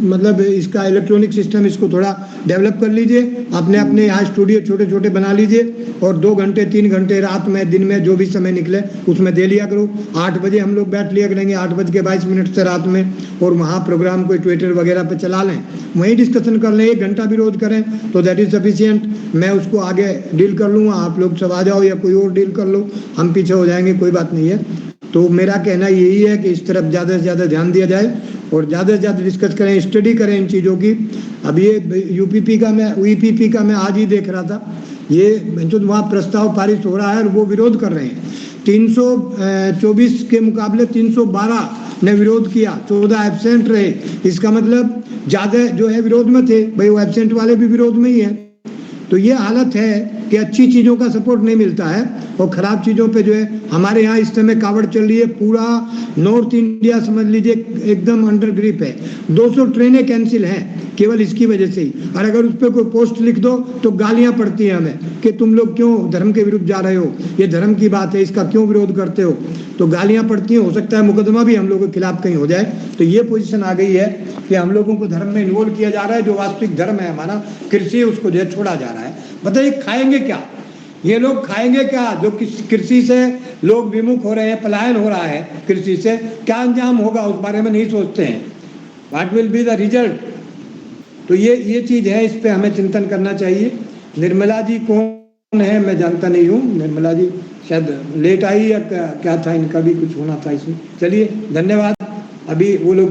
मतलब इसका इलेक्ट्रॉनिक सिस्टम, इसको थोड़ा डेवलप कर लीजिए। अपने यहाँ स्टूडियो छोटे छोटे बना लीजिए और 2 घंटे 3 घंटे रात में दिन में जो भी समय निकले उसमें दे लिया करो। 8 बजे हम लोग बैठ लिया करेंगे, 8:22 से रात में, और वहाँ प्रोग्राम कोई ट्विटर वगैरह पे चला लें, वहीं डिस्कशन कर लें। 1 घंटा विरोध करें तो दैट इज सफिशिएंट। मैं उसको आगे डील कर लूँगा, आप लोग सब आ जाओ या कोई और डील कर लो, हम पीछे हो जाएंगे, कोई बात नहीं है। तो मेरा कहना यही है कि इस तरफ ज़्यादा से ज़्यादा ध्यान दिया जाए और ज़्यादा से ज़्यादा डिस्कस करें, स्टडी करें इन चीज़ों की। अब ये यूपीपी का मैं आज ही देख रहा था, ये जो वहाँ प्रस्ताव पारित हो रहा है और वो विरोध कर रहे हैं। 324 के मुकाबले 312 ने विरोध किया, 14 एब्सेंट रहे। इसका मतलब ज़्यादा जो है विरोध में थे, भाई वो एब्सेंट वाले भी विरोध में ही है। तो ये हालत है कि अच्छी चीज़ों का सपोर्ट नहीं मिलता है और ख़राब चीज़ों पे जो है हमारे यहाँ इस समय कावड़ चल रही है। पूरा नॉर्थ इंडिया समझ लीजिए एकदम अंडर ग्रिप है। 200 ट्रेनें कैंसिल हैं केवल इसकी वजह से ही। और अगर उस पर कोई पोस्ट लिख दो तो गालियाँ पड़ती हैं हमें कि तुम लोग क्यों धर्म के विरुद्ध जा रहे हो, ये धर्म की बात है, इसका क्यों विरोध करते हो। तो गालियाँ पड़ती हैं, हो सकता है मुकदमा भी हम लोगों के खिलाफ कहीं हो जाए। तो ये पोजीशन आ गई है कि हम लोगों को धर्म में इन्वॉल्व किया जा रहा है। जो वास्तविक धर्म है हमारा कृषि है, उसको जो छोड़ा जा रहा है। बताइए खाएंगे क्या ये लोग, खाएंगे क्या? जो कृषि से लोग विमुख हो रहे हैं, पलायन हो रहा है कृषि से, क्या अंजाम होगा उस बारे में नहीं सोचते हैं। What will be the result. तो ये चीज़ है, इस पे हमें चिंतन करना चाहिए। निर्मला जी कौन है मैं जानता नहीं हूँ। निर्मला जी शायद लेट आई या क्या था, इनका भी कुछ होना था इसमें। चलिए धन्यवाद। अभी वो लोग